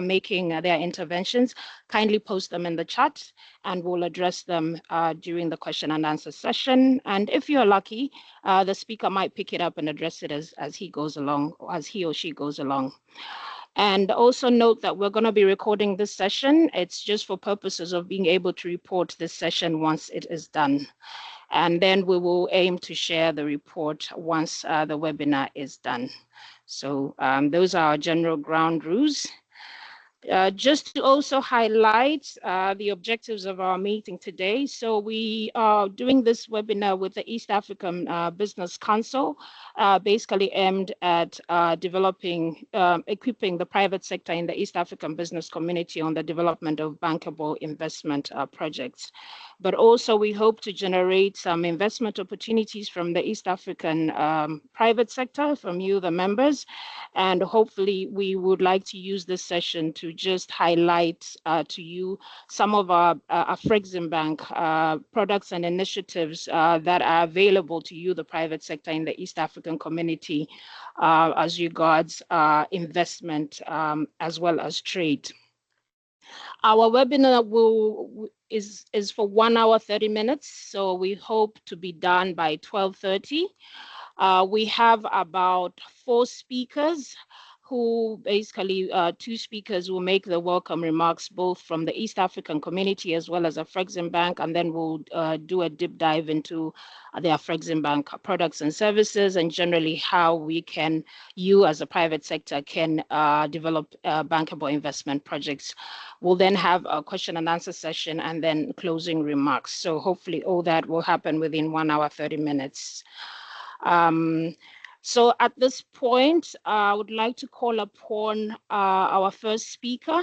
making their interventions, kindly post them in the chat and we'll address them during the question and answer session. And if you're lucky, the speaker might pick it up and address it as he goes along, or as he or she goes along. And also note that we're going to be recording this session. It's just for purposes of being able to report this session once it is done. And then we will aim to share the report once the webinar is done. So those are our general ground rules. Just to also highlight the objectives of our meeting today. So we are doing this webinar with the East African Business Council, basically aimed at developing, equipping the private sector in the East African business community on the development of bankable investment projects. But also we hope to generate some investment opportunities from the East African private sector, from you, the members, and hopefully we would like to use this session to just highlight to you some of our Afreximbank products and initiatives that are available to you, the private sector in the East African community, as regards investment as well as trade. Our webinar is for 1 hour, 30 minutes. So we hope to be done by 12:30. We have about 4 speakers who basically, 2 speakers will make the welcome remarks, both from the East African community as well as Afreximbank, and then we'll do a deep dive into the Afreximbank products and services, and generally how we can, you as a private sector can develop bankable investment projects. We'll then have a question and answer session and then closing remarks. So hopefully all that will happen within 1 hour, 30 minutes. So at this point, I would like to call upon our first speaker,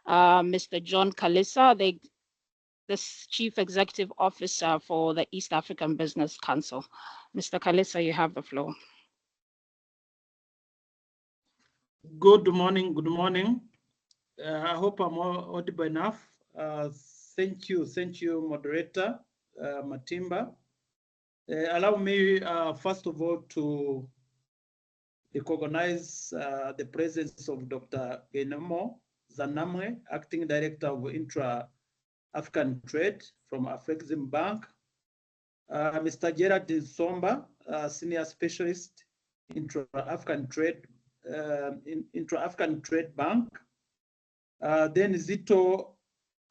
Mr. John Kalisa, the Chief Executive Officer for the East African Business Council. Mr. Kalisa, you have the floor. Good morning, good morning. I hope I'm audible enough. Thank you, moderator Matimba. Allow me, first of all, to recognize the presence of Dr. Enemo Zanamwe, Acting Director of Intra-African Trade from Afreximbank, Mr. Gerard Somba, Senior Specialist, Intra-African Trade, Intra-African Trade Bank, then Zito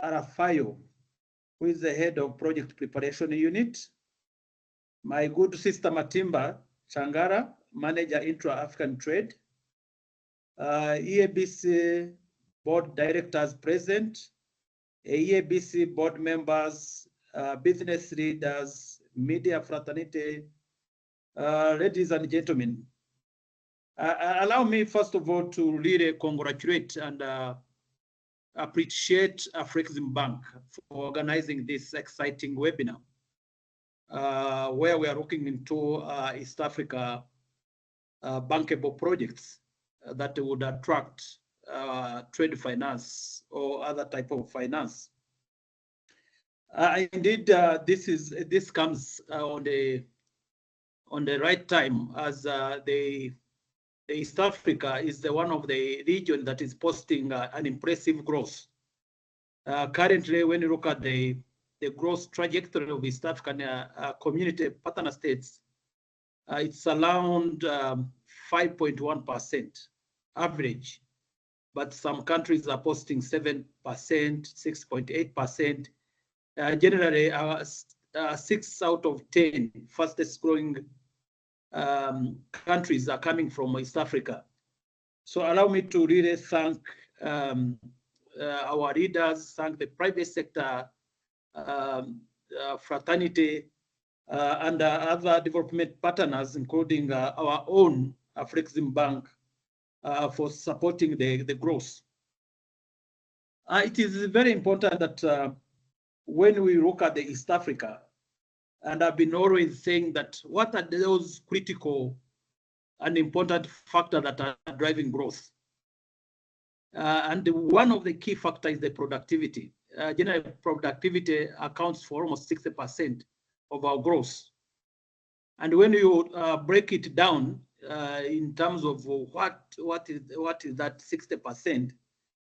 Arafayo, who is the Head of Project Preparation Unit, my good sister Matimba Changara, Manager Intra-African Trade, EABC Board Directors present, EABC Board members, business leaders, media fraternity, ladies and gentlemen. Allow me first of all to really congratulate and appreciate Afreximbank for organizing this exciting webinar, where we are looking into East Africa bankable projects that would attract trade finance or other type of finance. Indeed, this comes on the right time, as the East Africa is one of the regions that is posting an impressive growth. Currently, when you look at the growth trajectory of East African community partner states, it's around 5.1% average, but some countries are posting 7%, 6.8%. Generally, 6 out of 10 fastest growing countries are coming from East Africa. So allow me to really thank our leaders, thank the private sector, fraternity, and other development partners, including our own Afreximbank, for supporting the growth. It is very important that when we look at the East Africa, and I've been always saying that what are those critical and important factors that are driving growth? And one of the key factors is the productivity. General productivity accounts for almost 60% of our growth. And when you break it down in terms of what is that 60%,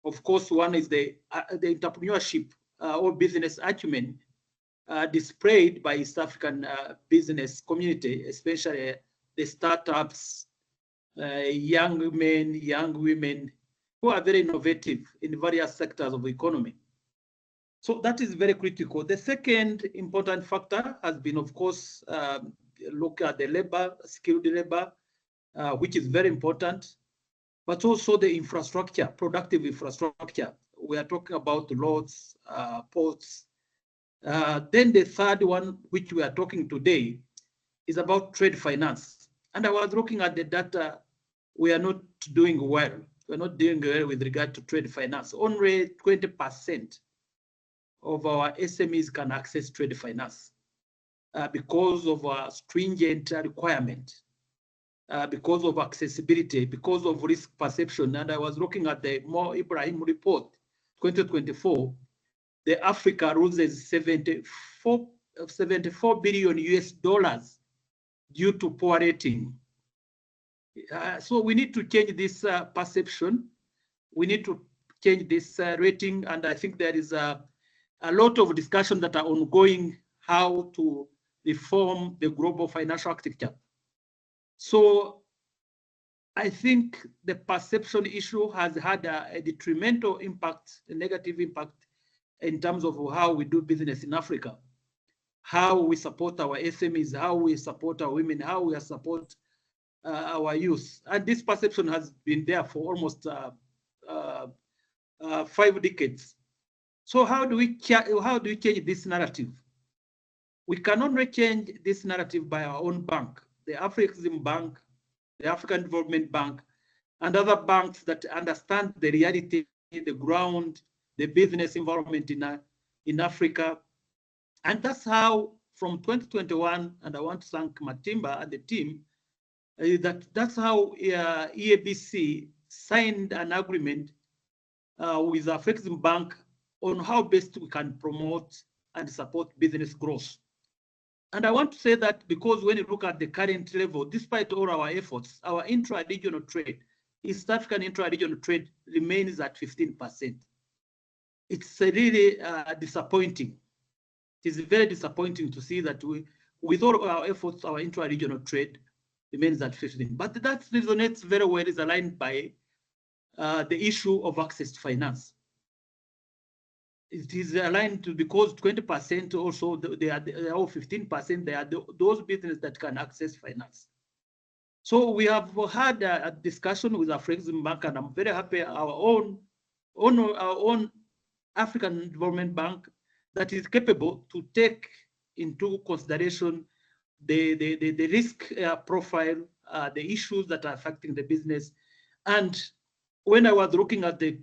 Of course, one is the entrepreneurship or business acumen displayed by East African business community, especially the startups, young men, young women, who are very innovative in various sectors of the economy. So that is very critical. The second important factor has been, of course, look at the labor, skilled labor, which is very important, but also the infrastructure, productive infrastructure. We are talking about roads, ports. Then the third one, which we are talking today, is about trade finance. And I was looking at the data, we are not doing well. We're not doing well with regard to trade finance. Only 20% of our SMEs can access trade finance because of a stringent requirement, because of accessibility, because of risk perception. And I was looking at the Mo Ibrahim report, 2024, the Africa loses 74 billion US dollars due to poor rating. So we need to change this perception. We need to change this rating. And I think there is a lot of discussion that are ongoing how to reform the global financial architecture. So I think the perception issue has had a detrimental impact, a negative impact in terms of how we do business in Africa, how we support our SMEs, how we support our women, how we support our youth. And this perception has been there for almost 5 decades. So how do we change this narrative? We can only change this narrative by our own bank, the Afrexim Bank, the African Development Bank, and other banks that understand the reality, the ground, the business environment in Africa. And that's how, from 2021, and I want to thank Matimba and the team, that's how EABC signed an agreement with Afrexim Bank on how best we can promote and support business growth. And I want to say that because when you look at the current level, despite all our efforts, our intra-regional trade, East African intra-regional trade remains at 15%. It's really disappointing. It is very disappointing to see that with all our efforts, our intra-regional trade remains at 15%. But that resonates very well, is aligned by the issue of access to finance. It is aligned to, because 20% also, they are 15%, they are those businesses that can access finance. So we have had a discussion with Afrexim Bank, and I'm very happy our own African Development Bank that is capable to take into consideration the risk profile, the issues that are affecting the business. And when I was looking at the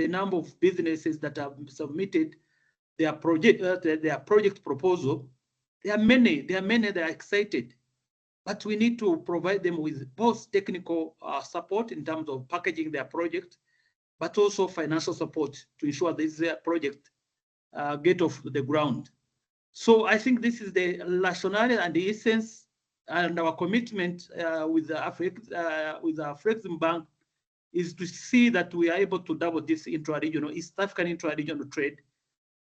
number of businesses that have submitted their project proposal, there are many, they are excited. But we need to provide them with both technical support in terms of packaging their project, but also financial support to ensure this project get off the ground. So I think this is the rationale and the essence and our commitment with the Afrexim Bank is to see that we are able to double this intra-regional, East African intra-regional trade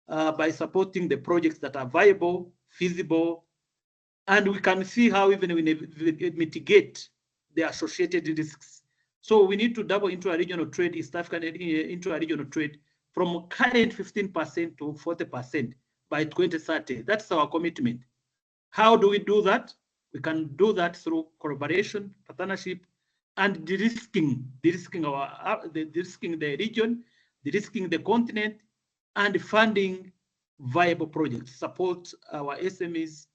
by supporting the projects that are viable, feasible, and we can see how even we mitigate the associated risks. So we need to double intra-regional trade, East African intra-regional trade, from current 15% to 40% by 2030. That's our commitment. How do we do that? We can do that through collaboration, partnership, and de-risking the region, de-risking the continent, and funding viable projects, support our SMEs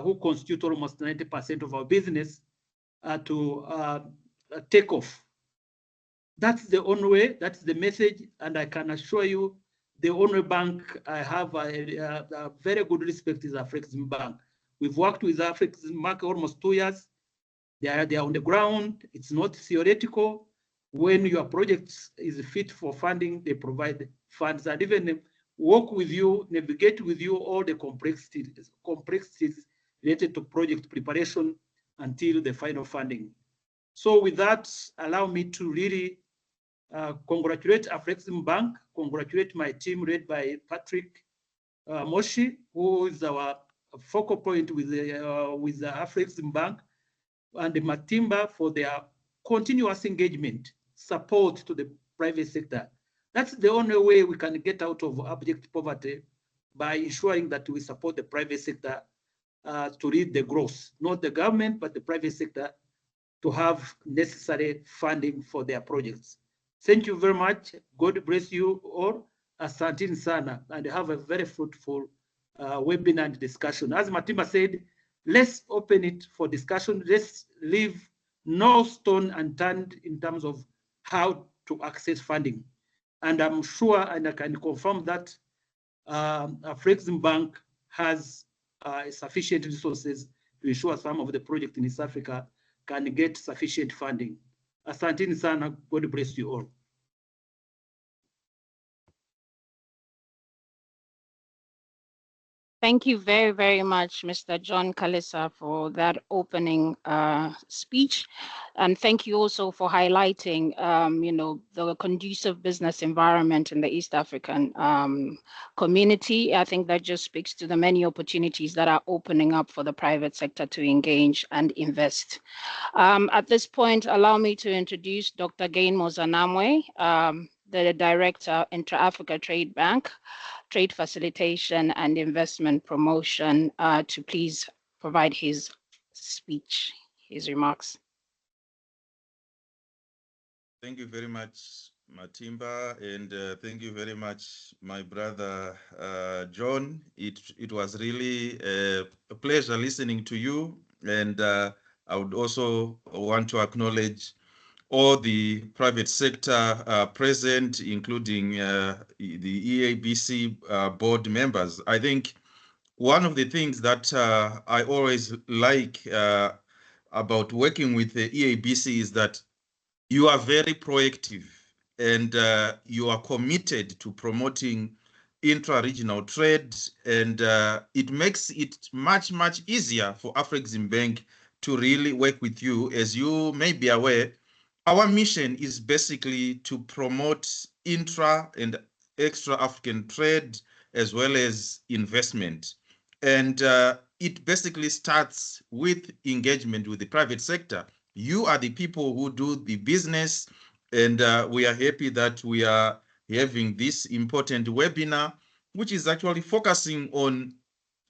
who constitute almost 90% of our business to take off. That's the only way, that's the message, and I can assure you the only bank I have a very good respect is Afrexim Bank. We've worked with Afrexim Bank almost 2 years. They are on the ground. It's not theoretical. When your project is fit for funding, they provide funds and even work with you, navigate with you all the complexities related to project preparation until the final funding. So with that, allow me to really congratulate Afrexim Bank, congratulate my team led by Patrick Moshi, who is our focal point with the Afrexim Bank, and the Matimba for their continuous engagement, support to the private sector. That's the only way we can get out of abject poverty, by ensuring that we support the private sector to lead the growth, not the government, but the private sector to have necessary funding for their projects. Thank you very much. God bless you all. Asanteni sana, and have a very fruitful webinar and discussion. As Matimba said, let's open it for discussion. Let's leave no stone unturned in terms of how to access funding. And I'm sure, and I can confirm that Afrexim Bank has sufficient resources to ensure some of the projects in East Africa can get sufficient funding. Asanteni sana. God bless you all. Thank you very, very much, Mr. John Kalisa, for that opening speech. And thank you also for highlighting, the conducive business environment in the East African community. I think that just speaks to the many opportunities that are opening up for the private sector to engage and invest. At this point, allow me to introduce Dr. Gain Mozanamwe, the Director, Intra-Africa Trade Bank, Trade Facilitation and Investment Promotion, to please provide his speech, his remarks. Thank you very much, Matimba, and thank you very much, my brother John. It was really a pleasure listening to you, and I would also want to acknowledge all the private sector present, including the EABC board members. I think one of the things that I always like about working with the EABC is that you are very proactive, and you are committed to promoting intra-regional trade, and it makes it much, much easier for Afrexim Bank to really work with you. As you may be aware, our mission is basically to promote intra and extra-African trade as well as investment. And it basically starts with engagement with the private sector. You are the people who do the business, and we are happy that we are having this important webinar, which is actually focusing on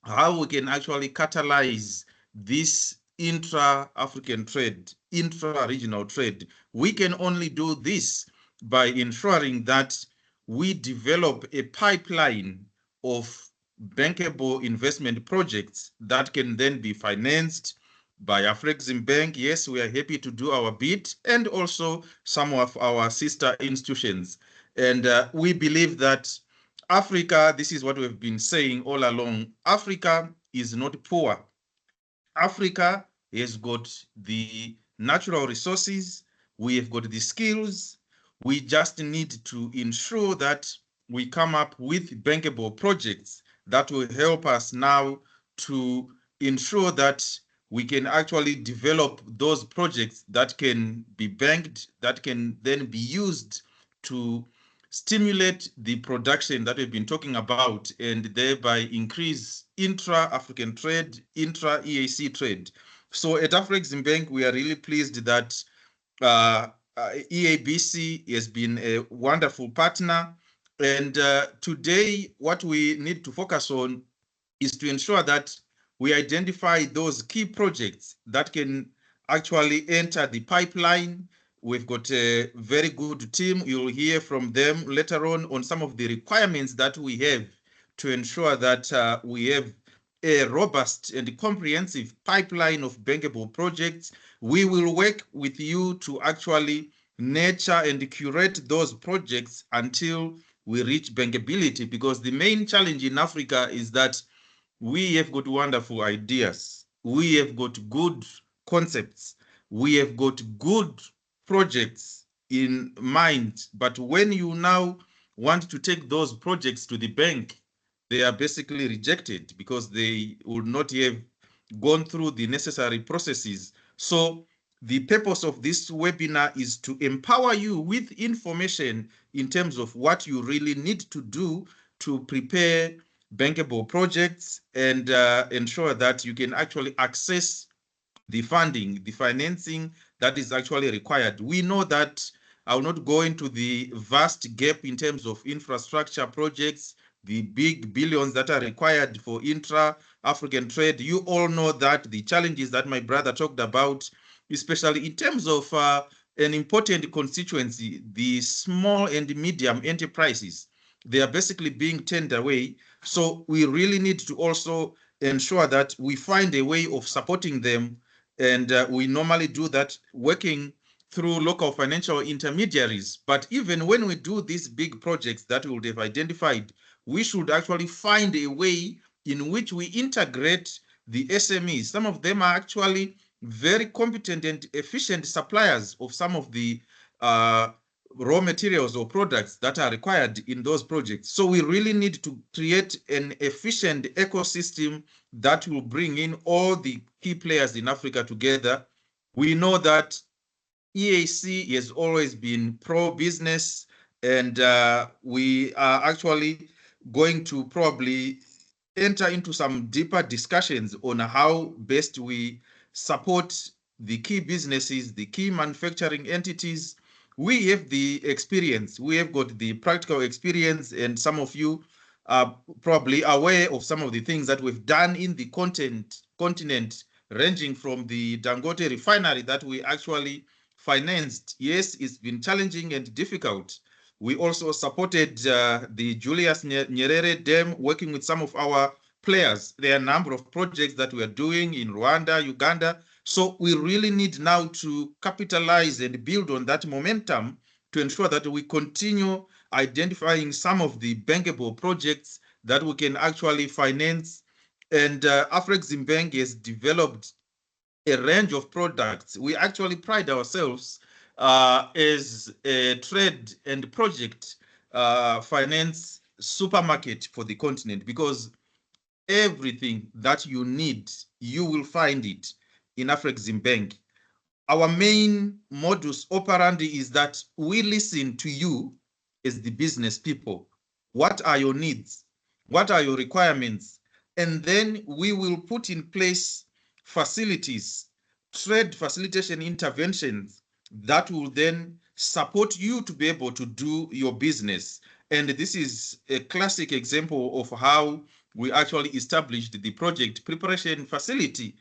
how we can actually catalyze this intra-African trade, intra-regional trade. We can only do this by ensuring that we develop a pipeline of bankable investment projects that can then be financed by Afrexim Bank. Yes, we are happy to do our bit, and also some of our sister institutions. And we believe that Africa, this is what we've been saying all along, Africa is not poor. Africa has got the natural resources, we have got the skills, we just need to ensure that we come up with bankable projects that will help us now to ensure that we can actually develop those projects that can be banked, that can then be used to stimulate the production that we've been talking about, and thereby increase intra-African trade, intra-EAC trade. So at Afrexim Bank, we are really pleased that EABC has been a wonderful partner. And today, what we need to focus on is to ensure that we identify those key projects that can actually enter the pipeline. We've got a very good team. You'll hear from them later on some of the requirements that we have to ensure that we have a robust and comprehensive pipeline of bankable projects. We will work with you to actually nurture and curate those projects until we reach bankability, because the main challenge in Africa is that we have got wonderful ideas. We have got good concepts. We have got good projects in mind. But when you now want to take those projects to the bank, they are basically rejected because they would not have gone through the necessary processes. So the purpose of this webinar is to empower you with information in terms of what you really need to do to prepare bankable projects and ensure that you can actually access the funding, the financing that is actually required. We know that I will not go into the vast gap in terms of infrastructure projects, the big billions that are required for intra-African trade. You all know that the challenges that my brother talked about, especially in terms of an important constituency, the small and medium enterprises, they are basically being turned away. So we really need to also ensure that we find a way of supporting them. And we normally do that working through local financial intermediaries. But even when we do these big projects that we would have identified, we should actually find a way in which we integrate the SMEs. Some of them are actually very competent and efficient suppliers of some of the raw materials or products that are required in those projects. So we really need to create an efficient ecosystem that will bring in all the key players in Africa together. We know that EAC has always been pro-business, and we are actually going to probably enter into some deeper discussions on how best we support the key businesses, the key manufacturing entities. We have the experience, we have got the practical experience, and some of you are probably aware of some of the things that we've done in the continent, ranging from the Dangote refinery that we actually financed. Yes, it's been challenging and difficult. We also supported the Julius Nyerere Dam, working with some of our players. There are a number of projects that we are doing in Rwanda, Uganda. So we really need now to capitalize and build on that momentum to ensure that we continue identifying some of the bankable projects that we can actually finance. And Afreximbank has developed a range of products. We actually pride ourselves as a trade and project finance supermarket for the continent, because everything that you need, you will find it in Afreximbank. Our main modus operandi is that we listen to you as the business people. What are your needs? What are your requirements? And then we will put in place facilities, trade facilitation interventions that will then support you to be able to do your business. And this is a classic example of how we actually established the project preparation facility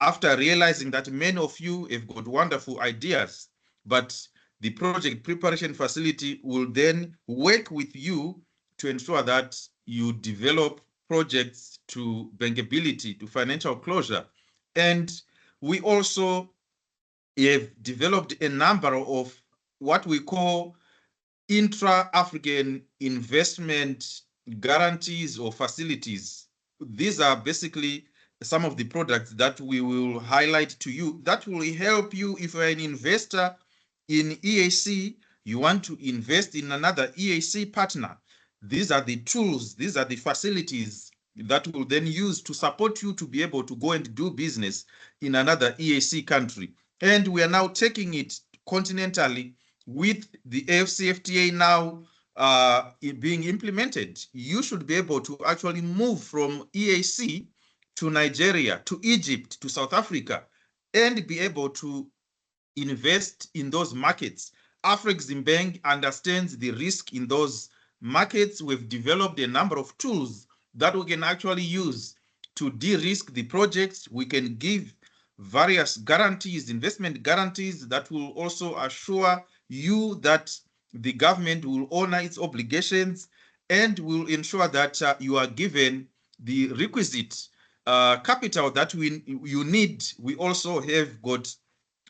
after realizing that many of you have got wonderful ideas, but the project preparation facility will then work with you to ensure that you develop projects to bankability, to financial closure. And we also have developed a number of what we call intra-African investment guarantees or facilities. These are basically some of the products that we will highlight to you that will help you if you're an investor in EAC, you want to invest in another EAC partner. These are the tools, these are the facilities that will then use to support you to be able to go and do business in another EAC country. And we are now taking it continentally with the AFCFTA now being implemented. You should be able to actually move from EAC to Nigeria, to Egypt, to South Africa, and be able to invest in those markets. Afreximbank understands the risk in those markets. We've developed a number of tools that we can actually use to de-risk the projects. We can give various guarantees, investment guarantees that will also assure you that the government will honor its obligations and will ensure that you are given the requisite capital that you need. We also have got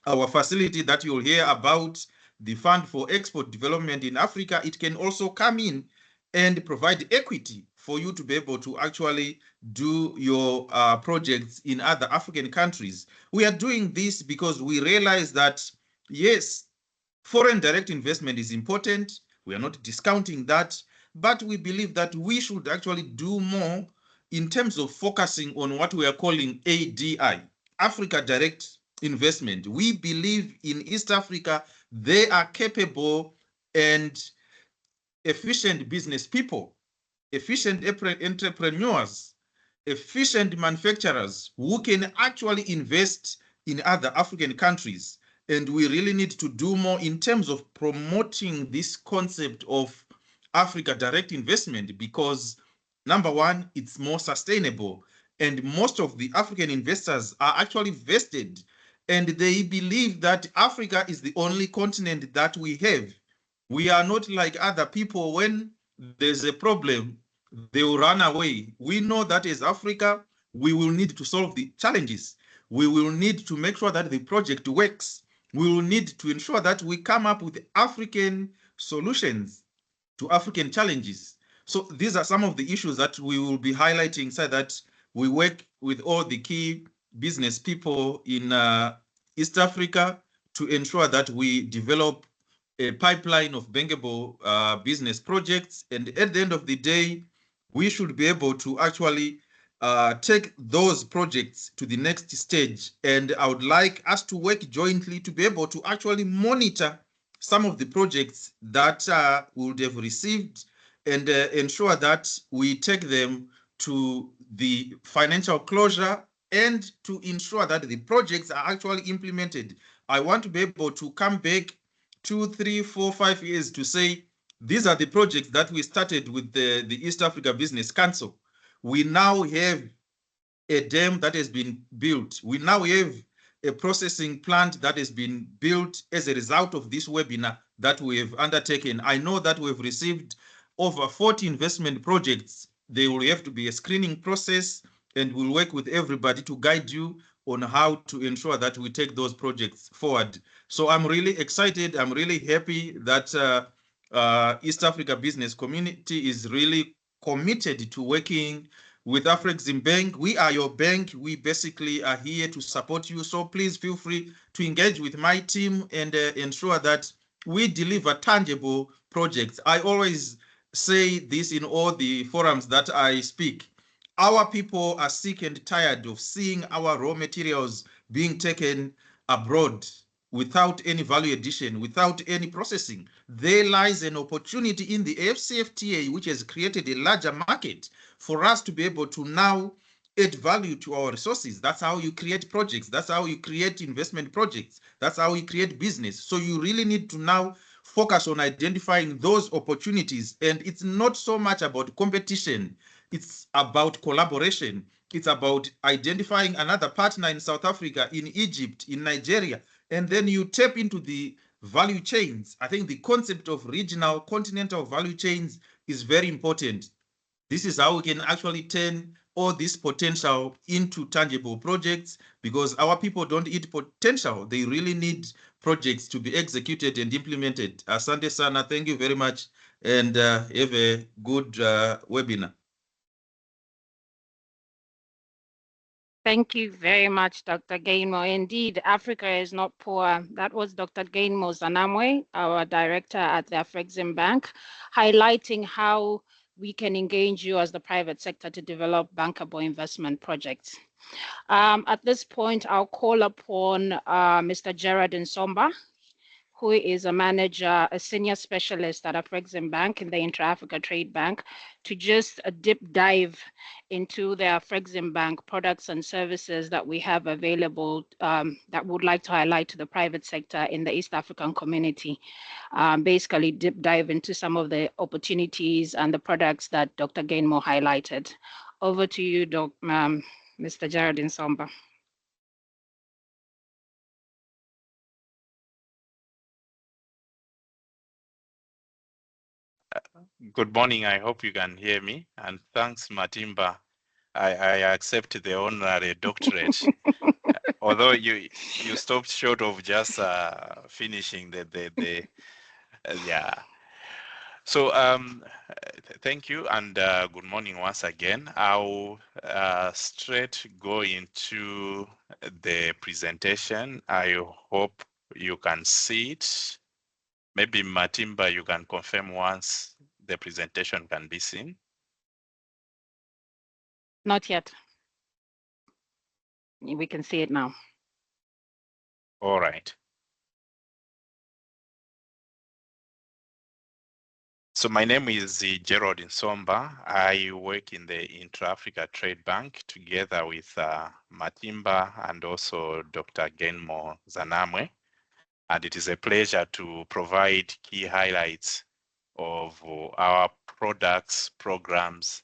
our facility that you'll hear about, the Fund for Export Development in Africa. It can also come in and provide equity for you to be able to actually do your projects in other African countries. We are doing this because we realize that, yes, foreign direct investment is important. We are not discounting that, but we believe that we should actually do more in terms of focusing on what we are calling ADI, Africa Direct investment. We believe in East Africa, they are capable and efficient business people, efficient entrepreneurs, efficient manufacturers who can actually invest in other African countries. And we really need to do more in terms of promoting this concept of Africa direct investment, because number one, it's more sustainable. And most of the African investors are actually vested, and they believe that Africa is the only continent that we have. We are not like other people. When there's a problem, they will run away. We know that as Africa, we will need to solve the challenges. We will need to make sure that the project works. We will need to ensure that we come up with African solutions to African challenges. So these are some of the issues that we will be highlighting, so that we work with all the key business people in East Africa to ensure that we develop a pipeline of bankable business projects. And at the end of the day, we should be able to actually take those projects to the next stage. And I would like us to work jointly to be able to actually monitor some of the projects that we would have received, and ensure that we take them to the financial closure, and to ensure that the projects are actually implemented. I want to be able to come back 2, 3, 4, 5 years to say, these are the projects that we started with the East Africa Business Council. We now have a dam that has been built. We now have a processing plant that has been built as a result of this webinar that we have undertaken. I know that we've received over 40 investment projects. There will have to be a screening process, and we'll work with everybody to guide you on how to ensure that we take those projects forward. So I'm really excited. I'm really happy that East Africa Business Community is really committed to working with Afrexim Bank. We are your bank. We basically are here to support you. So please feel free to engage with my team and ensure that we deliver tangible projects. I always say this in all the forums that I speak. Our people are sick and tired of seeing our raw materials being taken abroad without any value addition, without any processing. There lies an opportunity in the AfCFTA, which has created a larger market for us to be able to now add value to our resources. That's how you create projects. That's how you create investment projects. That's how you create business. So you really need to now focus on identifying those opportunities. And it's not so much about competition. It's about collaboration. It's about identifying another partner in South Africa, in Egypt, in Nigeria, and then you tap into the value chains. I think the concept of regional, continental value chains is very important. This is how we can actually turn all this potential into tangible projects, because our people don't eat potential. They really need projects to be executed and implemented. Asante sana, thank you very much, and have a good webinar. Thank you very much, Dr. Gainmo. Indeed, Africa is not poor. That was Dr. Gainmo Zanamwe, our director at the Afrexim Bank, highlighting how we can engage you as the private sector to develop bankable investment projects. At this point, I'll call upon Mr. Gerard Nsomba, who is a manager, a senior specialist at Afrexim Bank in the Intra-Africa Trade Bank, to just a deep dive into the Afrexim Bank products and services that we have available that would like to highlight to the private sector in the East African community. Basically, deep dive into some of the opportunities and the products that Dr. Gainmo highlighted. Over to you, Mr. Gerard Nsomba. Good morning. I hope you can hear me. And thanks, Matimba. I accept the honorary doctorate. Although you stopped short of just finishing the yeah. So thank you, and good morning once again. I'll straight go into the presentation. I hope you can see it. Maybe Matimba, you can confirm once the presentation can be seen. Not yet. We can see it now. All right. So my name is Gerald Nsomba. I work in the Intra-Africa Trade Bank together with Matimba and also Dr. Genmo Zanamwe. And it is a pleasure to provide key highlights of our products, programs,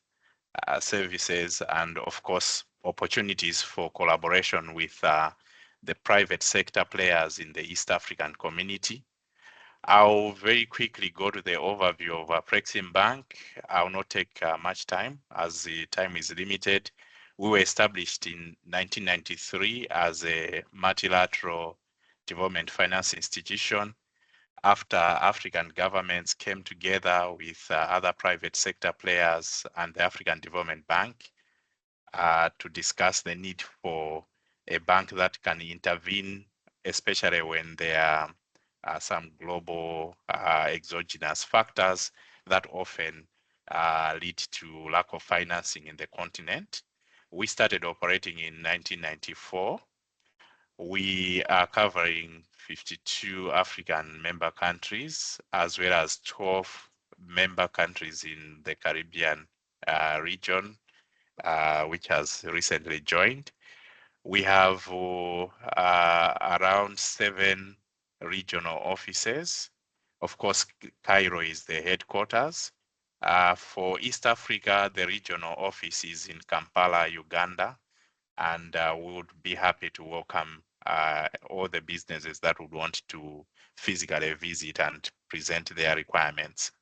services, and of course, opportunities for collaboration with the private sector players in the East African community. I'll very quickly go to the overview of Afrexim Bank. I'll not take much time as the time is limited. We were established in 1993 as a multilateral development finance institution after African governments came together with other private sector players and the African Development Bank to discuss the need for a bank that can intervene, especially when there are some global exogenous factors that often lead to lack of financing in the continent. We started operating in 1994. We are covering 52 African member countries, as well as 12 member countries in the Caribbean region, which has recently joined. We have around 7 regional offices. Of course, Cairo is the headquarters. For East Africa, the regional office is in Kampala, Uganda, and we would be happy to welcome all the businesses that would want to physically visit and present their requirements.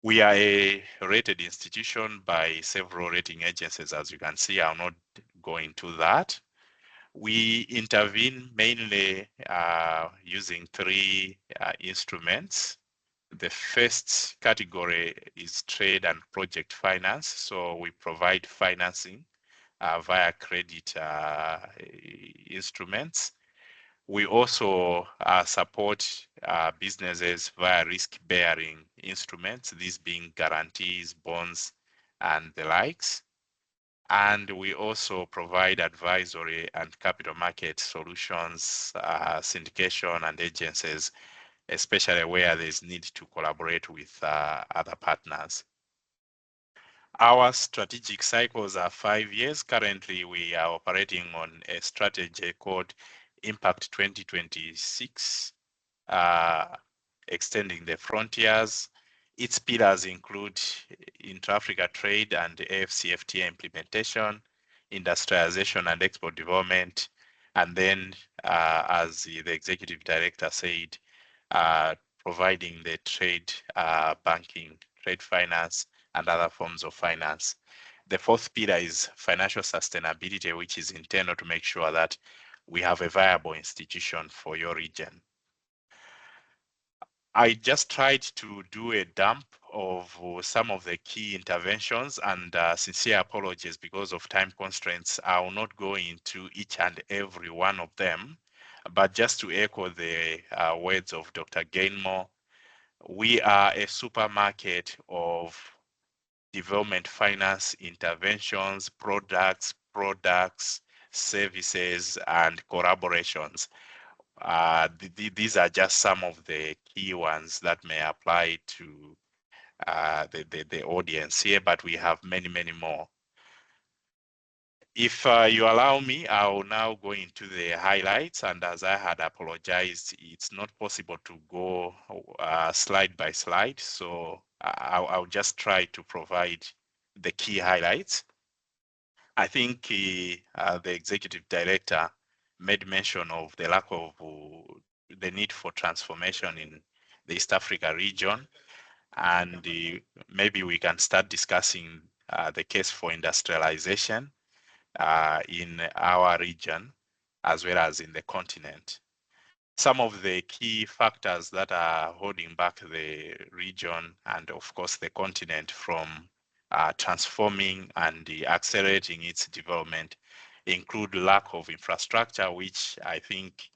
We are a rated institution by several rating agencies, as you can see. I'll not go into that. We intervene mainly using 3 instruments. The first category is trade and project finance. So we provide financing via credit instruments. We also support businesses via risk-bearing instruments, these being guarantees, bonds, and the likes. And we also provide advisory and capital market solutions, syndication and agencies, especially where there's need to collaborate with other partners. Our strategic cycles are 5 years. Currently, we are operating on a strategy called Impact 2026, extending the frontiers. Its pillars include intra-Africa trade and AFCFTA implementation, industrialization and export development, and then, as the executive director said, providing the trade banking, trade finance, and other forms of finance. The 4th pillar is financial sustainability, which is internal to make sure that we have a viable institution for your region. I just tried to do a dump of some of the key interventions, and sincere apologies because of time constraints. I will not go into each and every one of them, but just to echo the words of Dr. Gainmore, we are a supermarket of development finance interventions, products, services, and collaborations. These are just some of the key ones that may apply to the audience here, but we have many, many more. If you allow me, I will now go into the highlights. And as I had apologized, it's not possible to go slide by slide. So I'll just try to provide the key highlights. I think the executive director made mention of the lack of the need for transformation in the East Africa region. And maybe we can start discussing the case for industrialization in our region as well as in the continent. Some of the key factors that are holding back the region and of course the continent from transforming and accelerating its development include lack of infrastructure, which I think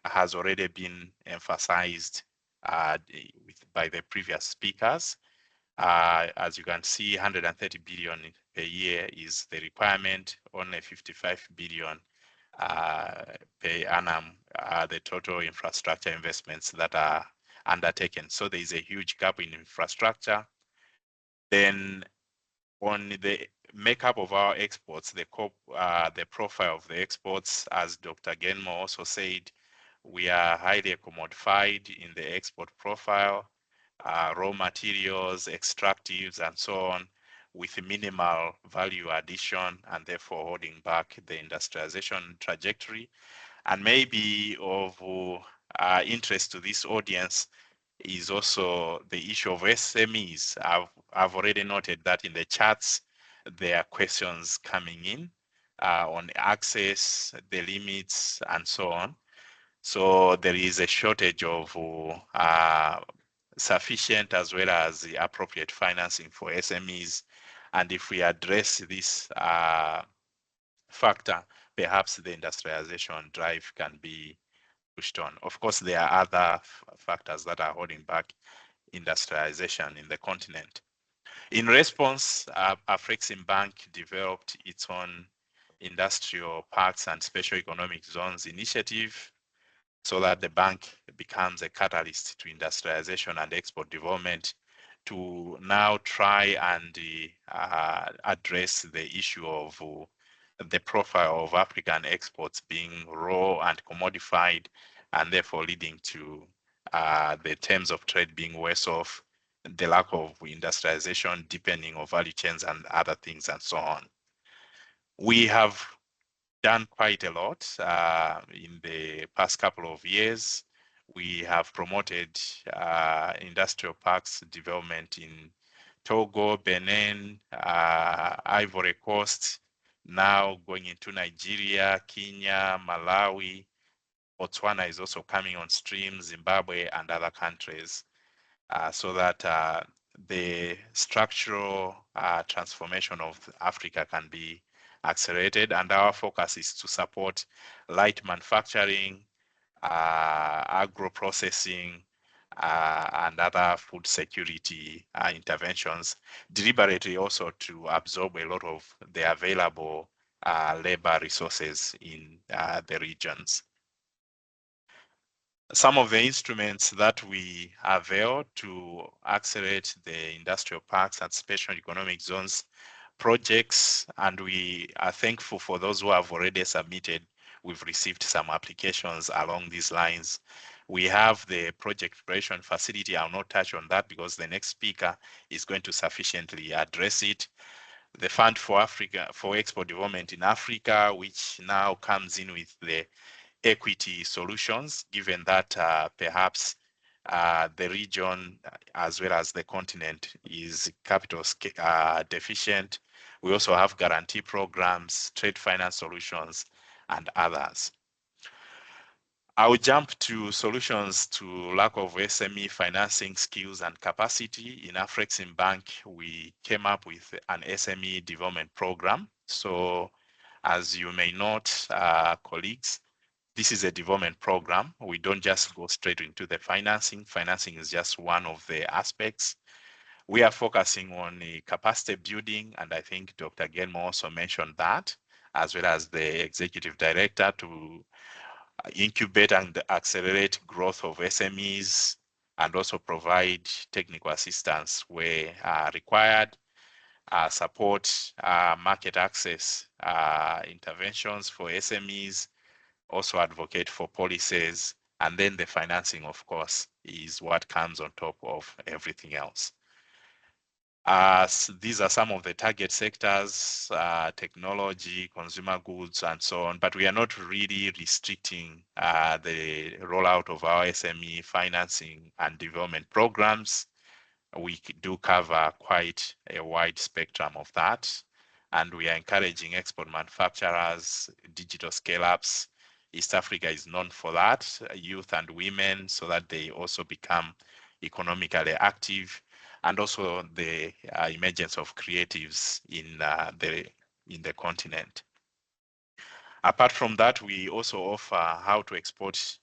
has already been emphasized by the previous speakers. As you can see, 130 billion a year is the requirement. Only 55 billion per annum, the total infrastructure investments that are undertaken. So there is a huge gap in infrastructure. Then on the makeup of our exports, the profile of the exports, as Dr. Genmo also said, we are highly commodified in the export profile, raw materials, extractives, and so on, with minimal value addition, and therefore holding back the industrialization trajectory. And maybe of interest to this audience is also the issue of SMEs. I've already noted that in the charts, there are questions coming in on access, the limits, and so on. So there is a shortage of sufficient as well as the appropriate financing for SMEs. And if we address this factor, perhaps the industrialization drive can be pushed on. Of course, there are other factors that are holding back industrialization in the continent. In response, Afreximbank developed its own industrial parks and special economic zones initiative so that the bank becomes a catalyst to industrialization and export development to now try and address the issue of the profile of African exports being raw and commodified, and therefore leading to the terms of trade being worse off, the lack of industrialization, deepening of value chains, and other things, and so on. We have done quite a lot in the past couple of years. We have promoted industrial parks development in Togo, Benin, Ivory Coast, now going into Nigeria, Kenya, Malawi. Botswana is also coming on stream, Zimbabwe, and other countries, so that the structural transformation of Africa can be accelerated. And our focus is to support light manufacturing, agro-processing, and other food security interventions, deliberately also to absorb a lot of the available labor resources in the regions. Some of the instruments that we avail to accelerate the industrial parks and special economic zones projects, and we are thankful for those who have already submitted. We've received some applications along these lines. We have the project preparation facility. I'll not touch on that because the next speaker is going to sufficiently address it. The Fund for Africa, for Export Development in Africa, which now comes in with the equity solutions, given that perhaps the region as well as the continent is capital deficient. We also have guarantee programs, trade finance solutions, and others. I will jump to solutions to lack of SME financing skills and capacity. In Afreximbank, we came up with an SME development program. So as you may note, colleagues, this is a development program. We don't just go straight into the financing. Financing is just one of the aspects. We are focusing on the capacity building, and I think Dr. Genmo also mentioned that, as well as the executive director, to incubate and accelerate growth of SMEs, and also provide technical assistance where required, support market access interventions for SMEs, also advocate for policies, and then the financing, of course, is what comes on top of everything else. These are some of the target sectors, technology, consumer goods, and so on, but we are not really restricting the rollout of our SME financing and development programs. We do cover quite a wide spectrum of that, and we are encouraging export manufacturers, digital scale-ups. East Africa is known for that, youth and women, so that they also become economically active, and also the emergence of creatives in the continent. Apart from that, we also offer how to export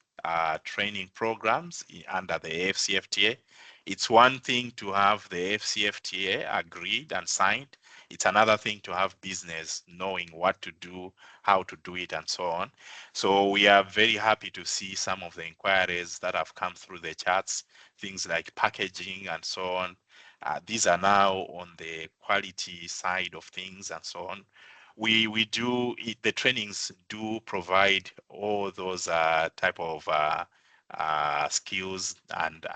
training programs under the AFCFTA. It's one thing to have the AFCFTA agreed and signed. It's another thing to have business knowing what to do, how to do it, and so on. So we are very happy to see some of the inquiries that have come through the chats, things like packaging and so on. These are now on the quality side of things and so on. The trainings do provide all those type of skills and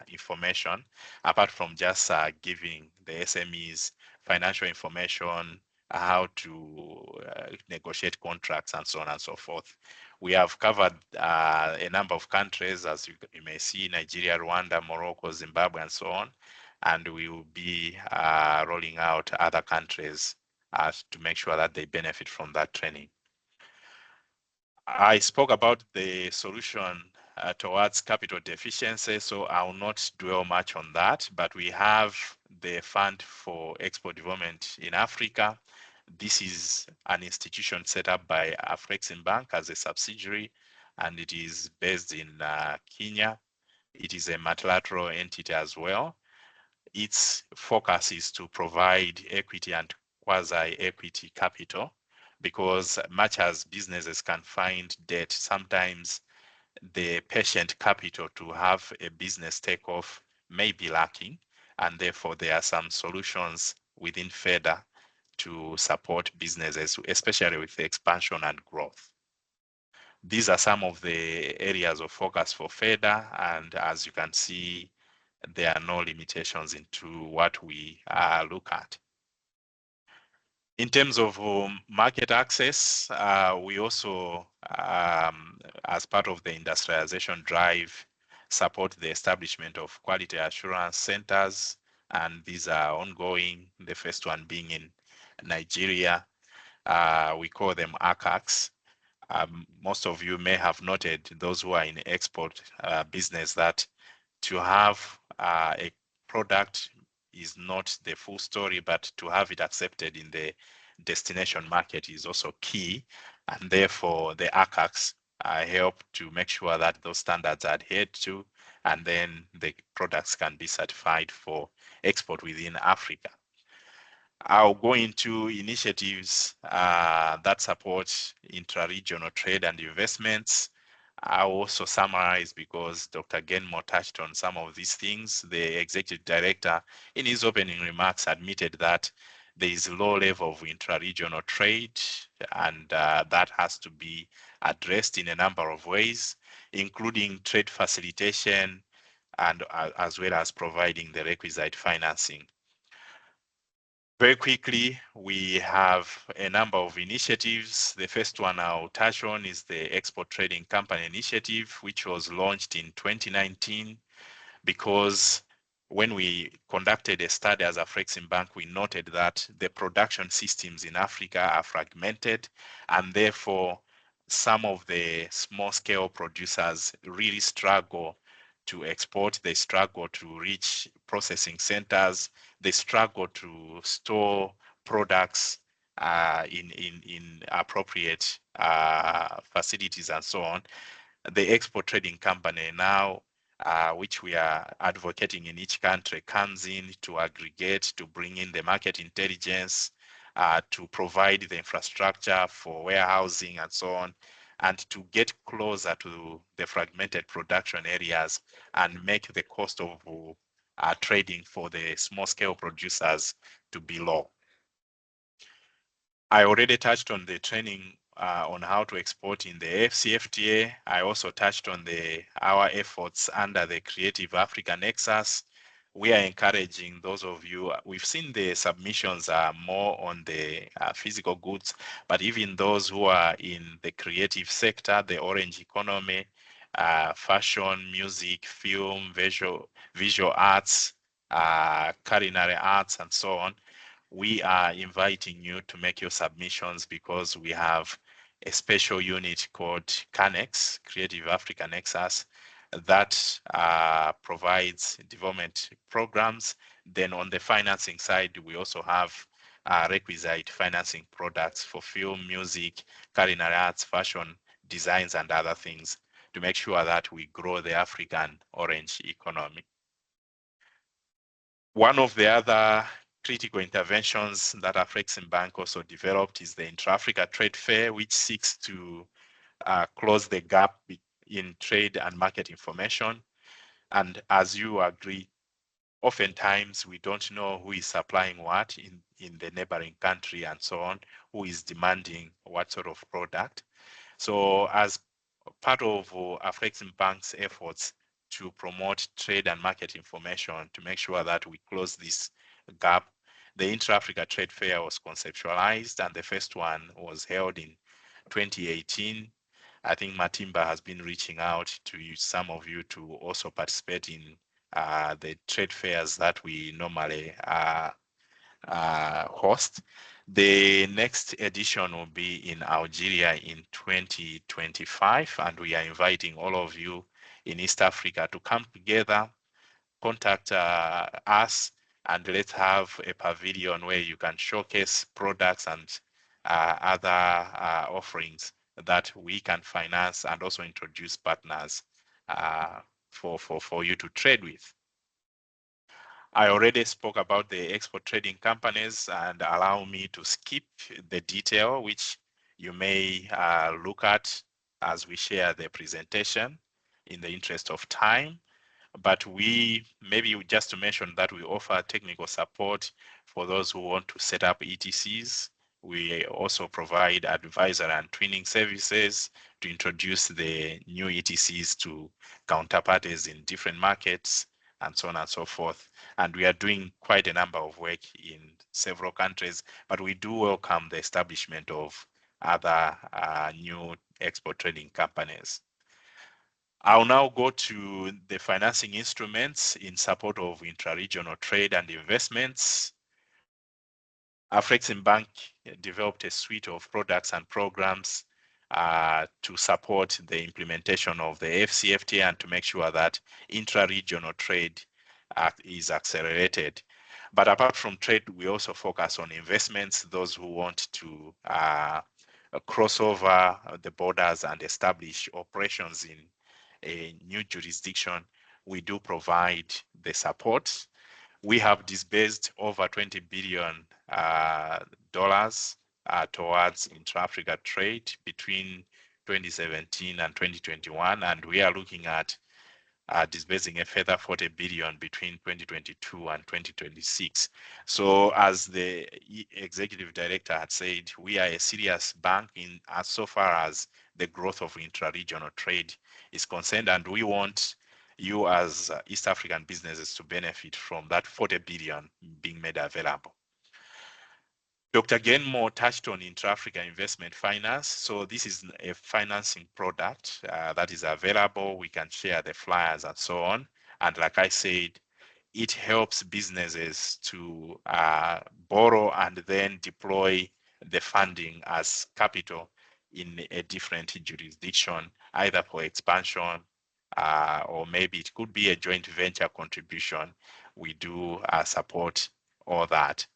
information, apart from just giving the SMEs financial information, how to negotiate contracts and so on and so forth. We have covered a number of countries, as you may see: Nigeria, Rwanda, Morocco, Zimbabwe, and so on. And we will be rolling out other countries to make sure that they benefit from that training. I spoke about the solution towards capital deficiency, so I will not dwell much on that, but we have the Fund for Export Development in Africa. This is an institution set up by Afreximbank as a subsidiary, and it is based in Kenya. It is a multilateral entity as well. Its focus is to provide equity and quasi-equity capital, because much as businesses can find debt, sometimes the patient capital to have a business take off may be lacking, and therefore there are some solutions within FEDA to support businesses, especially with expansion and growth. These are some of the areas of focus for FEDA, and as you can see, there are no limitations into what we look at. In terms of market access, we also, as part of the industrialization drive, support the establishment of quality assurance centers, and these are ongoing, the first one being in Nigeria. We call them ACACs. Most of you may have noted, those who are in export business, that to have a product is not the full story, but to have it accepted in the destination market is also key. And therefore, the ACACs help to make sure that those standards are adhered to, and then the products can be certified for export within Africa. I'll go into initiatives that support intra-regional trade and investments. I'll also summarize, because Dr. Genmo touched on some of these things. The executive director, in his opening remarks, admitted that there is a low level of intra-regional trade, and that has to be addressed in a number of ways, including trade facilitation, and as well as providing the requisite financing. Very quickly, we have a number of initiatives. The first one I'll touch on is the Export Trading Company Initiative, which was launched in 2019, because when we conducted a study as Afreximbank, we noted that the production systems in Africa are fragmented, and therefore some of the small-scale producers really struggle to export. They struggle to reach processing centers. They struggle to store products in appropriate facilities and so on. The Export Trading Company now, which we are advocating in each country, comes in to aggregate, to bring in the market intelligence, to provide the infrastructure for warehousing and so on, and to get closer to the fragmented production areas and make the cost of trading for the small scale producers to be low. I already touched on the training on how to export in the CFTA. I also touched on our efforts under the Creative Africa Nexus. We are encouraging those of you, we've seen the submissions are more on the physical goods, but even those who are in the creative sector, the orange economy, fashion, music, film, visual arts, culinary arts, and so on, we are inviting you to make your submissions, because we have a special unit called CANEX, Creative Africa Nexus, that provides development programs. Then on the financing side, we also have requisite financing products for film, music, culinary arts, fashion, designs, and other things, to make sure that we grow the African orange economy. One of the other critical interventions that Afreximbank also developed is the Intra-Africa Trade Fair, which seeks to close the gap in trade and market information. And as you agree, oftentimes we don't know who is supplying what in the neighboring country and so on, who is demanding what sort of product. So as part of Afreximbank's efforts to promote trade and market information to make sure that we close this gap, the Intra-Africa Trade Fair was conceptualized, and the first one was held in 2018. I think Matimba has been reaching out to some of you to also participate in the trade fairs that we normally host. The next edition will be in Algeria in 2025, and we are inviting all of you in East Africa to come together, contact us, and let's have a pavilion where you can showcase products and other offerings that we can finance, and also introduce partners for you to trade with. I already spoke about the export trading companies, and allow me to skip the detail, which you may look at as we share the presentation in the interest of time. But maybe just to mention that we offer technical support for those who want to set up ETCs. We also provide advisor and twinning services to introduce the new ETCs to counterparties in different markets, and so on and so forth. And we are doing quite a number of work in several countries, but we do welcome the establishment of other new export trading companies. I'll now go to the financing instruments in support of intra-regional trade and investments. Afreximbank developed a suite of products and programs to support the implementation of the FCFTA and to make sure that intra-regional trade is accelerated. But apart from trade, we also focus on investments, those who want to cross over the borders and establish operations in a new jurisdiction. We do provide the support. We have disbursed over $20 billion towards intra-Africa trade between 2017 and 2021, and we are looking at disbursing a further 40 billion between 2022 and 2026. So as the executive director had said, we are a serious bank in as so far as the growth of intra-regional trade is concerned, and we want you as East African businesses to benefit from that 40 billion being made available. Dr. Genmore touched on intra-Africa investment finance. So this is a financing product that is available. We can share the flyers and so on. And like I said, it helps businesses to borrow and then deploy the funding as capital in a different jurisdiction, either for expansion or maybe it could be a joint venture contribution. We do support all that.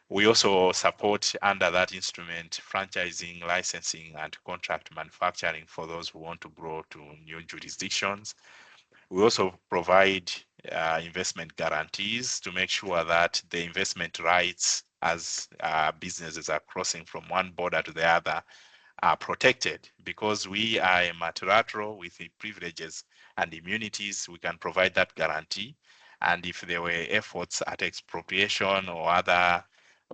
We also support under that instrument franchising, licensing, and contract manufacturing for those who want to grow to new jurisdictions. We also provide investment guarantees to make sure that the investment rights as businesses are crossing from one border to the other are protected. Because we are a multilateral with the privileges and immunities, we can provide that guarantee. And if there were efforts at expropriation or other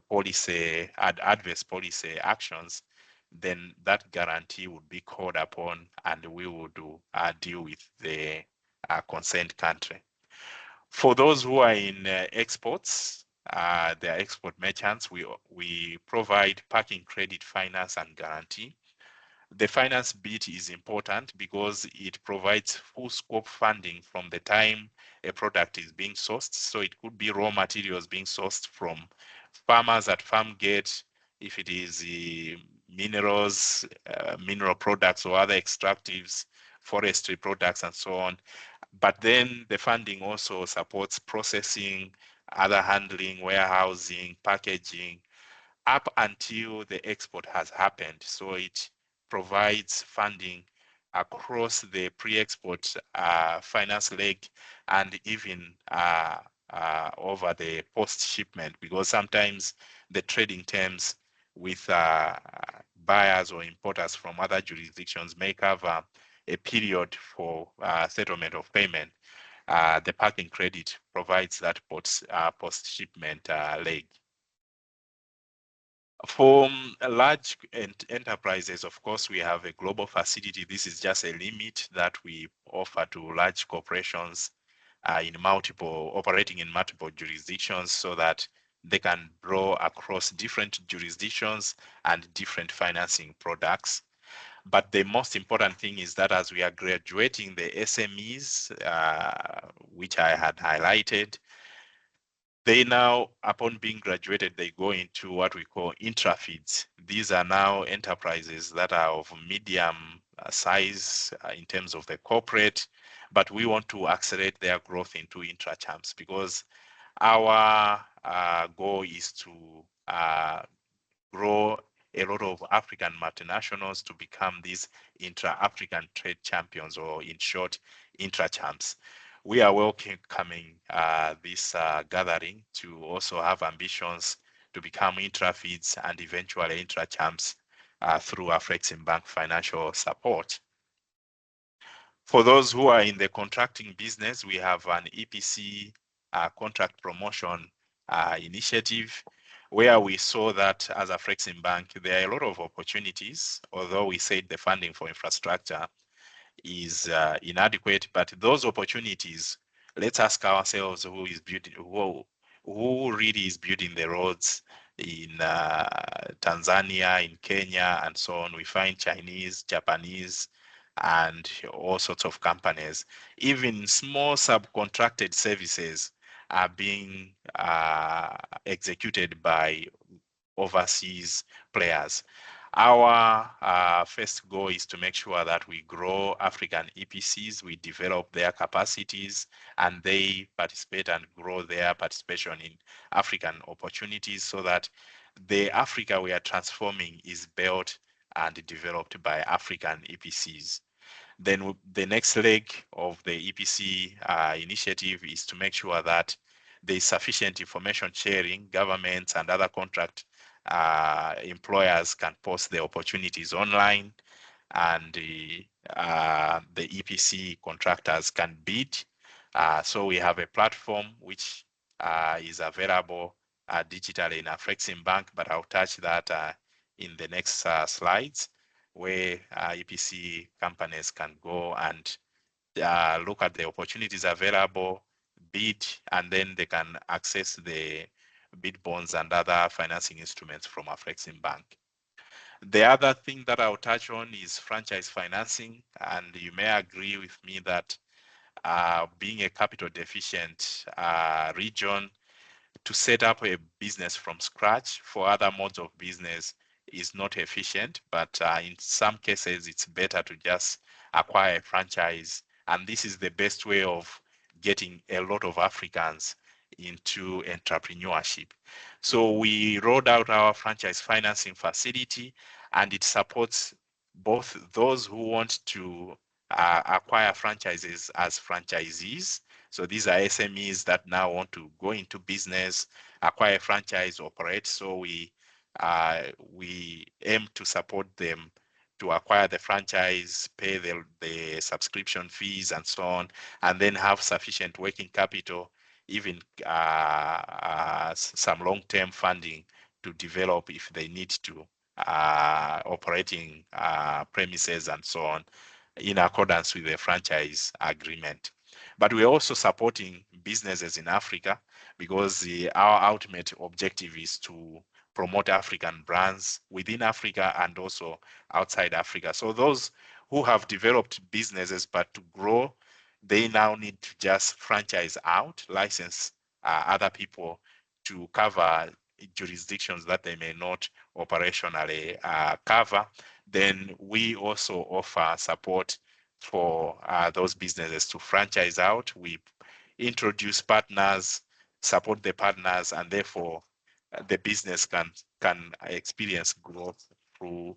policy, adverse policy actions, then that guarantee would be called upon and we would deal with the concerned country. For those who are in exports, they are export merchants, we provide parking credit finance and guarantee. The finance bit is important because it provides full scope funding from the time a product is being sourced. So it could be raw materials being sourced from farmers at farm gate, if it is minerals, mineral products or other extractives, forestry products and so on. But then the funding also supports processing, other handling, warehousing, packaging, up until the export has happened. So it provides funding across the pre-export finance leg and even over the post shipment, because sometimes the trading terms with buyers or importers from other jurisdictions may cover a period for settlement of payment. The parking credit provides that post shipment leg. For large enterprises, of course, we have a global facility. This is just a limit that we offer to large corporations operating in multiple jurisdictions, so that they can draw across different jurisdictions and different financing products. But the most important thing is that as we are graduating the SMEs, which I had highlighted, they now, upon being graduated, they go into what we call intra-feeds. These are now enterprises that are of medium size in terms of the corporate, but we want to accelerate their growth into intra-champs, because our goal is to grow a lot of African multinationals to become these intra-African trade champions, or in short, intra-champs. We are welcoming this gathering to also have ambitions to become intra-feeds and eventually intra-champs through Afreximbank financial support. For those who are in the contracting business, we have an EPC contract promotion initiative, where we saw that as Afreximbank, there are a lot of opportunities, although we said the funding for infrastructure is inadequate, but those opportunities, let's ask ourselves who really is building the roads in Tanzania, in Kenya, and so on. We find Chinese, Japanese, and all sorts of companies. Even small subcontracted services are being executed by overseas players. Our first goal is to make sure that we grow African EPCs, we develop their capacities, and they participate and grow their participation in African opportunities, so that the Africa we are transforming is built and developed by African EPCs. Then the next leg of the EPC initiative is to make sure that there is sufficient information sharing. Governments and other contract employers can post the opportunities online, and the EPC contractors can bid. So we have a platform which is available digitally in Afreximbank, but I'll touch that in the next slides, where EPC companies can go and look at the opportunities available, bid, and then they can access the bid bonds and other financing instruments from Afreximbank. The other thing that I'll touch on is franchise financing, and you may agree with me that being a capital deficient region, to set up a business from scratch for other modes of business is not efficient, but in some cases it's better to just acquire a franchise, and this is the best way of getting a lot of Africans into entrepreneurship. So we rolled out our franchise financing facility, and it supports both those who want to acquire franchises as franchisees. So these are SMEs that now want to go into business, acquire a franchise, operate. So we aim to support them to acquire the franchise, pay the subscription fees and so on, and then have sufficient working capital, even some long-term funding to develop if they need to, operating premises and so on, in accordance with the franchise agreement. But we're also supporting businesses in Africa, because our ultimate objective is to promote African brands within Africa and also outside Africa. So those who have developed businesses, but to grow, they now need to just franchise out, license other people to cover jurisdictions that they may not operationally cover. Then we also offer support for those businesses to franchise out. We introduce partners, support the partners, and therefore the business can experience growth through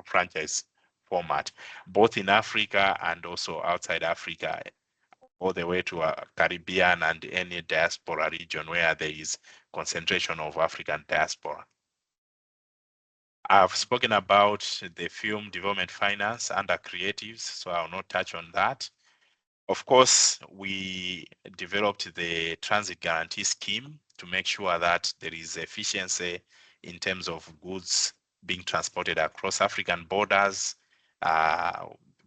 franchise format, both in Africa and also outside Africa. all the way to Caribbean and any diaspora region where there is concentration of African diaspora. I've spoken about the film development finance under creatives, so I'll not touch on that. Of course, we developed the transit guarantee scheme to make sure that there is efficiency in terms of goods being transported across African borders.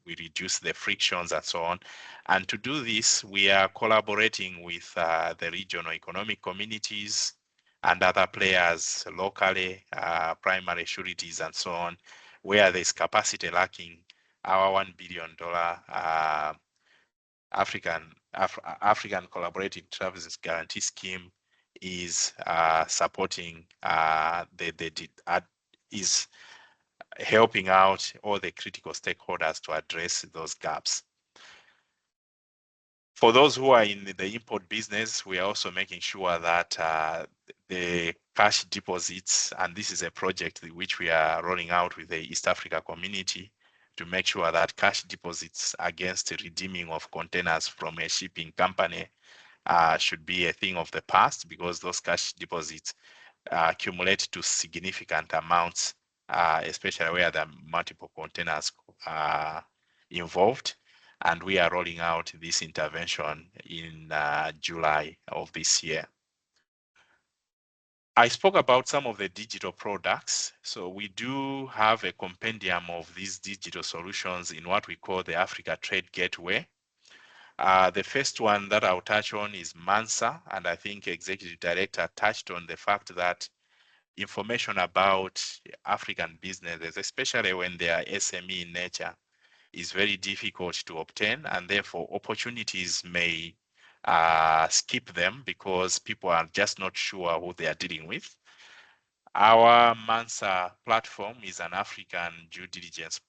We reduce the frictions and so on. And to do this, we are collaborating with the regional economic communities and other players locally, primary sureties and so on, where there's capacity lacking. Our $1 billion African Collaborative Travel Guarantee Scheme is supporting is helping out all the critical stakeholders to address those gaps. For those who are in the import business, we are also making sure that the cash deposits, and this is a project which we are rolling out with the East Africa community, to make sure that cash deposits against the redeeming of containers from a shipping company should be a thing of the past, because those cash deposits accumulate to significant amounts, especially where there are multiple containers involved. And we are rolling out this intervention in July of this year. I spoke about some of the digital products. So we do have a compendium of these digital solutions in what we call the Africa Trade Gateway. The first one that I'll touch on is Mansa, and I think Executive Director touched on the fact that information about African businesses, especially when they are SME in nature, is very difficult to obtain, and therefore opportunities may skip them because people are just not sure who they are dealing with. Our Mansa platform is an African due diligence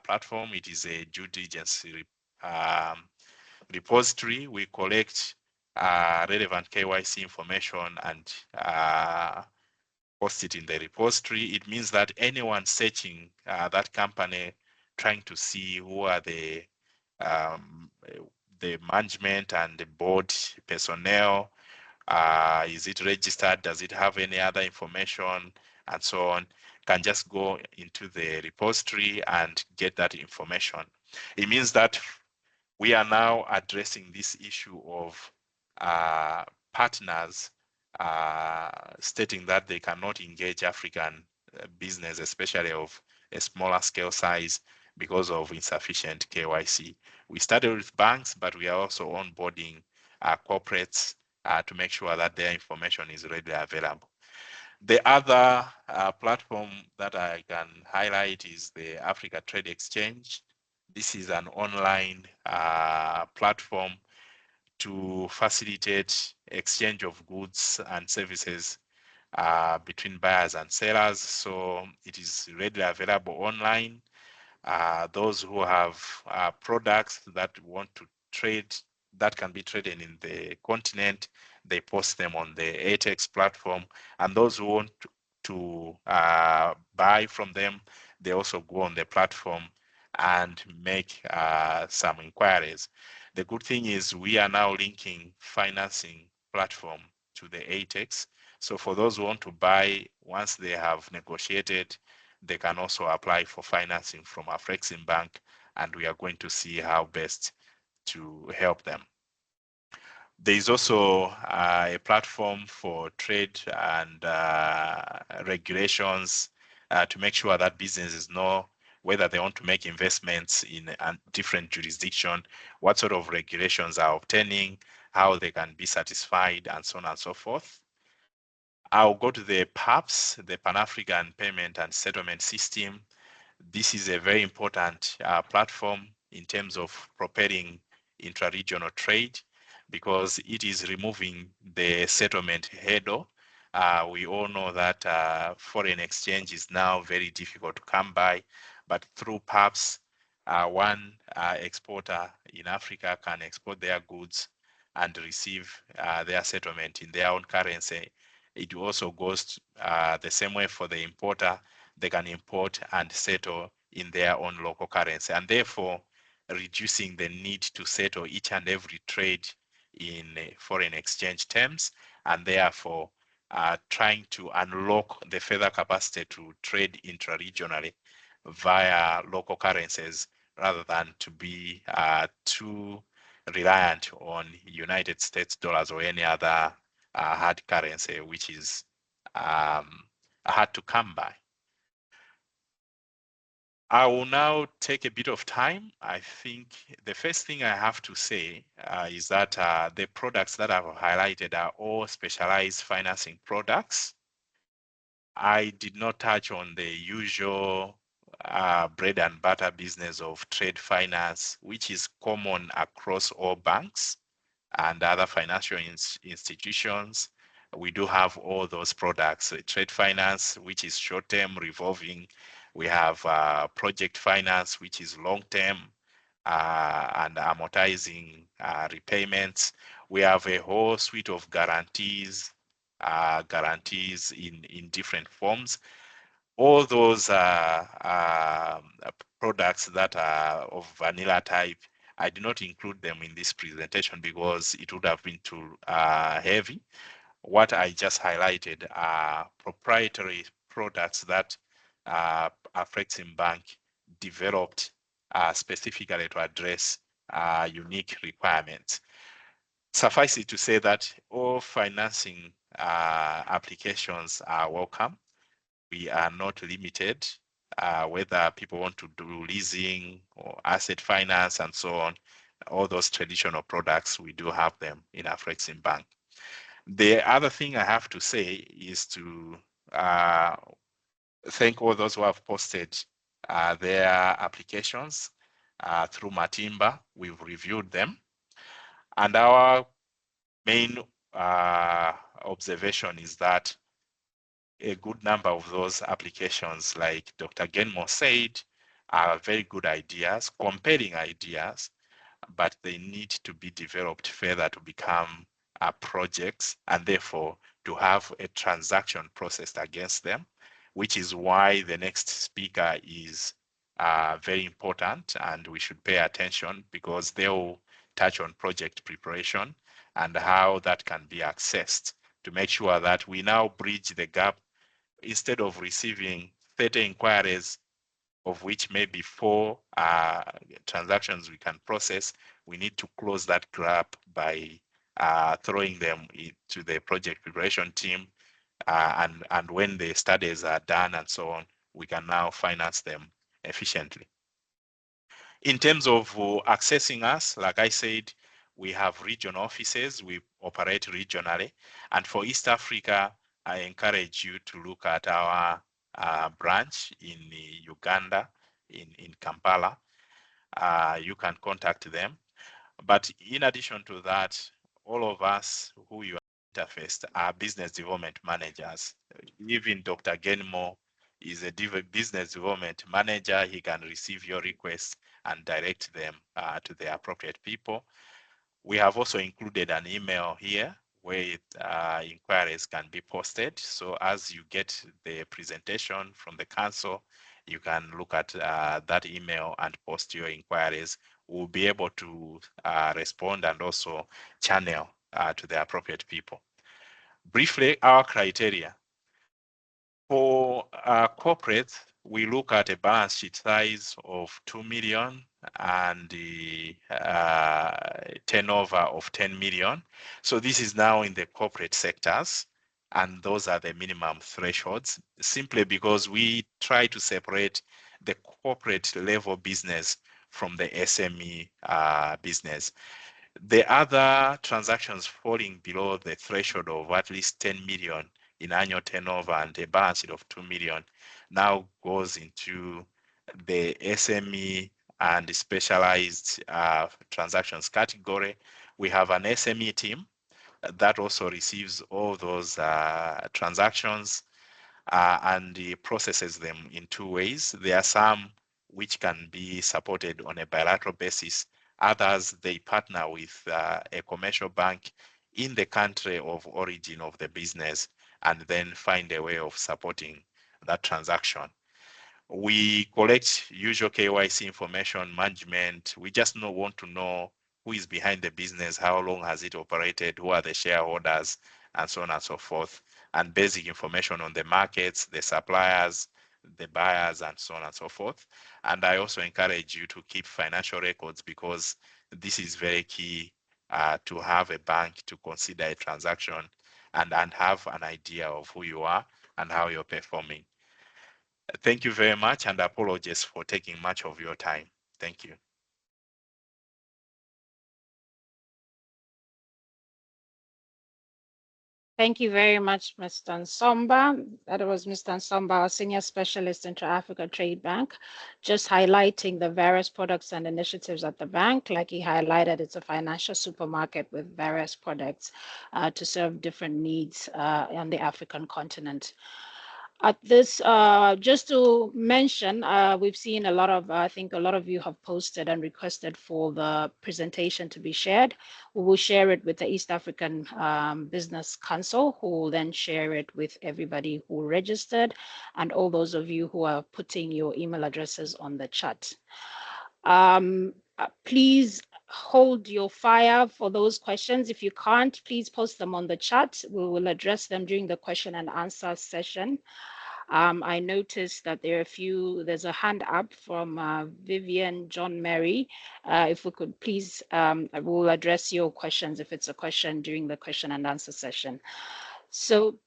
platform. It is a due diligence repository. We collect relevant KYC information and post it in the repository. It means that anyone searching that company, trying to see who are the management and the board personnel, is it registered, does it have any other information, and so on, can just go into the repository and get that information. It means that we are now addressing this issue of partners stating that they cannot engage African business, especially of a smaller scale size, because of insufficient KYC. We started with banks, but we are also onboarding corporates to make sure that their information is readily available. The other platform that I can highlight is the Africa Trade Exchange. This is an online platform to facilitate exchange of goods and services between buyers and sellers. So it is readily available online. Those who have products that want to trade, that can be traded in the continent, they post them on the ATEX platform. And those who want to buy from them, they also go on the platform and make some inquiries. The good thing is we are now linking financing platform to the ATEX. So for those who want to buy, once they have negotiated, they can also apply for financing from Afrexim Bank, and we are going to see how best to help them. There is also a platform for trade and regulations to make sure that businesses know whether they want to make investments in a different jurisdiction, what sort of regulations are obtaining, how they can be satisfied, and so on and so forth. I'll go to the PAPS, the Pan-African Payment and Settlement System. This is a very important platform in terms of propelling intra-regional trade, because it is removing the settlement hurdle. We all know that foreign exchange is now very difficult to come by, but through PAPS, one exporter in Africa can export their goods and receive their settlement in their own currency. It also goes the same way for the importer. They can import and settle in their own local currency. And therefore, reducing the need to settle each and every trade in foreign exchange terms, and therefore trying to unlock the further capacity to trade intra-regionally via local currencies rather than to be too reliant on United States dollars or any other hard currency, which is hard to come by. I will now take a bit of time. I think the first thing I have to say is that the products that I've highlighted are all specialized financing products. I did not touch on the usual bread and butter business of trade finance, which is common across all banks and other financial institutions. We do have all those products, trade finance, which is short-term revolving. We have project finance, which is long-term and amortizing repayments. We have a whole suite of guarantees in different forms. All those products that are of vanilla type, I do not include them in this presentation because it would have been too heavy. What I just highlighted are proprietary products that Afrexim Bank developed specifically to address unique requirements. Suffice it to say that all financing applications are welcome. We are not limited, whether people want to do leasing or asset finance and so on. All those traditional products, we do have them in Afrexim Bank. The other thing I have to say is to thank all those who have posted their applications through Matimba. We've reviewed them. And our main observation is that a good number of those applications, like Dr. Genmo said, are very good ideas, compelling ideas, but they need to be developed further to become projects and therefore to have a transaction processed against them, which is why the next speaker is very important and we should pay attention because they will touch on project preparation and how that can be accessed to make sure that we now bridge the gap. Instead of receiving 30 inquiries, of which maybe 4 transactions we can process, we need to close that gap by throwing them into the project preparation team. And when the studies are done and so on, we can now finance them efficiently. In terms of accessing us, like I said, we have regional offices, we operate regionally. And for East Africa, I encourage you to look at our branch in Uganda, in Kampala. You can contact them. But in addition to that, all of us who you interfaced are business development managers. Even Dr. Genmo is a business development manager. He can receive your requests and direct them to the appropriate people. We have also included an email here where inquiries can be posted. So as you get the presentation from the council, you can look at that email and post your inquiries. We'll be able to respond and also channel to the appropriate people. Briefly, our criteria. For corporates, we look at a balance sheet size of 2 million and the turnover of 10 million. So this is now in the corporate sectors, and those are the minimum thresholds, simply because we try to separate the corporate level business from the SME business. The other transactions falling below the threshold of at least 10 million in annual turnover and a balance sheet of 2 million now goes into the SME and specialized transactions category. We have an SME team that also receives all those transactions and processes them in 2 ways. There are some which can be supported on a bilateral basis. Others, they partner with a commercial bank in the country of origin of the business and then find a way of supporting that transaction. We collect usual KYC information management. We just want to know who is behind the business, how long has it operated, who are the shareholders, and so on and so forth, and basic information on the markets, the suppliers, the buyers, and so on and so forth. And I also encourage you to keep financial records, because this is very key to have a bank to consider a transaction and have an idea of who you are and how you're performing. Thank you very much, and apologies for taking much of your time. Thank you. Thank you very much, Mr. Nsomba. That was Mr. Nsomba, our Senior Specialist Intra-Africa Trade Bank, just highlighting the various products and initiatives at the bank. Like he highlighted, it's a financial supermarket with various products to serve different needs on the African continent. At this, just to mention, we've seen a lot of, I think a lot of you have posted and requested for the presentation to be shared. We will share it with the East African Business Council, who will then share it with everybody who registered and all those of you who are putting your email addresses on the chat. Please hold your fire for those questions. If you can't, please post them on the chat. We will address them during the question and answer session. I noticed that there's a hand up from Vivian John Mary. If we could please, I will address your questions if it's a question during the question and answer session. So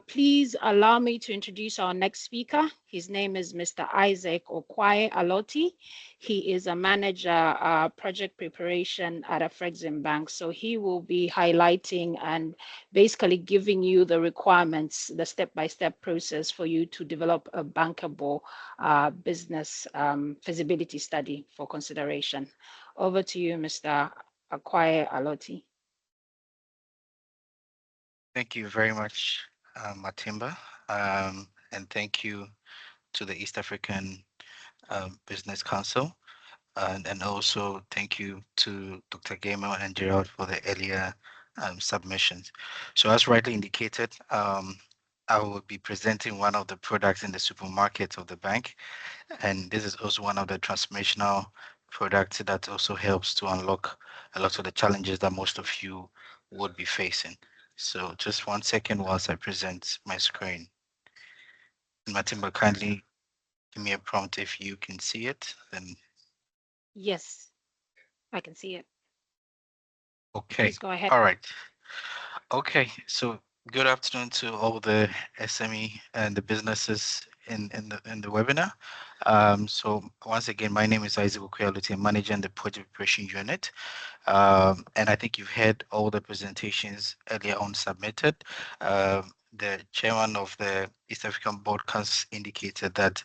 please allow me to introduce our next speaker. His name is Mr. Isaac Okwaye Aloti. He is a manager project preparation at Afrexim Bank. So he will be highlighting and basically giving you the requirements, the step-by-step process for you to develop a bankable business feasibility study for consideration. Over to you, Mr. Okwaye Aloti. Thank you very much, Matimba, and thank you to the East African Business Council, and also thank you to Dr. Gamer and Gerald for the earlier submissions. So as rightly indicated, I will be presenting one of the products in the supermarket of the bank, and this is also one of the transformational products that also helps to unlock a lot of the challenges that most of you would be facing. So just 1 second whilst I present my screen. Matimba, kindly give me a prompt if you can see it. Then Yes, I can see it. okay. Please go ahead. All right. Okay. So good afternoon to all the SME and the businesses in the webinar. So once again, my name is Isaac Okwealuti. I'm managing the project preparation unit. And I think you've heard all the presentations earlier on submitted. The chairman of the East African Broadcast indicated that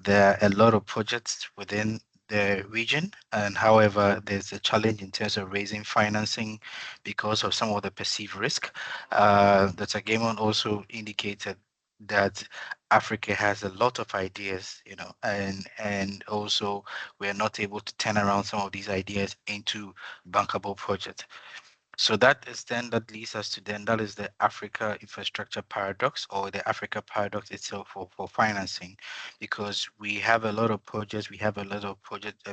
there are a lot of projects within the region, and however, there's a challenge in terms of raising financing because of some of the perceived risk. Dr. Gaiman also indicated that Africa has a lot of ideas, and also we are not able to turn around some of these ideas into bankable projects. So that leads us to that is the Africa infrastructure paradox, or the Africa paradox itself for financing, because we have a lot of projects,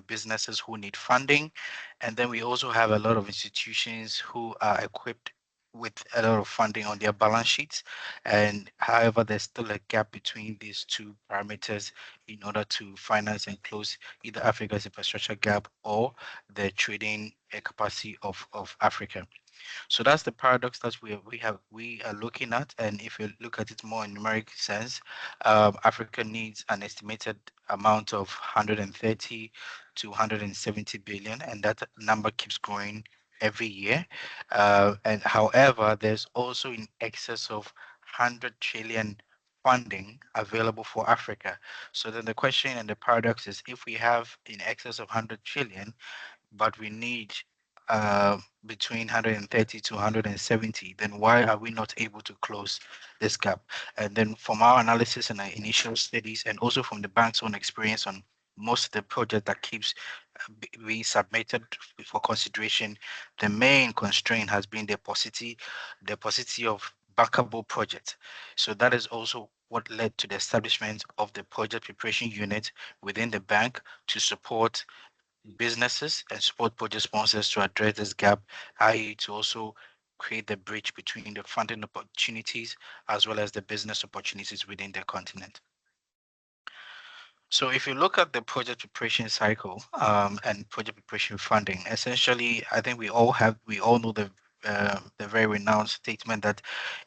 businesses who need funding, and then we also have a lot of institutions who are equipped with a lot of funding on their balance sheets. And however, there's still a gap between these two parameters in order to finance and close either Africa's infrastructure gap or the trading capacity of Africa. So that's the paradox that we are looking at. And if you look at it more in numeric sense, Africa needs an estimated amount of 130 to 170 billion, and that number keeps growing every year. And however, there's also in excess of 100 trillion funding available for Africa. So then the question and the paradox is, if we have in excess of 100 trillion, but we need between 130 to 170, then why are we not able to close this gap? And then from our analysis and our initial studies, and also from the bank's own experience on most of the project that keeps being submitted for consideration, the main constraint has been the paucity of bankable projects. So that is also what led to the establishment of the project preparation unit within the bank to support businesses and support project sponsors to address this gap, i.e., to also create the bridge between the funding opportunities as well as the business opportunities within the continent. So if you look at the project preparation cycle and project preparation funding, essentially, I think we all know the very renowned statement that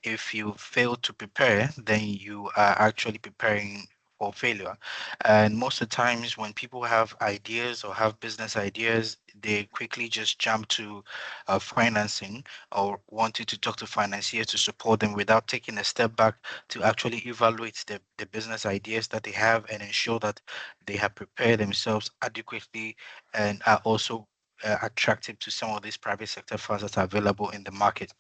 if you fail to prepare, then you are actually preparing for failure. And most of the times when people have ideas or have business ideas, they quickly just jump to financing or wanting to talk to financiers to support them without taking a step back to actually evaluate the business ideas that they have and ensure that they have prepared themselves adequately and are also attractive to some of these private sector funds that are available in the market.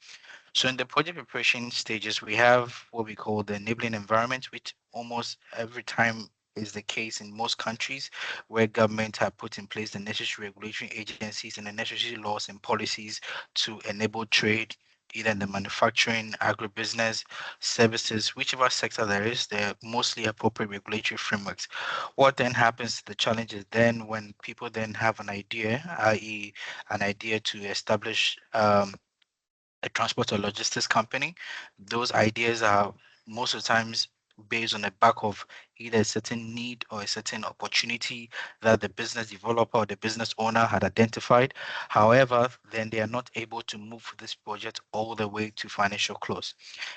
So in the project preparation stages, we have what we call the enabling environment, which almost every time is the case in most countries where government have put in place the necessary regulatory agencies and the necessary laws and policies to enable trade, either in the manufacturing, agribusiness, services, whichever sector there is, they're mostly appropriate regulatory frameworks. What then happens, the challenge is then when people then have an idea, i.e. an idea to establish a transport or logistics company, those ideas are most of the times based on the back of either a certain need or a certain opportunity that the business developer or the business owner had identified. However, then they are not able to move this project all the way to financial close.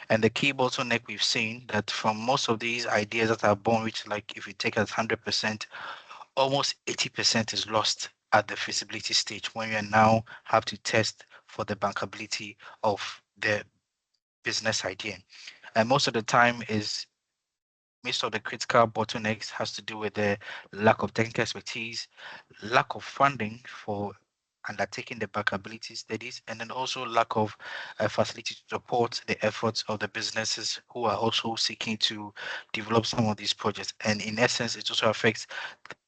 And the key bottleneck we've seen that from most of these ideas that are born, which like if you take as 100%, almost 80% is lost at the feasibility stage when you now have to test for the bankability of the business idea. And most of the time is most of the critical bottlenecks has to do with the lack of technical expertise, lack of funding for undertaking the bankability studies, and then also lack of facility to support the efforts of the businesses who are also seeking to develop some of these projects. And in essence, it also affects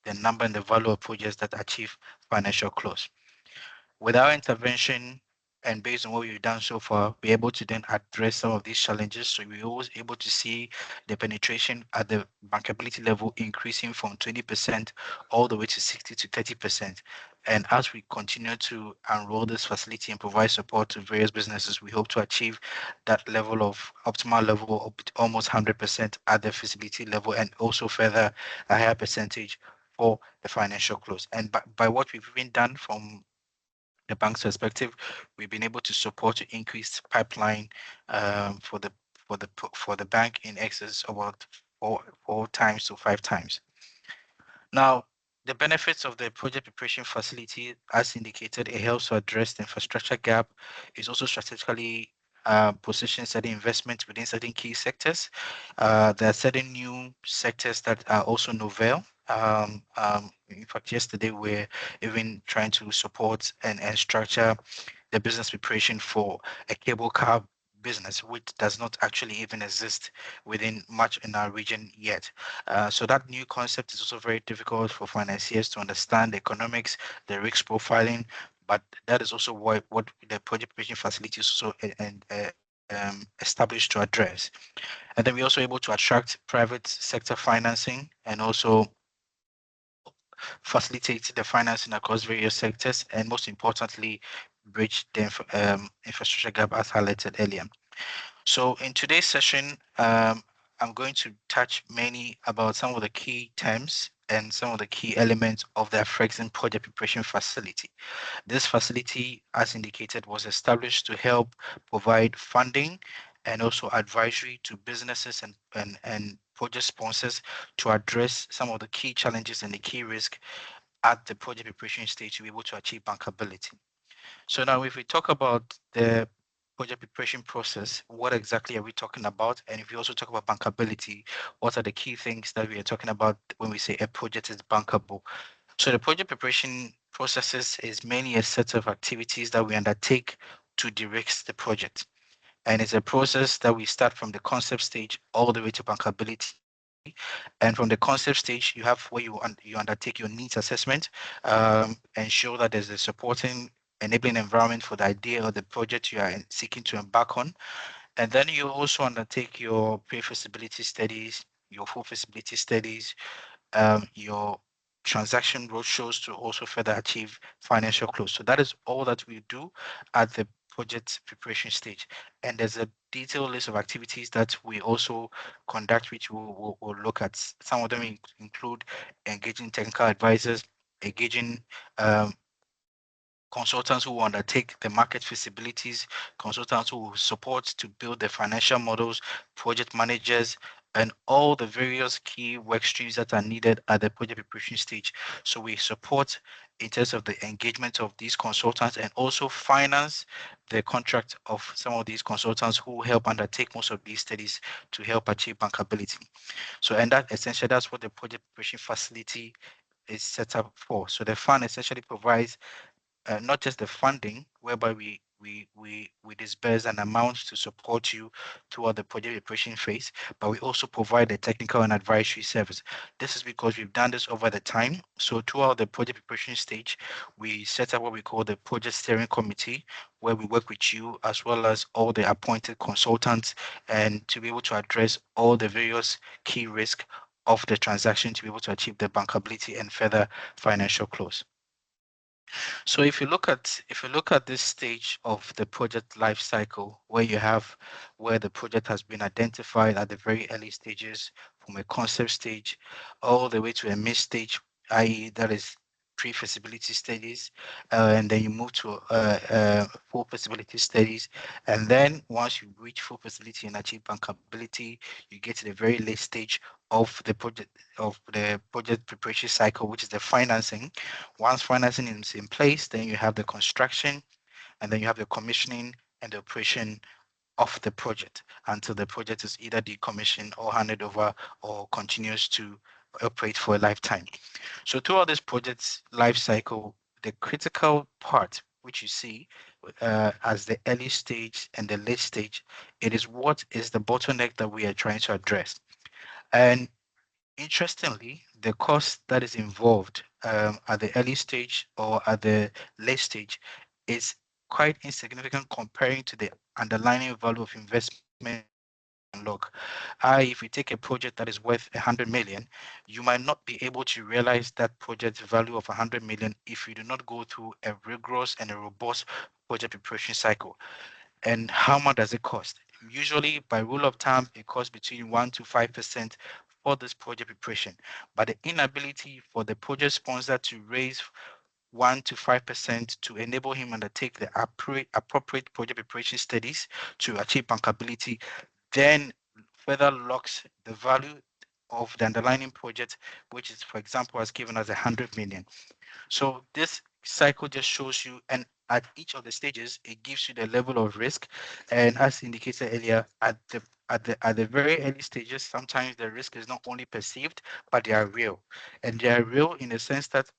the number and the value of projects that achieve financial close. With our intervention and based on what we've done so far, we're able to then address some of these challenges. So we're always able to see the penetration at the bankability level increasing from 20% all the way to 60 to 30%. And as we continue to enroll this facility and provide support to various businesses, we hope to achieve that level of optimal level of almost 100% at the feasibility level and also further a higher percentage for the financial close. And by what we've even done from the bank's perspective, we've been able to support to increase pipeline for the bank in excess of about four times to five times. Now, the benefits of the project preparation facility, as indicated, it helps to address the infrastructure gap. It's also strategically position certain investments within certain key sectors. There are certain new sectors that are also novel. In fact, yesterday we're even trying to support and structure the business preparation for a cable car business, which does not actually even exist within much in our region yet. So that new concept is also very difficult for financiers to understand the economics, the risk profiling, but that is also what the project preparation facility is also established to address. And then we're also able to attract private sector financing and also facilitate the financing across various sectors, and most importantly, bridge the infrastructure gap as highlighted earlier. So in today's session, I'm going to touch mainly about some of the key terms and some of the key elements of the Afrexim project preparation facility. This facility, as indicated, was established to help provide funding and also advisory to businesses and project sponsors to address some of the key challenges and the key risk at the project preparation stage to be able to achieve bankability. So now if we talk about the project preparation process, what exactly are we talking about? And if we also talk about bankability, what are the key things that we are talking about when we say a project is bankable? So the project preparation processes is mainly a set of activities that we undertake to de-risk the project. And it's a process that we start from the concept stage all the way to bankability. And from the concept stage, you have where you undertake your needs assessment, ensure that there's a supporting enabling environment for the idea or the project you are seeking to embark on. And then you also undertake your pre-feasibility studies, your full feasibility studies, your transaction roadshows to also further achieve financial close. So that is all that we do at the project preparation stage. And there's a detailed list of activities that we also conduct, which we'll look at. Some of them include engaging technical advisors, engaging um, consultants who will undertake the market feasibilities, consultants who will support to build the financial models, project managers, and all the various key work streams that are needed at the project preparation stage. So we support in terms of the engagement of these consultants and also finance the contract of some of these consultants who help undertake most of these studies to help achieve bankability. So, and that essentially, that's what the project preparation facility is set up for. So the fund essentially provides not just the funding, whereby we disperse an amount to support you throughout the project preparation phase, but we also provide a technical and advisory service. This is because we've done this over the time. So throughout the project preparation stage, we set up what we call the project steering committee, where we work with you as well as all the appointed consultants, and to be able to address all the various key risks of the transaction to be able to achieve the bankability and further financial close. So if you look at this stage of the project life cycle, where the project has been identified at the very early stages, from a concept stage all the way to a mid stage, i.e., that is pre-feasibility studies, and then you move to full feasibility studies, and then once you reach full feasibility and achieve bankability, you get to the very late stage of the project preparation cycle, which is the financing. Once financing is in place, then you have the construction, and then you have the commissioning and the operation of the project until the project is either decommissioned or handed over or continues to operate for a lifetime. So throughout this project's life cycle, the critical part which you see as the early stage and the late stage, it is what is the bottleneck that we are trying to address. And interestingly, the cost that is involved at the early stage or at the late stage is quite insignificant comparing to the underlying value of investment that we can unlock. If you take a project that is worth 100 million, you might not be able to realize that project's value of 100 million if you do not go through a rigorous and a robust project preparation cycle. And how much does it cost? Usually, by rule of thumb, it costs between 1 to 5% for this project preparation. But the inability for the project sponsor to raise 1 to 5% to enable him undertake the appropriate project preparation studies to achieve bankability then further locks the value of the underlying project, which is, for example, has given us 100 million. So this cycle just shows you, and at each of the stages, it gives you the level of risk. And as indicated earlier, at the very early stages, sometimes the risk is not only perceived, but they are real. And they are real in the sense that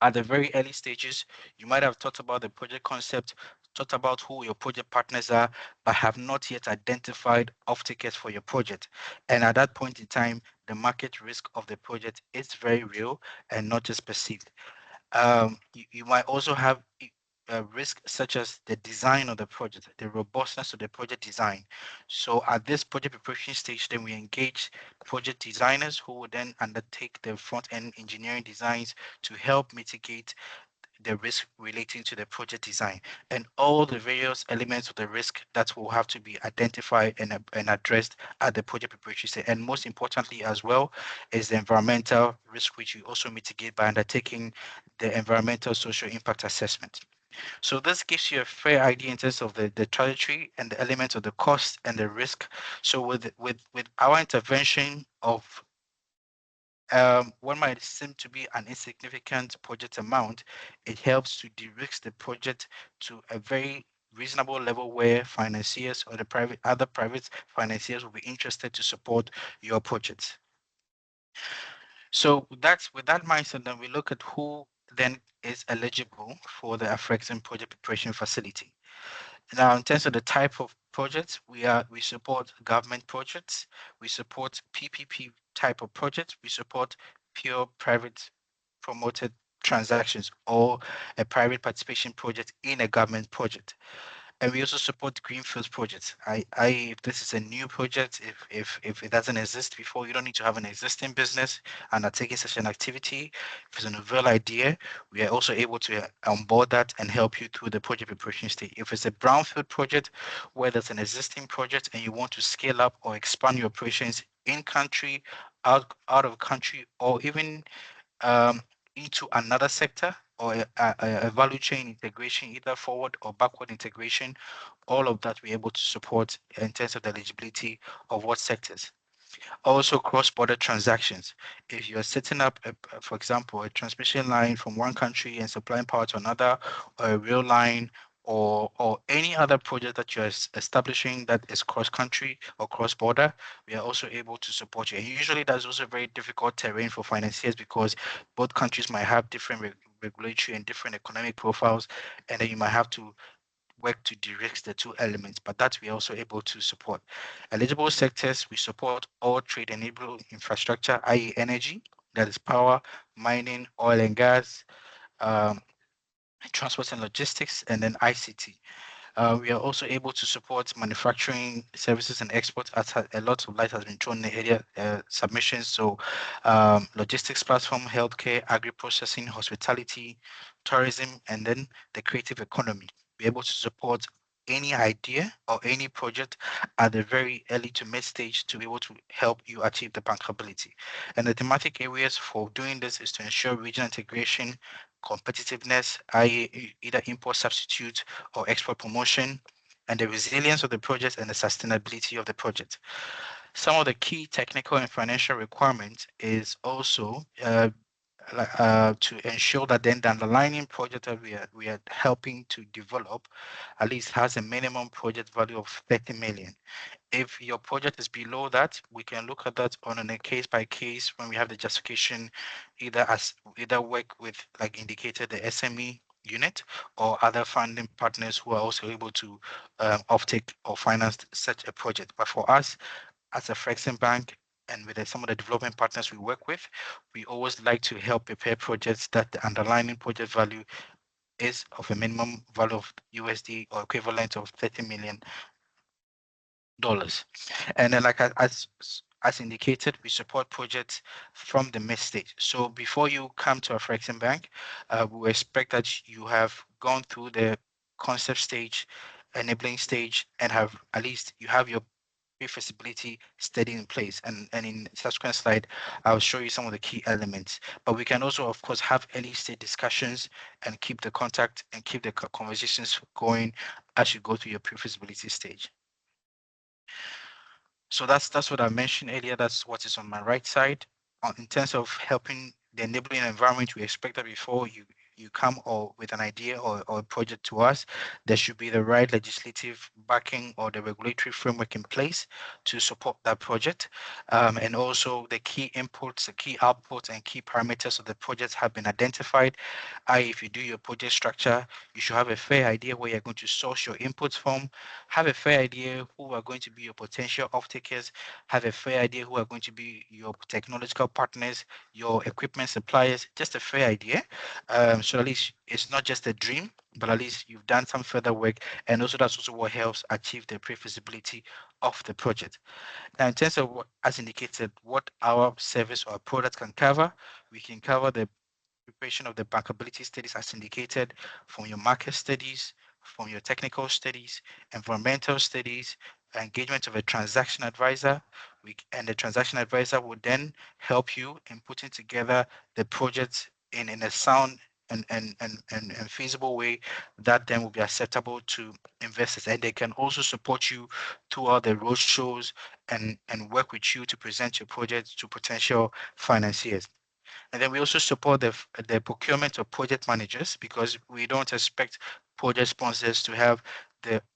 at the very early stages, you might have thought about the project concept, thought about who your project partners are, but have not yet identified off tickets for your project. And at that point in time, the market risk of the project is very real and not just perceived. You might also have risk such as the design of the project, the robustness of the project design. So at this project preparation stage, then we engage project designers who will then undertake the front end engineering designs to help mitigate the risk relating to the project design and all the various elements of the risk that will have to be identified and addressed at the project preparation stage. And most importantly as well is the environmental risk, which we also mitigate by undertaking the environmental social impact assessment. So this gives you a fair idea in terms of the trajectory and the elements of the cost and the risk. So with our intervention of what might seem to be an insignificant project amount, it helps to de-risk the project to a very reasonable level where financiers or the other private financiers will be interested to support your project. So that's with that mindset, then we look at who then is eligible for the Afrexim project preparation facility. Now, in terms of the type of projects, we support government projects, we support PPP type of projects, we support pure private promoted transactions or a private participation project in a government project. And we also support greenfield projects. If this is a new project, if it doesn't exist before, you don't need to have an existing business and are taking such an activity. If it's a novel idea, we are also able to onboard that and help you through the project preparation stage. If it's a brownfield project where there's an existing project and you want to scale up or expand your operations in country, out of country, or even um, into another sector or a value chain integration, either forward or backward integration, all of that we're able to support in terms of the eligibility of what sectors. Also, cross-border transactions. If you're setting up, for example, a transmission line from one country and supplying power to another, or a rail line, or any other project that you're establishing that is cross-country or cross-border, we are also able to support you. And usually, that's also very difficult terrain for financiers because both countries might have different regulatory and different economic profiles, and then you might have to work to de-risk the two elements, but that we're also able to support. Eligible sectors, we support all trade-enabled infrastructure, i.e. energy, that is power, mining, oil and gas, um, transport and logistics, and then ICT. We are also able to support manufacturing services and exports as a lot of light has been thrown in the area submissions. So logistics platform, healthcare, agri-processing, hospitality, tourism, and then the creative economy. Be able to support any idea or any project at the very early to mid stage to be able to help you achieve the bankability. And the thematic areas for doing this is to ensure regional integration, competitiveness, i.e. either import substitute or export promotion, and the resilience of the project and the sustainability of the project. Some of the key technical and financial requirements is also to ensure that then the underlying project that we are helping to develop at least has a minimum project value of 30 million. If your project is below that, we can look at that on a case by case when we have the justification, either work with, like indicated, the SME unit or other funding partners who are also able to offtake or finance such a project. But for us, as a Flexing Bank and with some of the development partners we work with, we always like to help prepare projects that the underlying project value is of a minimum value of USD or equivalent of $30 million. And then, like as indicated, we support projects from the mid stage. So before you come to a Flexing Bank, we expect that you have gone through the concept stage, enabling stage, and have at least you have your pre-feasibility study in place. And in subsequent slide, I'll show you some of the key elements. But we can also, of course, have early stage discussions and keep the contact and keep the conversations going as you go through your pre-feasibility stage. So that's what I mentioned earlier. That's what is on my right side. In terms of helping the enabling environment, we expect that before you come or with an idea or a project to us, there should be the right legislative backing or the regulatory framework in place to support that project. And also the key inputs, the key outputs, and key parameters of the project have been identified. If you do your project structure, you should have a fair idea where you're going to source your inputs from, have a fair idea who are going to be your potential off-takers, have a fair idea who are going to be your technological partners, your equipment suppliers, just a fair idea. So at least it's not just a dream, but at least you've done some further work. And also that's also what helps achieve the pre-feasibility of the project. Now, in terms of what, as indicated, what our service or product can cover, we can cover the preparation of the bankability studies as indicated from your market studies, from your technical studies, environmental studies, engagement of a transaction advisor. And the transaction advisor would then help you in putting together the project in a sound and feasible way that then will be acceptable to investors. And they can also support you throughout the roadshows and work with you to present your project to potential financiers. And then we also support the procurement of project managers because we don't expect project sponsors to have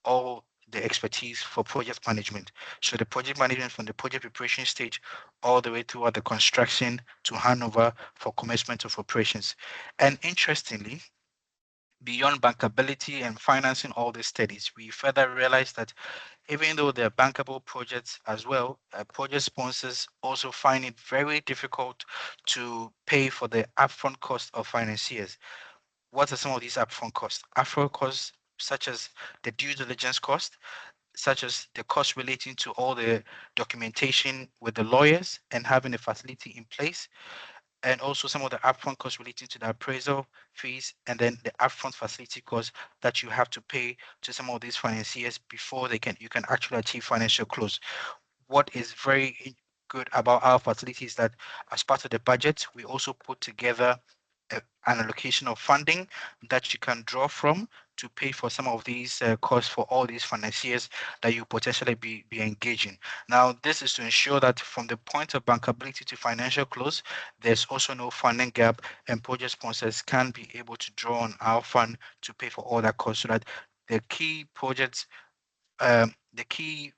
all the expertise for project management. So the project management from the project preparation stage all the way throughout the construction to handover for commencement of operations. And interestingly, beyond bankability and financing all these studies, we further realized that even though they're bankable projects as well, project sponsors also find it very difficult to pay for the upfront cost of financiers. What are some of these upfront costs? Upfront costs such as the due diligence cost, such as the cost relating to all the documentation with the lawyers and having a facility in place, and also some of the upfront costs relating to the appraisal fees, and then the upfront facility costs that you have to pay to some of these financiers before you can actually achieve financial close. What is very good about our facility is that as part of the budget, we also put together an allocation of funding that you can draw from to pay for some of these costs for all these financiers that you potentially be engaging. Now, this is to ensure that from the point of bankability to financial close, there's also no funding gap, and project sponsors can be able to draw on our fund to pay for all that cost, so that the key projects, the key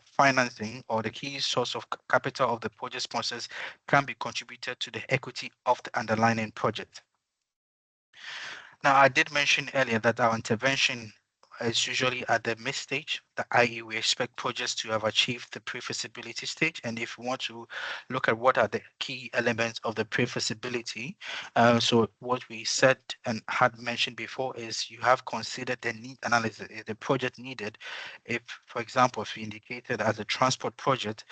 financing or the key source of capital of the project sponsors can be contributed to the equity of the underlying project. Now, I did mention earlier that our intervention is usually at the mid stage, i.e., we expect projects to have achieved the pre-feasibility stage. And if we want to look at what are the key elements of the pre-feasibility, so what we said and had mentioned before is you have considered the need analysis, is the project needed. If, for example, if you indicated as a transport project,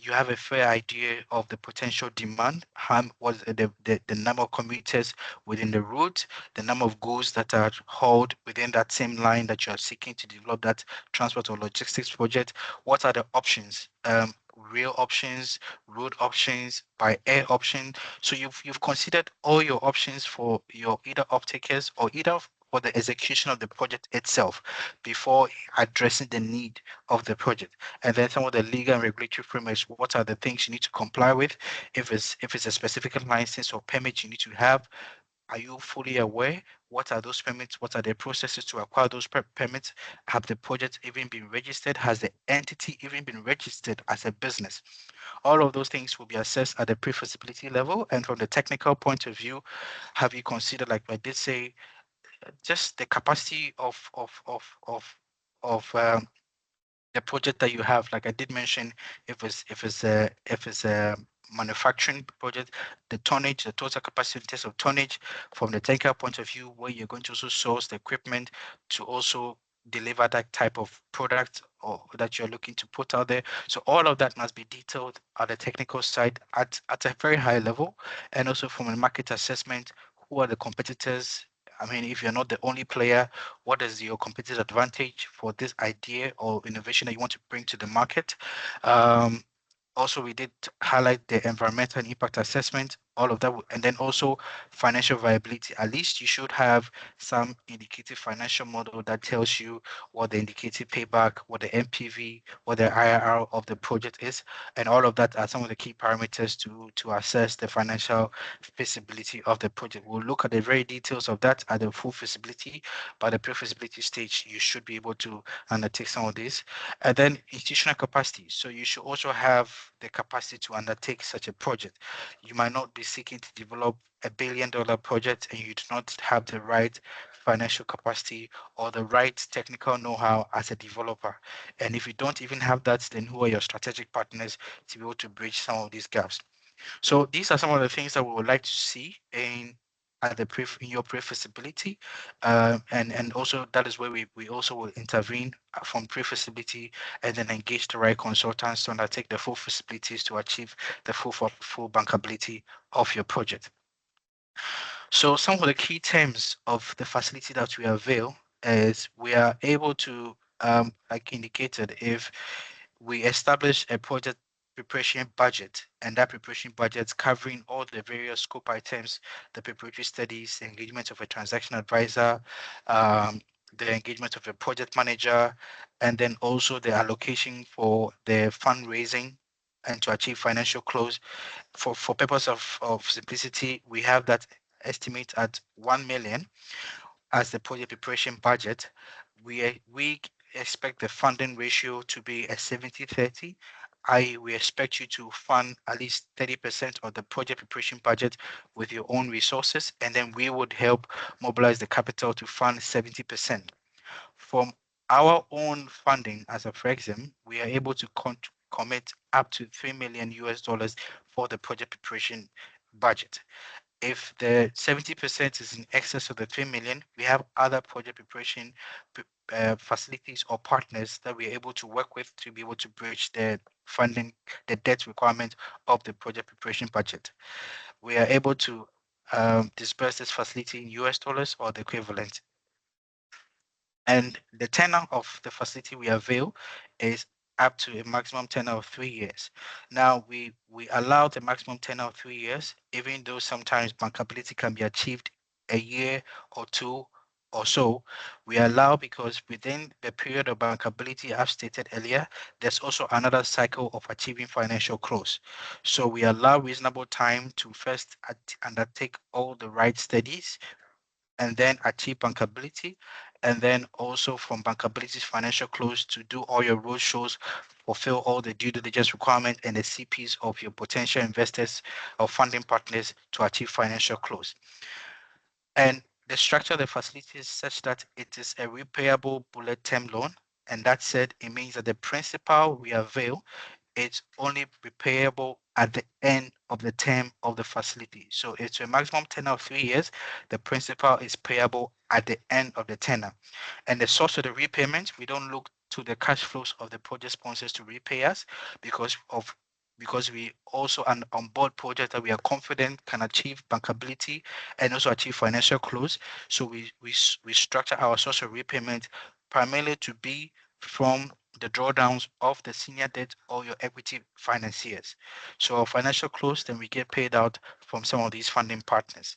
you have a fair idea of the potential demand, how was the number of commuters within the route, the number of goods that are hauled within that same line that you are seeking to develop that transport or logistics project. What are the options? Rail options, road options, by air option. So you've considered all your options for your either off-takers or either for the execution of the project itself before addressing the need of the project. And then some of the legal and regulatory frameworks, what are the things you need to comply with? If it's a specific license or permit you need to have, are you fully aware? What are those permits? What are the processes to acquire those permits? Have the project even been registered? Has the entity even been registered as a business? All of those things will be assessed at the pre-feasibility level. And from the technical point of view, have you considered, like I did say, just the capacity of the project that you have? Like I did mention, if it's a manufacturing project, the tonnage, the total capacity in terms of tonnage, from the technical point of view, where you're going to also source the equipment to also deliver that type of product or that you're looking to put out there. So all of that must be detailed at the technical side at a very high level, and also from a market assessment, who are the competitors? I mean, if you're not the only player, what is your competitive advantage for this idea or innovation that you want to bring to the market? Um, Also, we did highlight the environmental and impact assessment, all of that, and then also financial viability. At least you should have some indicative financial model that tells you what the indicative payback, what the MPV, what the IRR of the project is, and all of that are some of the key parameters to assess the financial feasibility of the project. We'll look at the very details of that at the full feasibility. By the pre-feasibility stage, you should be able to undertake some of this. And then institutional capacity. So you should also have the capacity to undertake such a project. You might not be seeking to develop $1 billion project and you do not have the right financial capacity or the right technical know-how as a developer. And if you don't even have that, then who are your strategic partners to be able to bridge some of these gaps? So these are some of the things that we would like to see in your pre-feasibility, and also that is where we also will intervene from pre-feasibility and then engage the right consultants to undertake the full feasibilities to achieve the full bankability of your project. So some of the key terms of the facility that we avail is we are able to, like indicated, if we establish a project preparation budget, and that preparation budget is covering all the various scope items, the preparatory studies, the engagement of a transaction advisor, um, the engagement of a project manager, and then also the allocation for the fundraising and to achieve financial close. For purpose of simplicity, we have that estimate at 1 million as the project preparation budget. We expect the funding ratio to be a 70-30. We expect you to fund at least 30% of the project preparation budget with your own resources, and then we would help mobilize the capital to fund 70%. From our own funding as a Frexim, we are able to commit up to $3 million for the project preparation budget. If the 70% is in excess of the 3 million, we have other project preparation facilities or partners that we're able to work with to be able to bridge the funding, the debt requirement of the project preparation budget. We are able to disperse this facility in US dollars or the equivalent. And the tenor of the facility we avail is up to a maximum tenor of 3 years. Now, we allow the maximum tenor of 3 years, even though sometimes bankability can be achieved a year or two or so. We allow because within the period of bankability I've stated earlier, there's also another cycle of achieving financial close. So we allow reasonable time to first undertake all the right studies and then achieve bankability, and then also from bankability's financial close to do all your road shows, fulfill all the due diligence requirement and the CPs of your potential investors or funding partners to achieve financial close. And the structure of the facility is such that it is a repayable bullet term loan. And that said, it means that the principal we avail it's only repayable at the end of the term of the facility. So it's a maximum tenor of 3 years. The principal is payable at the end of the tenor. And the source of the repayment, we don't look to the cash flows of the project sponsors to repay us because we also on board projects that we are confident can achieve bankability and also achieve financial close. So we structure our source of repayment primarily to be from the drawdowns of the senior debt or your equity financiers. So our financial close, then we get paid out from some of these funding partners.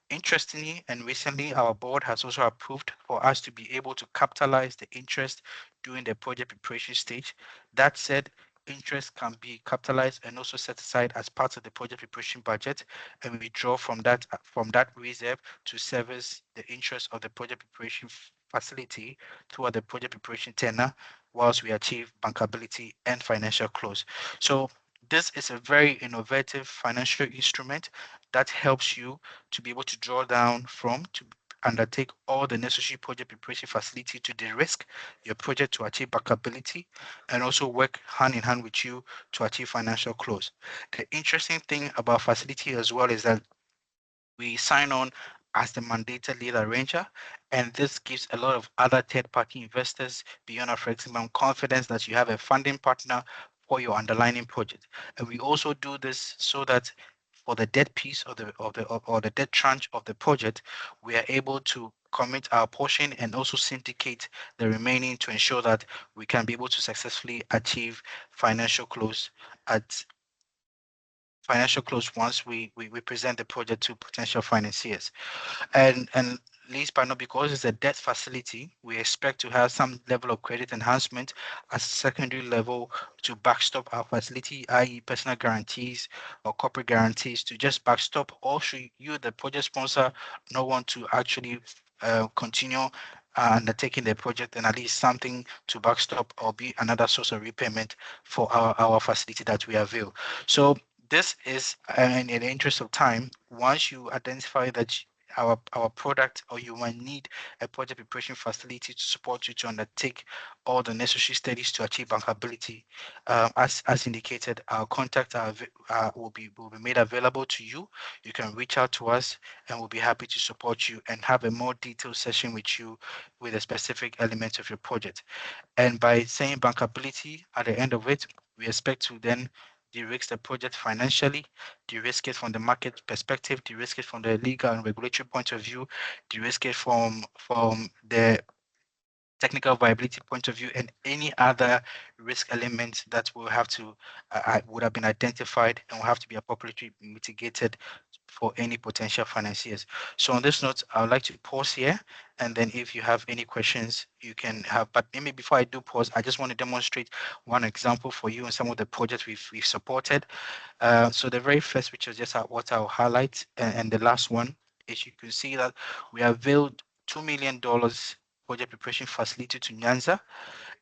Interestingly, and recently, our board has also approved for us to be able to capitalize the interest during the project preparation stage. That said, interest can be capitalized and also set aside as part of the project preparation budget, and we draw from that reserve to service the interest of the project preparation facility throughout the project preparation tenor, whilst we achieve bankability and financial close. So this is a very innovative financial instrument that helps you to be able to draw down from to undertake all the necessary project preparation facility to de-risk your project to achieve bankability and also work hand in hand with you to achieve financial close. The interesting thing about facility as well is that we sign on as the mandated lead arranger, and this gives a lot of other third-party investors beyond our flexible confidence that you have a funding partner for your underlying project. And we also do this so that for the debt piece of or the debt tranche of the project, we are able to commit our portion and also syndicate the remaining to ensure that we can be able to successfully achieve financial close at once we present the project to potential financiers. And least but not because it's a debt facility, we expect to have some level of credit enhancement at secondary level to backstop our facility, i.e. personal guarantees or corporate guarantees to just backstop, or should you, the project sponsor, not want to actually continue undertaking the project, and at least something to backstop or be another source of repayment for our facility that we avail. So this is, in the interest of time, once you identify that our product or you might need a project preparation facility to support you to undertake all the necessary studies to achieve bankability. As indicated, our contacts will be made available to you. You can reach out to us and we'll be happy to support you and have a more detailed session with you with the specific elements of your project. And by saying bankability at the end of it, we expect to then de-risk the project financially, de-risk it from the market perspective, de-risk it from the legal and regulatory point of view, de-risk it from the technical viability point of view, and any other risk elements that will have to would have been identified and will have to be appropriately mitigated for any potential financiers. So on this note, I would like to pause here, and then if you have any questions, you can have. But maybe before I do pause, I just want to demonstrate one example for you and some of the projects we've supported. So the very first, which is just what I'll highlight, and the last one is you can see that we availed $2 million project preparation facility to Nyanza,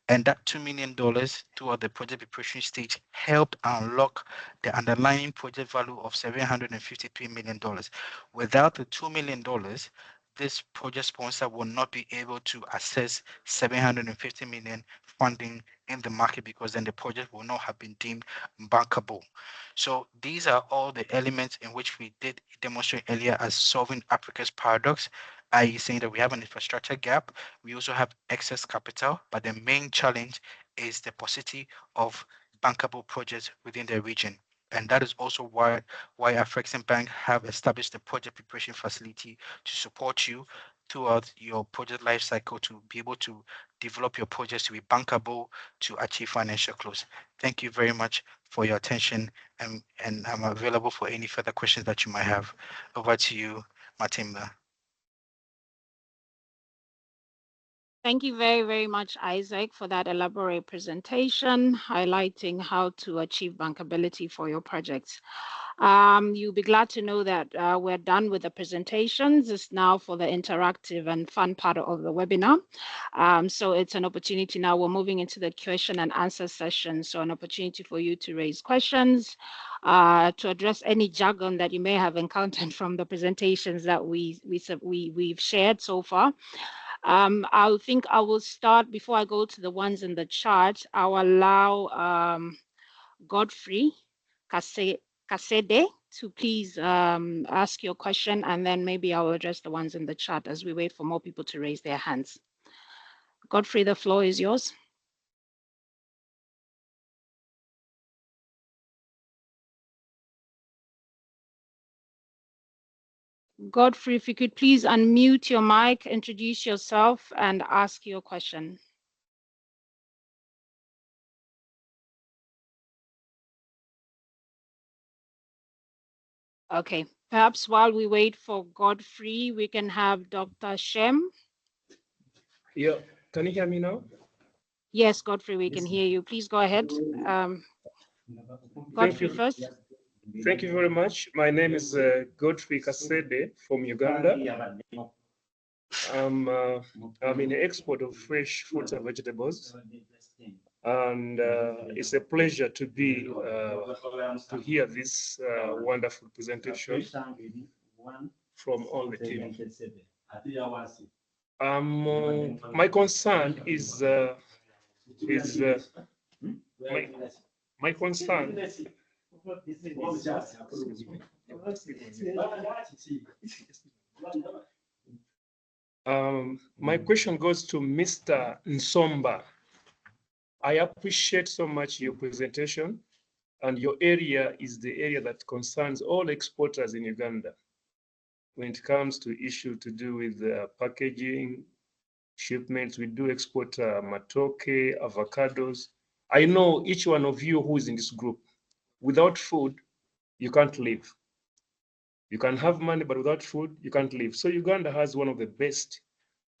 and that $2 million throughout the project preparation stage helped unlock the underlying project value of $753 million. Without the $2 million, this project sponsor will not be able to access 750 million funding in the market because then the project will not have been deemed bankable. So these are all the elements in which we did demonstrate earlier as solving Africa's paradox, i.e. saying that we have an infrastructure gap, we also have excess capital, but the main challenge is the paucity of bankable projects within the region. And that is also why Afrexim Bank have established the project preparation facility to support you throughout your project life cycle to be able to develop your projects to be bankable to achieve financial close. Thank you very much for your attention, and I'm available for any further questions that you might have. Over to you, Matimba. Thank you very, very much, Isaac, for that elaborate presentation highlighting how to achieve bankability for your projects. You'll be glad to know that we're done with the presentations. It's now for the interactive and fun part of the webinar. So it's an opportunity now. We're moving into the question and answer session. So an opportunity for you to raise questions, to address any jargon that you may have encountered from the presentations that we've shared so far. I think I will start before I go to the ones in the chat. I'll allow Godfrey Kasede to please ask your question, and then maybe I'll address the ones in the chat as we wait for more people to raise their hands. Godfrey, the floor is yours. Godfrey, if you could please unmute your mic, introduce yourself, and ask your question. Okay, perhaps while we wait for Godfrey, we can have Dr. Shem. Yeah, can you hear me now? Yes, Godfrey, we can hear you. Please go ahead. Godfrey first. Thank you very much. My name is Godfrey Kasede from Uganda. I'm in the export of fresh fruits and vegetables, and it's a pleasure to be to hear this wonderful presentation from all the team. My concern is my concern. My question goes to Mr. Nsomba. I appreciate so much your presentation, and your area is the area that concerns all exporters in Uganda when it comes to issue to do with packaging, shipments. We do export matoke, avocados. I know each one of you who is in this group, without food, you can't live. You can have money, but without food, you can't live. So Uganda has one of the best,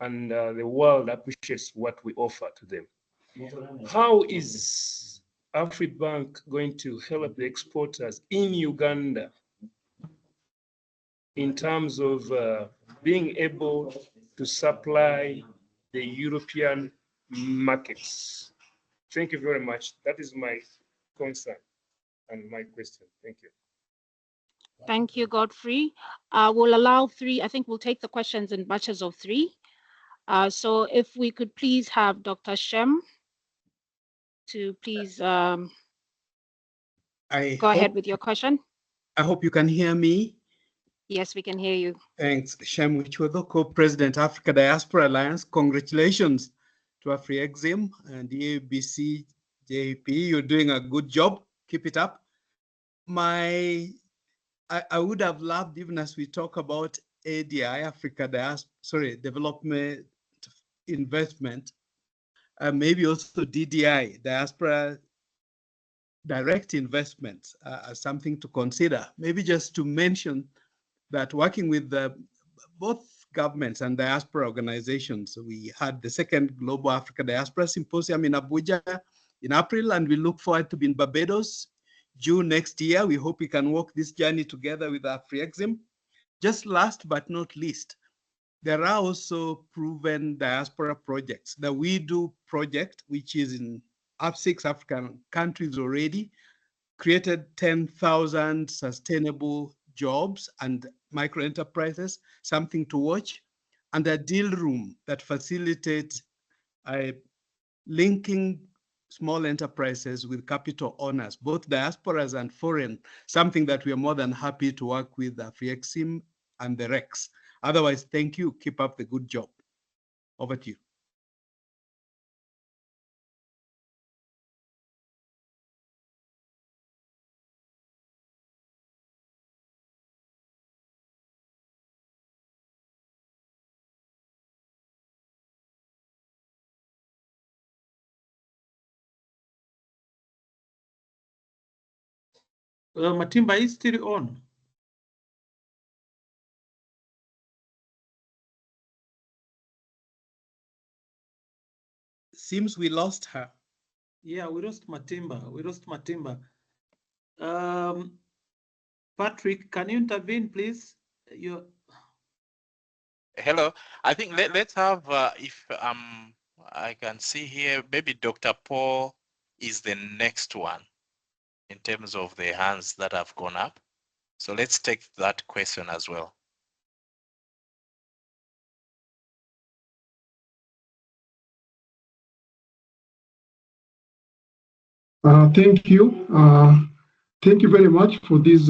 and the world appreciates what we offer to them. How is AfriBank going to help the exporters in Uganda in terms of being able to supply the European markets? Thank you very much. That is my concern and my question. Thank you. Thank you, Godfrey. We'll allow three. I think we'll take the questions in batches of three. So if we could please have Dr. Shem to please go ahead with your question. I hope you can hear me. Yes, we can hear you. Thanks, Shem Wichwego, Co-President, Africa Diaspora Alliance. Congratulations to AfriExim and the ABC JP. You're doing a good job. Keep it up. I would have loved, even as we talk about ADI, Africa Diaspora, Development Investment, maybe also DDI, Diaspora Direct Investments, as something to consider. Maybe just to mention that working with both governments and diaspora organizations, we had the second Global Africa Diaspora Symposium in Abuja in April, and we look forward to be in Barbados June next year. We hope we can walk this journey together with AfriExim. Just last but not least, there are also proven diaspora projects. The We Do project, which is in 6 African countries already, created 10,000 sustainable jobs and micro enterprises, something to watch. and a deal room that facilitate linking small enterprises with capital owners, both diasporas and foreign, something that we are more than happy to work with Afriexim and the Rex. Otherwise, thank you. Keep up the good job. Over to you. Matimba is still on. Seems we lost her. Yeah, we lost Matimba. We lost Matimba. Patrick, can you intervene, please? Hello. I think let's have, if I can see here, maybe Dr. Paul is the next one in terms of the hands that have gone up. So let's take that question as well. Thank you. Thank you very much for this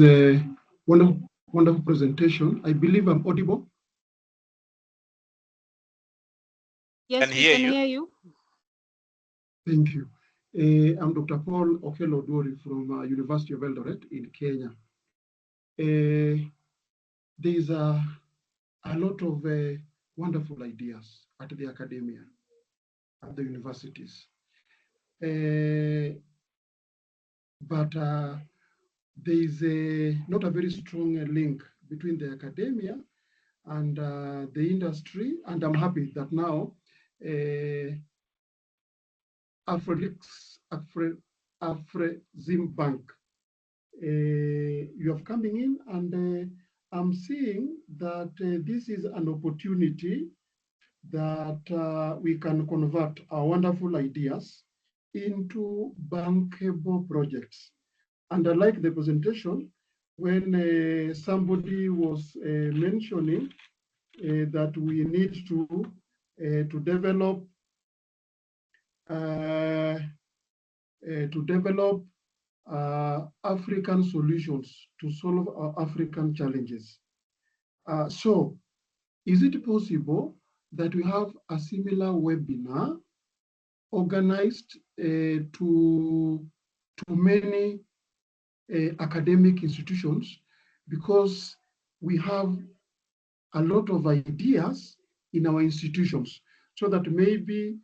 wonderful presentation. I believe I'm audible. Yes, we can hear you. Thank you. I'm Dr. Paul Okello Dori from University of Eldoret in Kenya. There's a lot of wonderful ideas at the academia, at the universities. But there is not a very strong link between the academia and the industry. And I'm happy that now Afriexim Bank, you have coming in, and I'm seeing that this is an opportunity that we can convert our wonderful ideas into bankable projects. And I like the presentation when somebody was mentioning that we need to develop African solutions to solve our African challenges. So, is it possible that we have a similar webinar organized to many academic institutions, because we have a lot of ideas in our institutions, so that maybe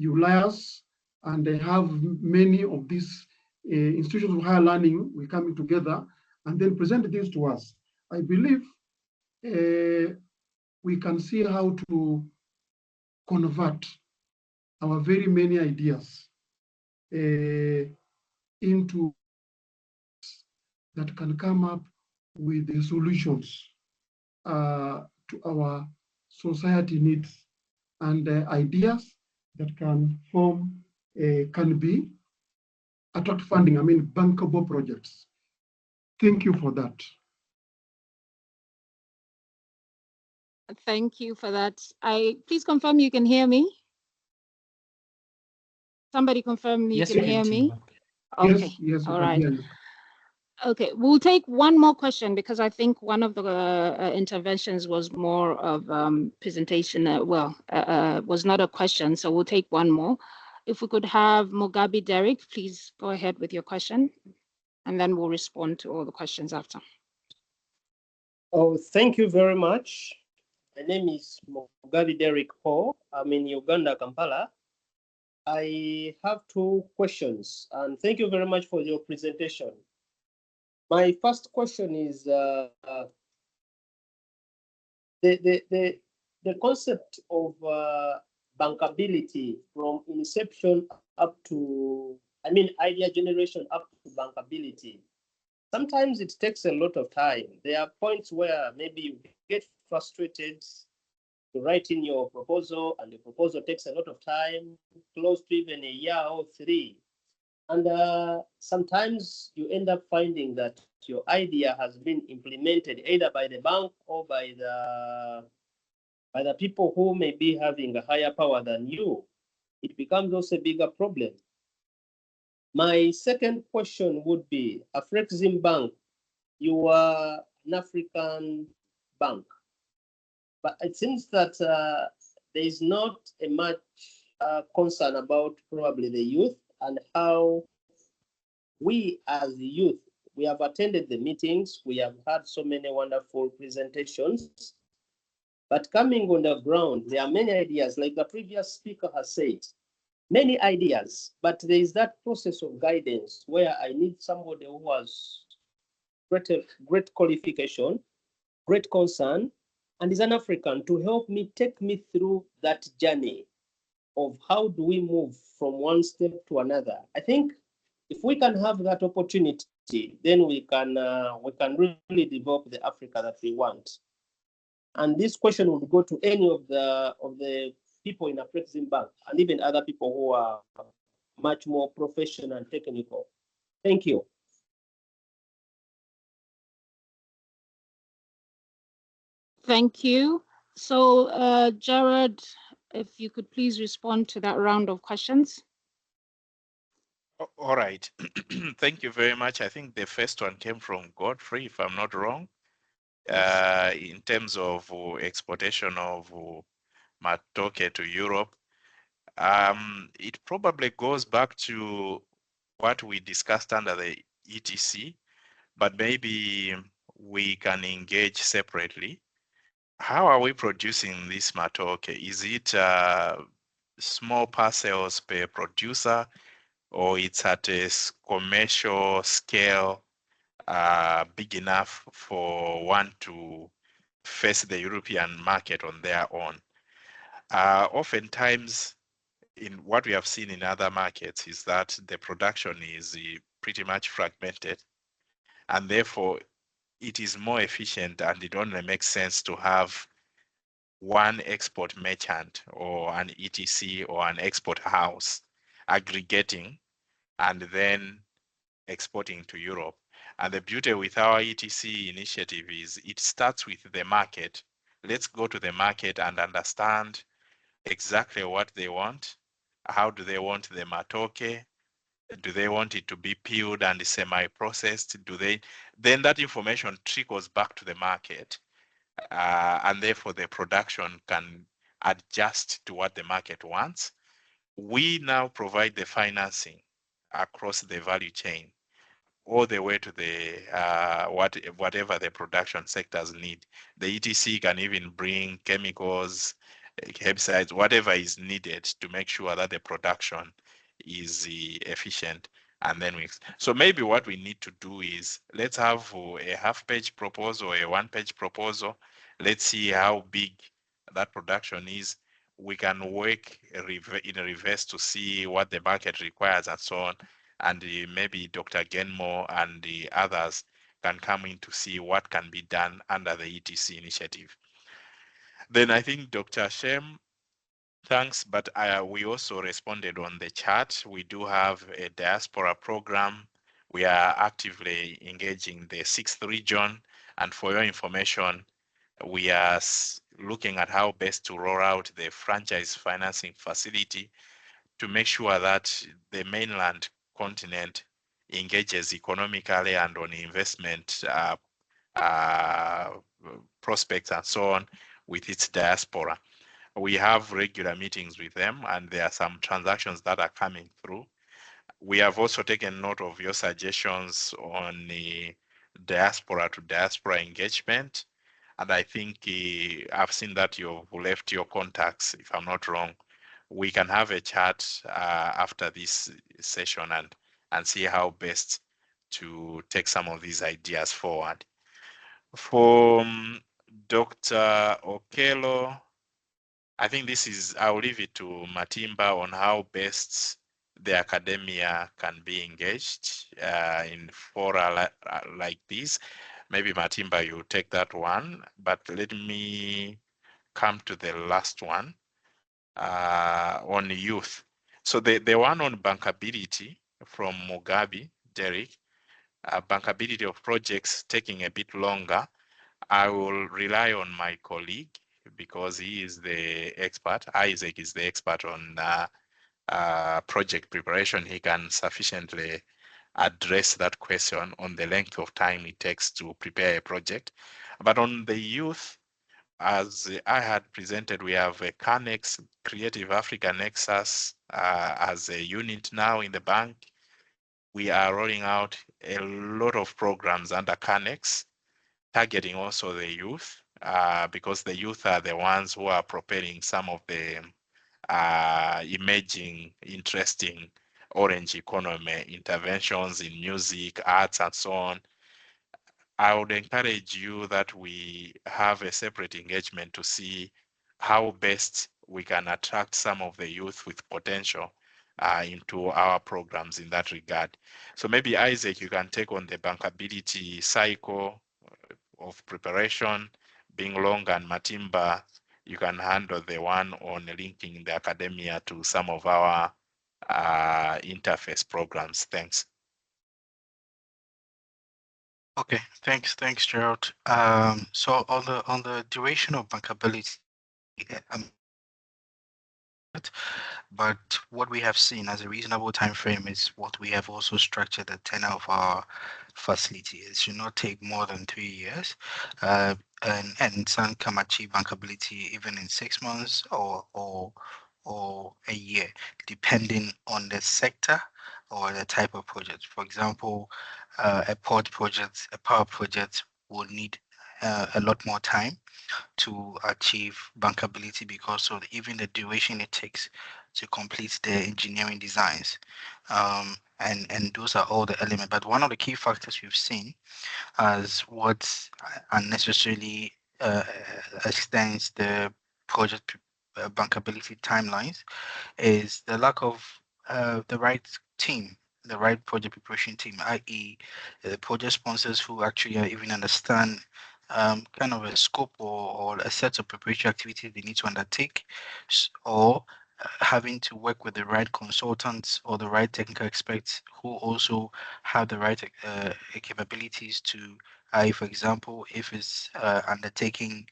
ULIAS and they have many of these institutions of higher learning will come together and then present things to us. I believe we can see how to convert our very many ideas into that can come up with the solutions to our society needs, and ideas that can be attract funding, I mean, bankable projects. Thank you for that. Thank you for that. Please confirm you can hear me. Somebody confirm you can hear me. Okay. Yes, all right. Okay, we'll take one more question, because I think one of the interventions was more of presentation, was not a question, so we'll take one more. If we could have Mugabe Derek, please go ahead with your question, and then we'll respond to all the questions after. Oh, thank you very much. My name is Mugabe Derek Paul. I'm in Uganda, Kampala. I have two questions, and thank you very much for your presentation. My first question is the concept of bankability from inception up to, idea generation up to bankability. Sometimes it takes a lot of time. There are points where maybe you get frustrated to write in your proposal, and the proposal takes a lot of time, close to even a year or 3. And sometimes you end up finding that your idea has been implemented either by the bank or by the people who may be having a higher power than you. It becomes also a bigger problem. My second question would be, Afrexim Bank, you are an African bank, but it seems that there is not a much concern about probably the youth and how we as the youth, we have attended the meetings, we have had so many wonderful presentations, but coming on the ground, there are many ideas, like the previous speaker has said, many ideas, but there is that process of guidance where I need somebody who has great qualification, great concern, and is an African to help me, take me through that journey of how do we move from one step to another. I think if we can have that opportunity, then we can really develop the Africa that we want. And this question would go to any of the people in Afrexim Bank and even other people who are much more professional and technical. Thank you. Thank you. So, Jared, if you could please respond to that round of questions. All right. Thank you very much. I think the first one came from Godfrey, if I'm not wrong, in terms of exportation of matoke to Europe. It probably goes back to what we discussed under the ETC, but maybe we can engage separately. How are we producing this matoke? Is it small parcels per producer, or it's at a commercial scale big enough for one to face the European market on their own? Oftentimes, in what we have seen in other markets is that the production is pretty much fragmented, and therefore it is more efficient, and it only makes sense to have one export merchant or an ETC or an export house aggregating and then exporting to Europe. And the beauty with our ETC initiative is it starts with the market. Let's go to the market and understand exactly what they want. How do they want the matoke? Do they want it to be peeled and semi-processed? Then that information trickles back to the market. And therefore the production can adjust to what the market wants. We now provide the financing across the value chain, all the way to the whatever the production sectors need. The ETC can even bring chemicals, herbicides, whatever is needed to make sure that the production is efficient. And then so maybe what we need to do is let's have a half-page proposal, a one-page proposal. Let's see how big that production is. We can work in reverse to see what the market requires and so on. And maybe Dr. Genmo and the others can come in to see what can be done under the ETC initiative. Then I think Dr. Shem, thanks, but we also responded on the chat. We do have a diaspora program. We are actively engaging the 6th region. And for your information, we are looking at how best to roll out the franchise financing facility to make sure that the mainland continent engages economically and on investment prospects and so on with its diaspora. We have regular meetings with them, and there are some transactions that are coming through. We have also taken note of your suggestions on the diaspora to diaspora engagement. And I think I've seen that you've left your contacts, if I'm not wrong. We can have a chat after this session and see how best to take some of these ideas forward. For Dr. Okello, I think I'll leave it to Matimba on how best the academia can be engaged in fora like this. Maybe Matimba, you take that one, but let me come to the last one on youth. So the one on bankability, from Mugabe, Derek, bankability of projects taking a bit longer, I will rely on my colleague because he is the expert. Isaac is the expert on project preparation. He can sufficiently address that question on the length of time it takes to prepare a project. But on the youth, as I had presented, we have a CANEX, Creative Africa Nexus, as a unit now in the bank. We are rolling out a lot of programs under CANEX, targeting also the youth, because the youth are the ones who are propelling some of the emerging, interesting orange economy interventions in music, arts, and so on. I would encourage you that we have a separate engagement to see how best we can attract some of the youth with potential into our programs in that regard. So maybe Isaac, you can take on the bankability cycle of preparation being long, and Matimba, you can handle the one on linking the academia to some of our interface programs. Thanks. Okay, thanks, Gerald. So on the duration of bankability, but what we have seen as a reasonable time frame is what we have also structured the tenure of our facility. It should not take more than 3 years, and some can achieve bankability even in 6 months or a year, depending on the sector or the type of project. For example, a port project, a power project will need a lot more time to achieve bankability because of even the duration it takes to complete the engineering designs. And those are all the elements. But one of the key factors we've seen as what unnecessarily extends the project bankability timelines is the lack of the right team, the right project preparation team, i.e., the project sponsors who actually even understand kind of a scope or a set of preparatory activities they need to undertake, or having to work with the right consultants or the right technical experts who also have the right capabilities to, for example, if it's undertaking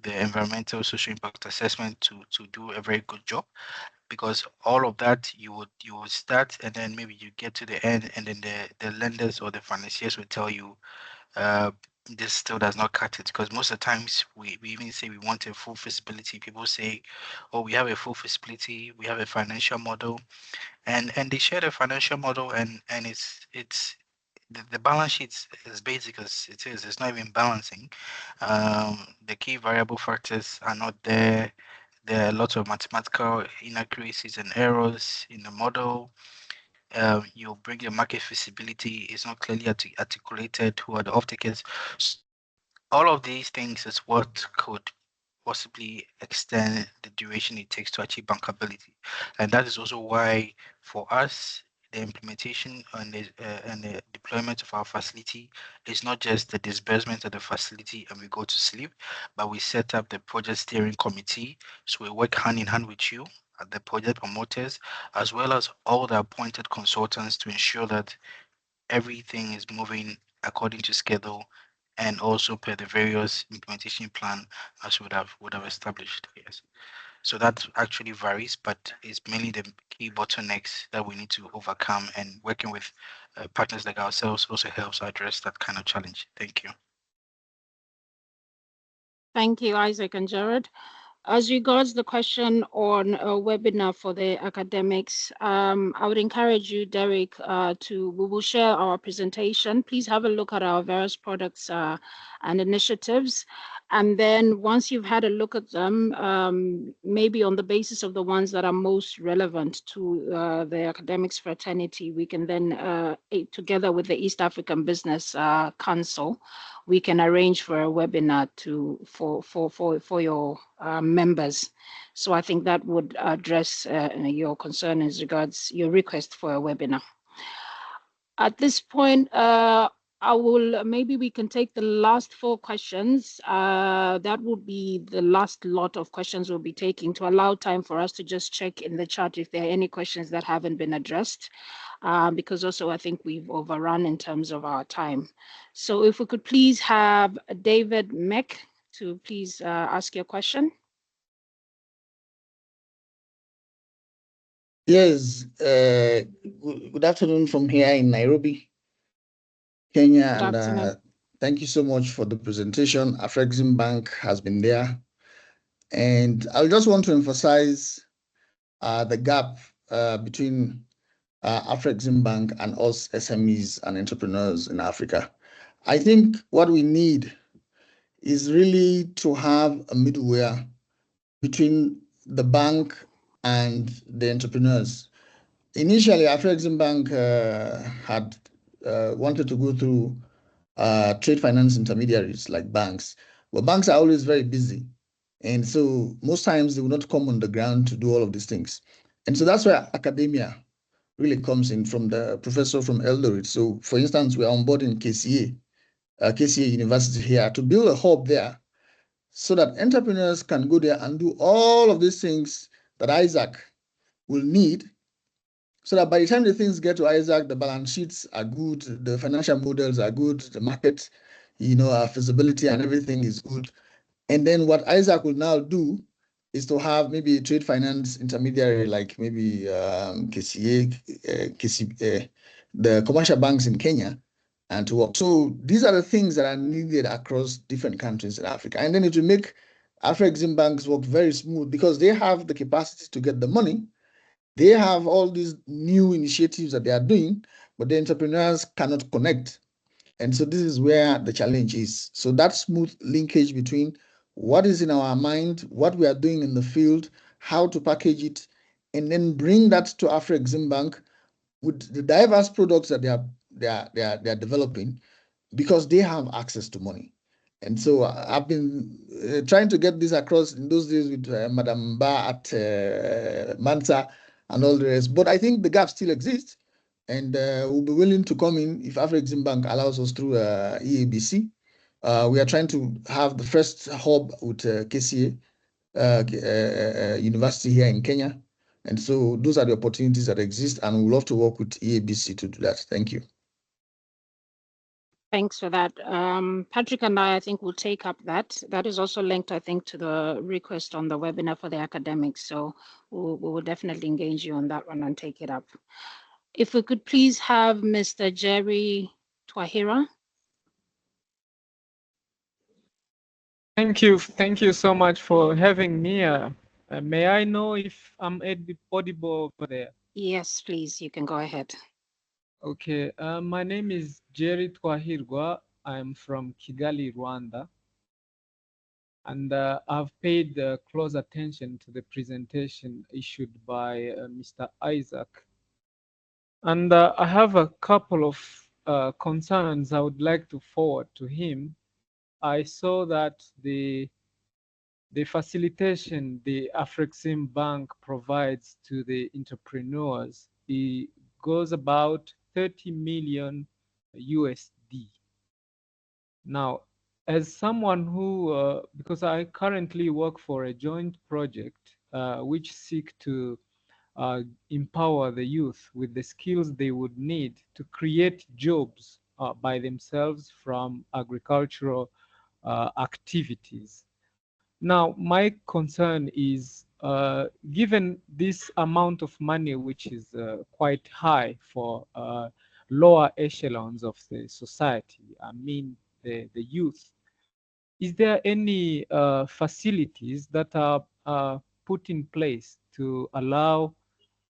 the environmental social impact assessment to do a very good job, because all of that you would start and then maybe you get to the end and then the lenders or the financiers will tell you this still does not cut it, because most of the times we even say we want a full feasibility. People say, oh, we have a full feasibility, we have a financial model, and they share the financial model and it's the balance sheet is basic as it is. It's not even balancing. The key variable factors are not there. There are a lot of mathematical inaccuracies and errors in the model. You bring your market feasibility, it's not clearly articulated who are the off-takers. All of these things is what could possibly extend the duration it takes to achieve bankability. And that is also why for us, the implementation and the deployment of our facility is not just the disbursement of the facility and we go to sleep, but we set up the project steering committee. So we work hand in hand with you, the project promoters, as well as all the appointed consultants to ensure that everything is moving according to schedule and also per the various implementation plan as would have established. Yes. So that actually varies, but it's mainly the key bottlenecks that we need to overcome, and working with partners like ourselves also helps address that kind of challenge. Thank you. Thank you, Isaac and Jared. As regards the question on a webinar for the academics, I would encourage you, Derek, we will share our presentation. Please have a look at our various products and initiatives. And then once you've had a look at them, maybe on the basis of the ones that are most relevant to the academics fraternity, we can then, together with the East African Business Council, we can arrange for a webinar for your members. So I think that would address your concern as regards your request for a webinar. At this point, maybe we can take the last 4 questions. That would be the last lot of questions we'll be taking to allow time for us to just check in the chat if there are any questions that haven't been addressed. because also I think we've overrun in terms of our time. So if we could please have David Meck to please ask your question. Yes, good afternoon from here in Nairobi, Kenya, Good and afternoon. thank you so much for the presentation. Afrexim Bank has been there, and I just want to emphasize the gap between Afrexim Bank and us SMEs and entrepreneurs in Africa. I think what we need is really to have a middleware between the bank and the entrepreneurs. Initially, Afrexim Bank had wanted to go through trade finance intermediaries like banks, but banks are always very busy. And so most times they will not come on the ground to do all of these things. And so that's where academia really comes in from the professor from Eldoret. So for instance, we're on board in KCA University here to build a hub there so that entrepreneurs can go there and do all of these things that Isaac will need, so that by the time the things get to Isaac, the balance sheets are good, the financial models are good, the market, feasibility and everything is good. And then what Isaac will now do is to have maybe a trade finance intermediary like maybe KCA, the commercial banks in Kenya, and to work. So these are the things that are needed across different countries in Africa. And then it will make Afrexim banks work very smooth because they have the capacity to get the money. They have all these new initiatives that they are doing, but the entrepreneurs cannot connect. And so this is where the challenge is. So that smooth linkage between what is in our mind, what we are doing in the field, how to package it, and then bring that to Afrexim Bank with the diverse products that they are developing, because they have access to money. And so I've been trying to get this across in those days with Madam Ba at Mansa and all the rest. But I think the gap still exists, and we'll be willing to come in if Afrexim Bank allows us through EABC. We are trying to have the first hub with KCA University here in Kenya. And so those are the opportunities that exist, and we'd love to work with EABC to do that. Thank you. Thanks for that. Patrick and I think will take up that. That is also linked, I think, to the request on the webinar for the academics. So we will definitely engage you on that one and take it up. If we could please have Mr. Jerry Twahira. Thank you so much for having me. May I know if I'm audible over there? Yes, please, you can go ahead. Okay, my name is Jerry Twahirwa. I'm from Kigali, Rwanda. And I've paid close attention to the presentation issued by Mr. Isaac. And I have a couple of concerns I would like to forward to him. I saw that the facilitation the Afrexim Bank provides to the entrepreneurs, it goes about 30 million USD. Now, as someone who, because I currently work for a joint project which seek to empower the youth with the skills they would need to create jobs by themselves from agricultural activities. Now, my concern is, given this amount of money, which is quite high for lower echelons of the society, I mean the youth, is there any facilities that are put in place to allow,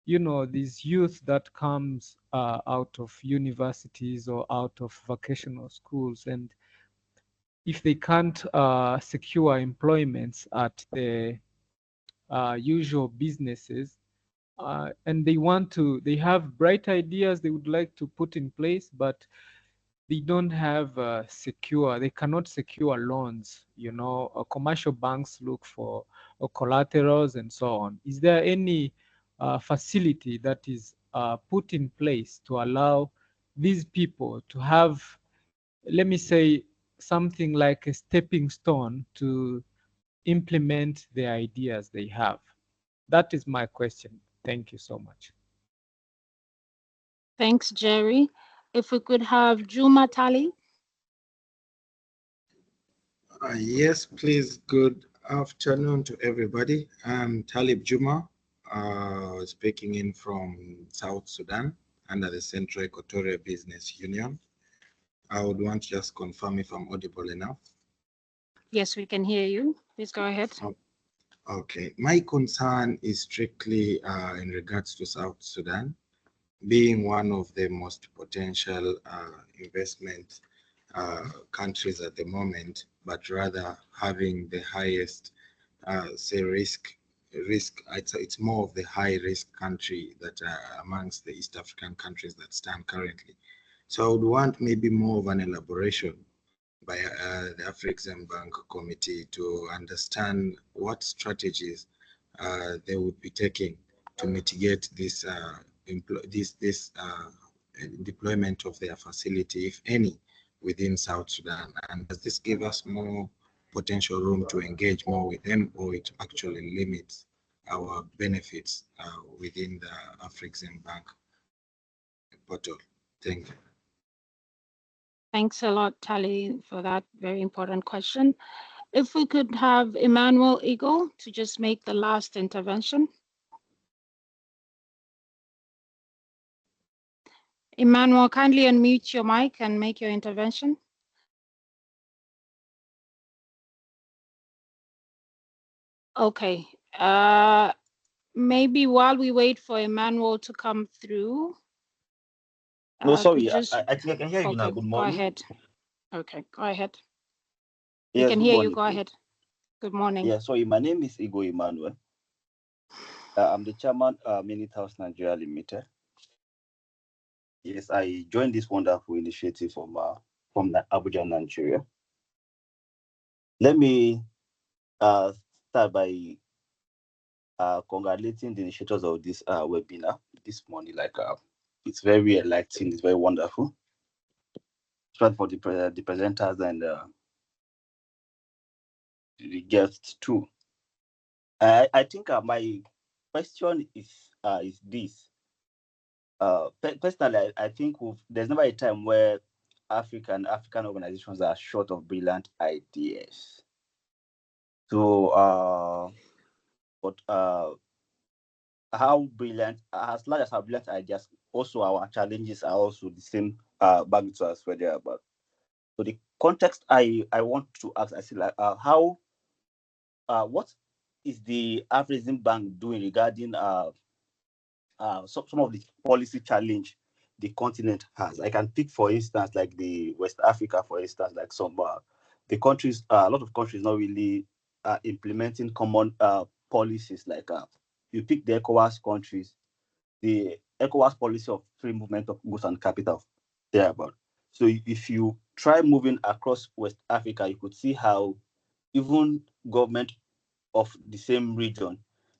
these youth that comes out of universities or out of vocational schools, and if they can't secure employments at the usual businesses, and they have bright ideas they would like to put in place, but they don't have they cannot secure loans. Commercial banks look for collaterals and so on. Is there any facility that is put in place to allow these people to have, let me say, something like a stepping stone to implement the ideas they have? That is my question. Thank you so much. Thanks, Jerry. If we could have Juma Tali. Yes, please. Good afternoon to everybody. I'm Talib Juma, speaking in from South Sudan under the Central Equatorial Business Union. I would want to just confirm if I'm audible enough. Yes, we can hear you. Please go ahead. Okay. My concern is strictly in regards to South Sudan being one of the most potential investment countries at the moment, but rather having the highest, say, risk. It's more of the high risk country that amongst the East African countries that stand currently. So I would want maybe more of an elaboration by the Afrexim Bank Committee to understand what strategies they would be taking to mitigate this deployment of their facility, if any, within South Sudan. And does this give us more potential room to engage more with them, or it actually limits our benefits within the Afrexim Bank portal? Thank you. Thanks a lot, Tali, for that very important question. If we could have Emmanuel Eagle to just make the last intervention. Emmanuel, kindly unmute your mic and make your intervention. Okay. Maybe while we wait for Emmanuel to come through. No, sorry, just... I think I can hear you now. Good morning. Go ahead. Okay, go ahead. Yes, we can good hear morning, you. Go please. ahead. Good morning. Yeah, sorry, my name is Igo Emmanuel. I'm the chairman, Minute House Nigeria Limited. Yes, I joined this wonderful initiative from Abuja, Nigeria. Let me start by congratulating the initiators of this webinar this morning. Like, it's very enlightening, it's very wonderful. Especially for the presenters and the guests too. I think my question is this. Personally, I think there's never a time where African organizations are short of brilliant ideas. So, how brilliant, as large as our brilliant ideas, also our challenges are also the same magnitude as where they are about. So the context I want to ask, I see like what is the Afrexim Bank doing regarding some of the policy challenge the continent has? I can pick, for instance, like the West Africa, for instance, like some the countries, a lot of countries not really implementing common policies. Like you pick the ECOWAS countries, the ECOWAS policy of free movement of goods and capital, thereabout. So if you try moving across West Africa, you could see how even government of the same region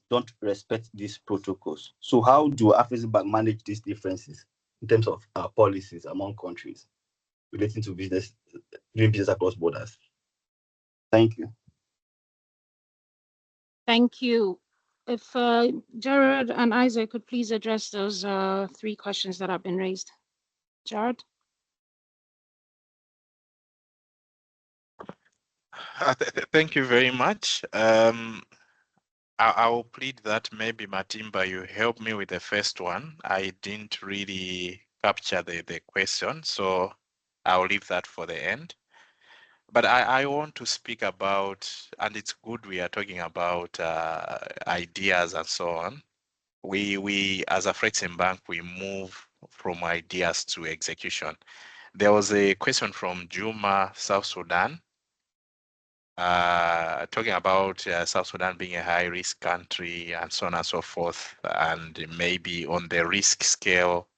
don't respect these protocols. So how do Afrexim Bank manage these differences in terms of policies among countries relating to business, doing business across borders? Thank you. Thank you. If Jared and Isaac could please address those three questions that have been raised. Jared? Thank you very much. I will plead that maybe Matimba, you help me with the first one. I didn't really capture the question, so I'll leave that for the end. But I want to speak about, and it's good we are talking about ideas and so on. We as a Afrexim Bank, we move from ideas to execution. There was a question from Juma, South Sudan, talking about South Sudan being a high risk country and so on and so forth, and maybe on the risk scale,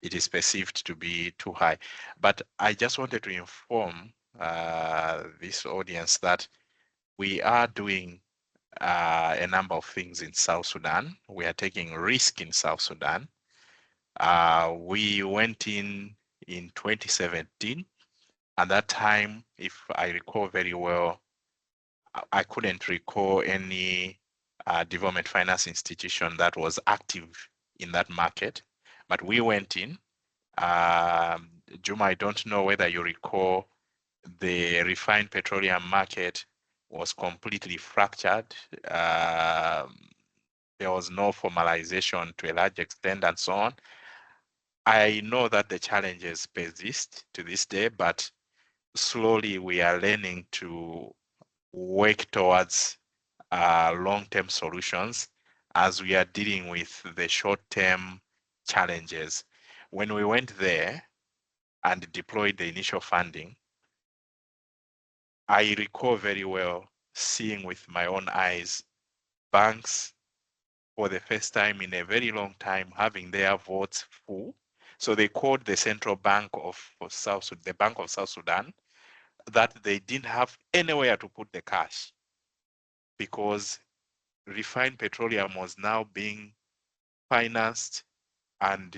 it is perceived to be too high. But I just wanted to inform this audience that we are doing a number of things in South Sudan. We are taking risk in South Sudan. We went in 2017. At that time, if I recall very well, I couldn't recall any development finance institution that was active in that market, but we went in Juma, I don't know whether you recall, the refined petroleum market was completely fractured. There was no formalization to a large extent and so on. I know that the challenges persist to this day, but slowly we are learning to work towards long-term solutions as we are dealing with the short-term challenges. When we went there and deployed the initial funding, I recall very well seeing with my own eyes banks for the first time in a very long time having their votes full. So they called the Central Bank of South Sudan, the Bank of South Sudan, that they didn't have anywhere to put the cash because refined petroleum was now being financed and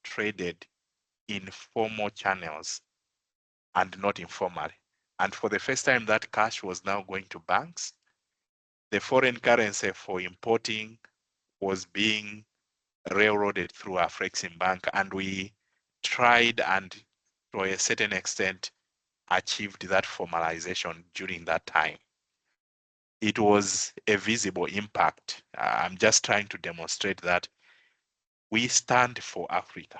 traded in formal channels and not informal. And for the first time, that cash was now going to banks. The foreign currency for importing was being railroaded through Afreximbank, and we tried and to a certain extent achieved that formalization during that time. It was a visible impact. I'm just trying to demonstrate that we stand for Africa.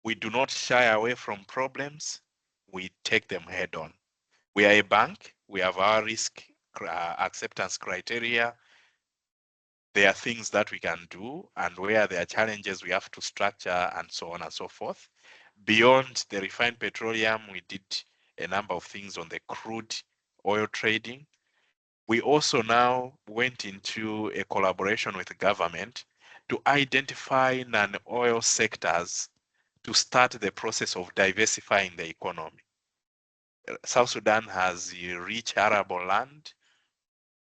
We do not shy away from problems. We take them head on. We are a bank. We have our risk acceptance criteria. There are things that we can do, and where there are challenges, we have to structure and so on and so forth. Beyond the refined petroleum, we did a number of things on the crude oil trading. We also now went into a collaboration with the government to identify non-oil sectors to start the process of diversifying the economy. South Sudan has rich arable land.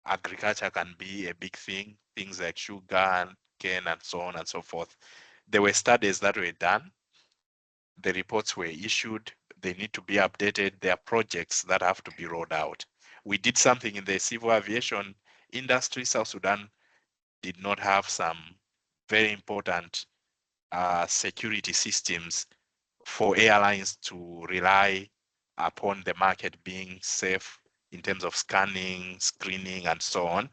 Agriculture can be a big thing, things like sugar and cane and so on and so forth. There were studies that were done. The reports were issued. They need to be updated. There are projects that have to be rolled out. We did something in the civil aviation industry. South Sudan did not have some very important security systems for airlines to rely upon the market being safe in terms of scanning, screening, and so on.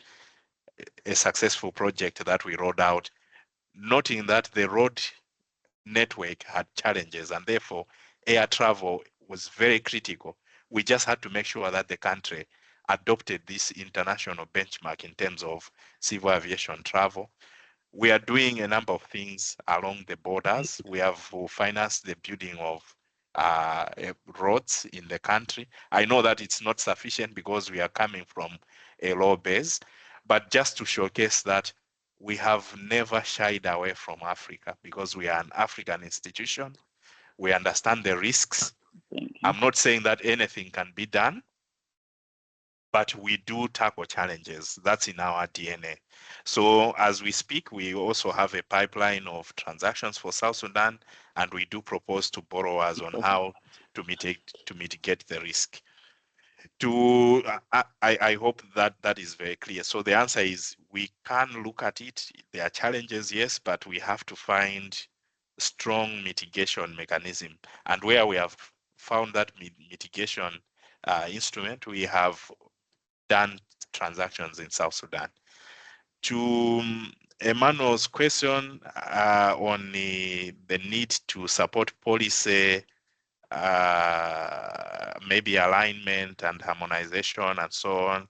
A successful project that we rolled out, noting that the road network had challenges and therefore air travel was very critical. We just had to make sure that the country adopted this international benchmark in terms of civil aviation travel. We are doing a number of things along the borders. We have financed the building of roads in the country. I know that it's not sufficient because we are coming from a low base, but just to showcase that we have never shied away from Africa because we are an African institution. We understand the risks. I'm not saying that anything can be done, but we do tackle challenges. That's in our DNA. So as we speak, we also have a pipeline of transactions for South Sudan, and we do propose to borrowers on how to mitigate the risk. I hope that that is very clear. So the answer is we can look at it. There are challenges, yes, but we have to find strong mitigation mechanism. And where we have found that mitigation instrument, we have done transactions in South Sudan. To Emmanuel's question on the need to support policy, maybe alignment and harmonization and so on,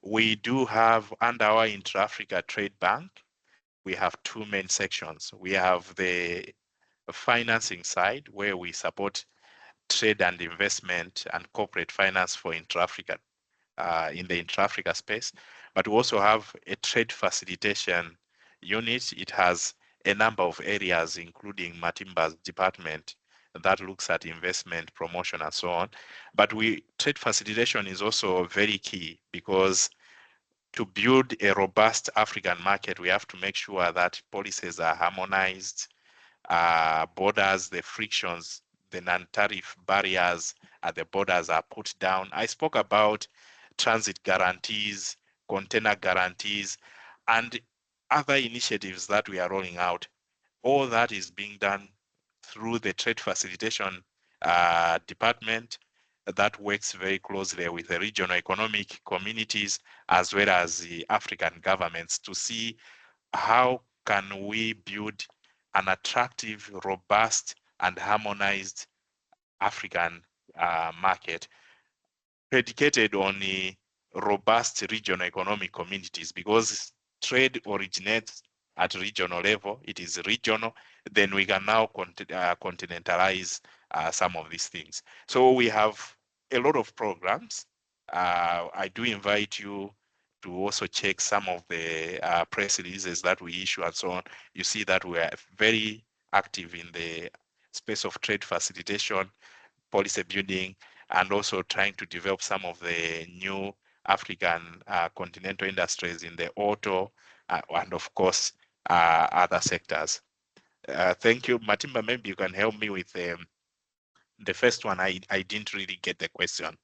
we do have under our Intra-Africa Trade Bank, we have two main sections. We have the financing side where we support trade and investment and corporate finance for Intra-Africa in the intra-Africa space, but we also have a trade facilitation unit. It has a number of areas, including Matimba's department that looks at investment, promotion, and so on. But trade facilitation is also very key because to build a robust African market, we have to make sure that policies are harmonized, borders, the frictions, the non-tariff barriers at the borders are put down. I spoke about transit guarantees, container guarantees, and other initiatives that we are rolling out. All that is being done through the trade facilitation department that works very closely with the regional economic communities as well as the African governments to see how can we build an attractive, robust, and harmonized African market predicated on a robust regional economic communities, because trade originates at regional level. It is regional. Then we can now continentalize some of these things. So we have a lot of programs. I do invite you to also check some of the press releases that we issue and so on. You see that we are very active in the space of trade facilitation, policy building, and also trying to develop some of the new African continental industries in the auto and of course other sectors. Thank you. Matimba, maybe you can help me with the first one. I didn't really get the question.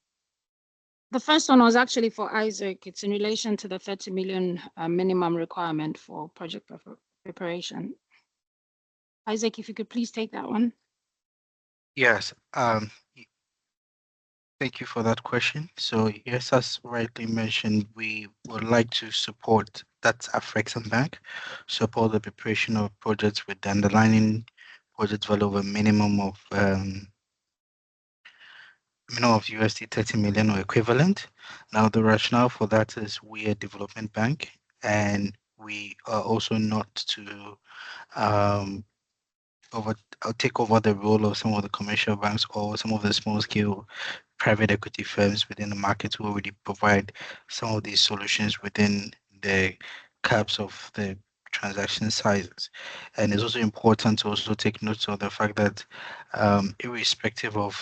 The first one was actually for Isaac. It's in relation to the 30 million minimum requirement for project preparation. Isaac, if you could please take that one. Yes. Thank you for that question. So yes, as rightly mentioned, we would like to support, that's Afrexim Bank, support the preparation of projects with the underlying project value of a minimum of USD 30 million or equivalent. Now the rationale for that is we are a development bank, and we are also not to take over the role of some of the commercial banks or some of the small scale private equity firms within the market who already provide some of these solutions within the caps of the transaction sizes. And it's also important to also take note of the fact that irrespective of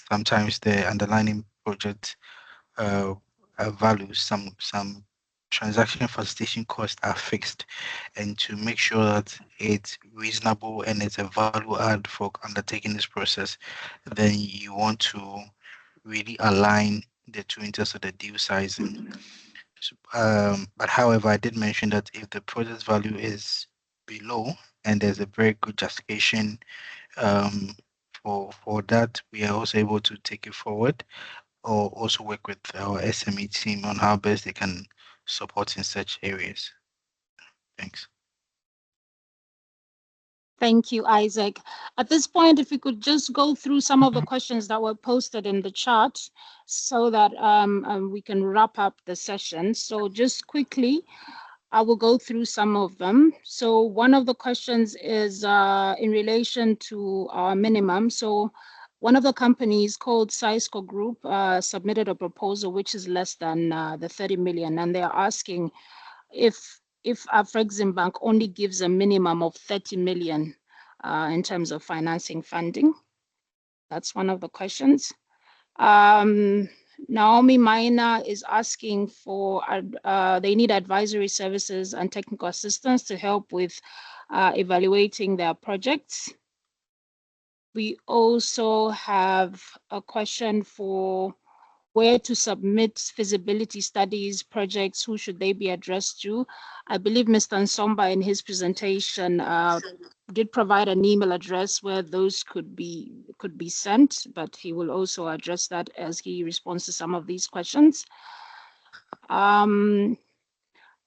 sometimes the underlying project values, some transaction facilitation costs are fixed, and to make sure that it's reasonable and it's a value add for undertaking this process, then you want to really align the two in terms of the deal sizing. But however, I did mention that if the project value is below and there's a very good justification for that, we are also able to take it forward, or also work with our SME team on how best they can support in such areas. Thanks. Thank you, Isaac. At this point, if we could just go through some of the questions that were posted in the chat so that we can wrap up the session. So just quickly, I will go through some of them. So one of the questions is in relation to our minimum. So one of the companies called Cisco Group submitted a proposal which is less than the 30 million, and they're asking if Afrexim Bank only gives a minimum of 30 million in terms of financing funding. That's one of the questions. Naomi Minor is asking for, they need advisory services and technical assistance to help with evaluating their projects. We also have a question for where to submit feasibility studies, projects, who should they be addressed to? I believe Mr. Nsomba in his presentation did provide an email address where those could be sent, but he will also address that as he responds to some of these questions. We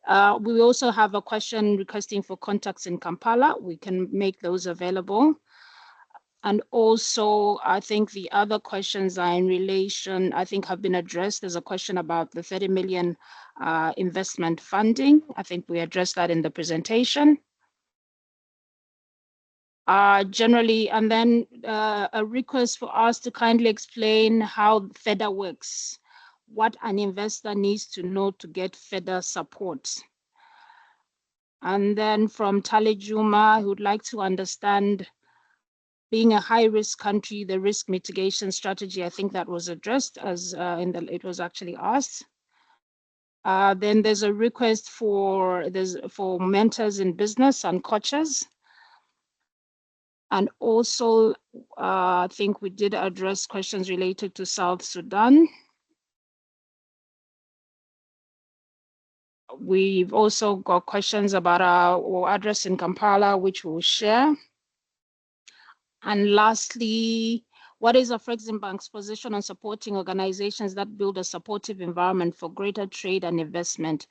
also have a question requesting for contacts in Kampala. We can make those available. And also, I think the other questions are in relation, I think have been addressed. There's a question about the 30 million investment funding. I think we addressed that in the presentation. Generally, and then a request for us to kindly explain how FEDA works, what an investor needs to know to get FEDA support. And then from Tali Juma, who would like to understand, being a high-risk country, the risk mitigation strategy. I think that was addressed as it was actually asked. Then there's a request for mentors in business and coaches. And also, I think we did address questions related to South Sudan. We've also got questions about our address in Kampala, which we'll share. And lastly, what is Afreximbank's position on supporting organizations that build a supportive environment for greater trade and investment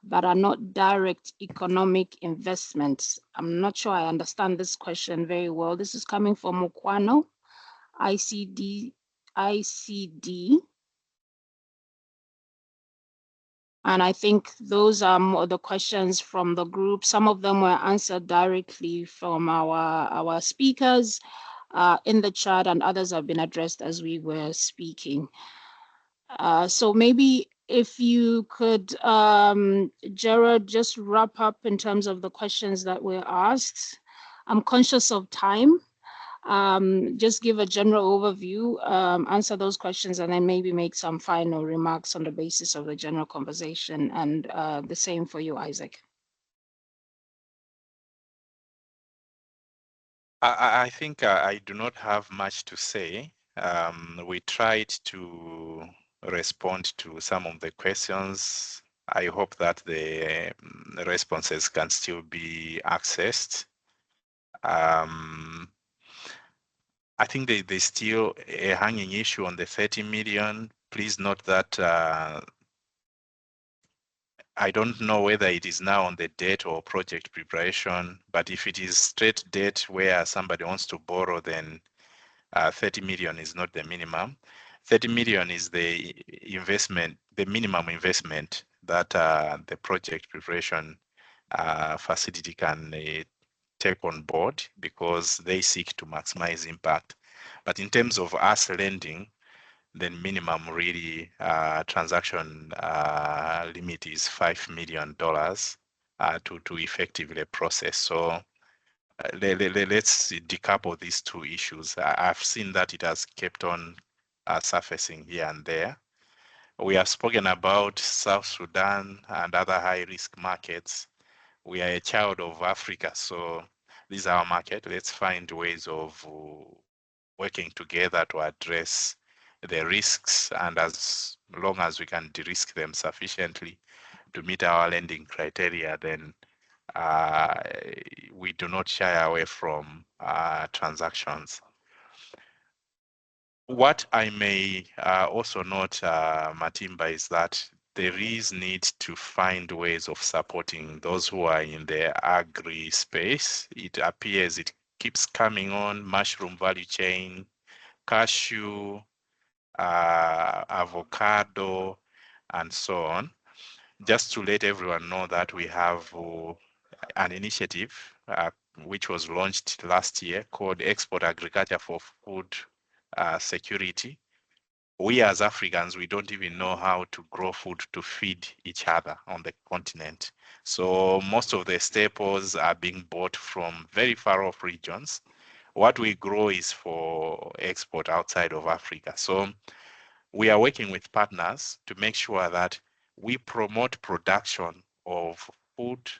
but are not direct economic investments? I'm not sure I understand this question very well. This is coming from Mukwano, ICD. And I think those are more the questions from the group. Some of them were answered directly from our speakers in the chat, and others have been addressed as we were speaking. So maybe if you could, Jared, just wrap up in terms of the questions that were asked. I'm conscious of time. Just give a general overview, answer those questions, and then maybe make some final remarks on the basis of the general conversation. And the same for you, Isaac. I think I do not have much to say. We tried to respond to some of the questions. I hope that the responses can still be accessed. I think there's still a hanging issue on the 30 million. Please note that I don't know whether it is now on the debt or project preparation, but if it is straight debt where somebody wants to borrow, then 30 million is not the minimum. 30 million is the investment, the minimum investment that the project preparation facility can take on board, because they seek to maximize impact. But in terms of us lending, then minimum really transaction limit is $5 million to effectively process. So let's decouple these two issues. I've seen that it has kept on surfacing here and there. We have spoken about South Sudan and other high-risk markets. We are a child of Africa, so this is our market. Let's find ways of working together to address the risks, and as long as we can de-risk them sufficiently to meet our lending criteria, then we do not shy away from transactions. What I may also note, Matimba, is that there is need to find ways of supporting those who are in the agri space. It appears it keeps coming on: mushroom value chain, cashew, avocado, and so on. Just to let everyone know that we have an initiative which was launched last year called Export Agriculture for Food Security. We as Africans, we don't even know how to grow food to feed each other on the continent. So most of the staples are being bought from very far off regions. What we grow is for export outside of Africa. So we are working with partners to make sure that we promote production of food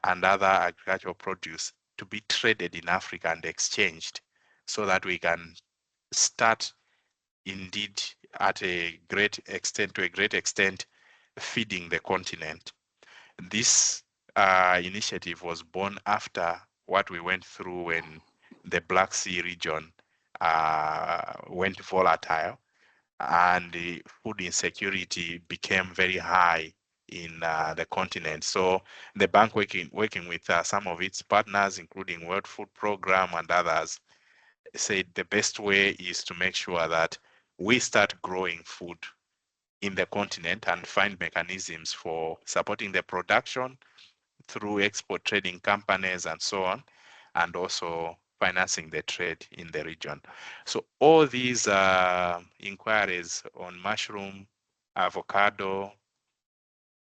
and other agricultural produce to be traded in Africa and exchanged, so that we can start indeed at a great extent feeding the continent. This initiative was born after what we went through when the Black Sea region went volatile, and the food insecurity became very high in the continent. So the bank, working with some of its partners, including World Food Program and others, said the best way is to make sure that we start growing food in the continent and find mechanisms for supporting the production through export trading companies and so on, and also financing the trade in the region. So all these inquiries on mushroom, avocado,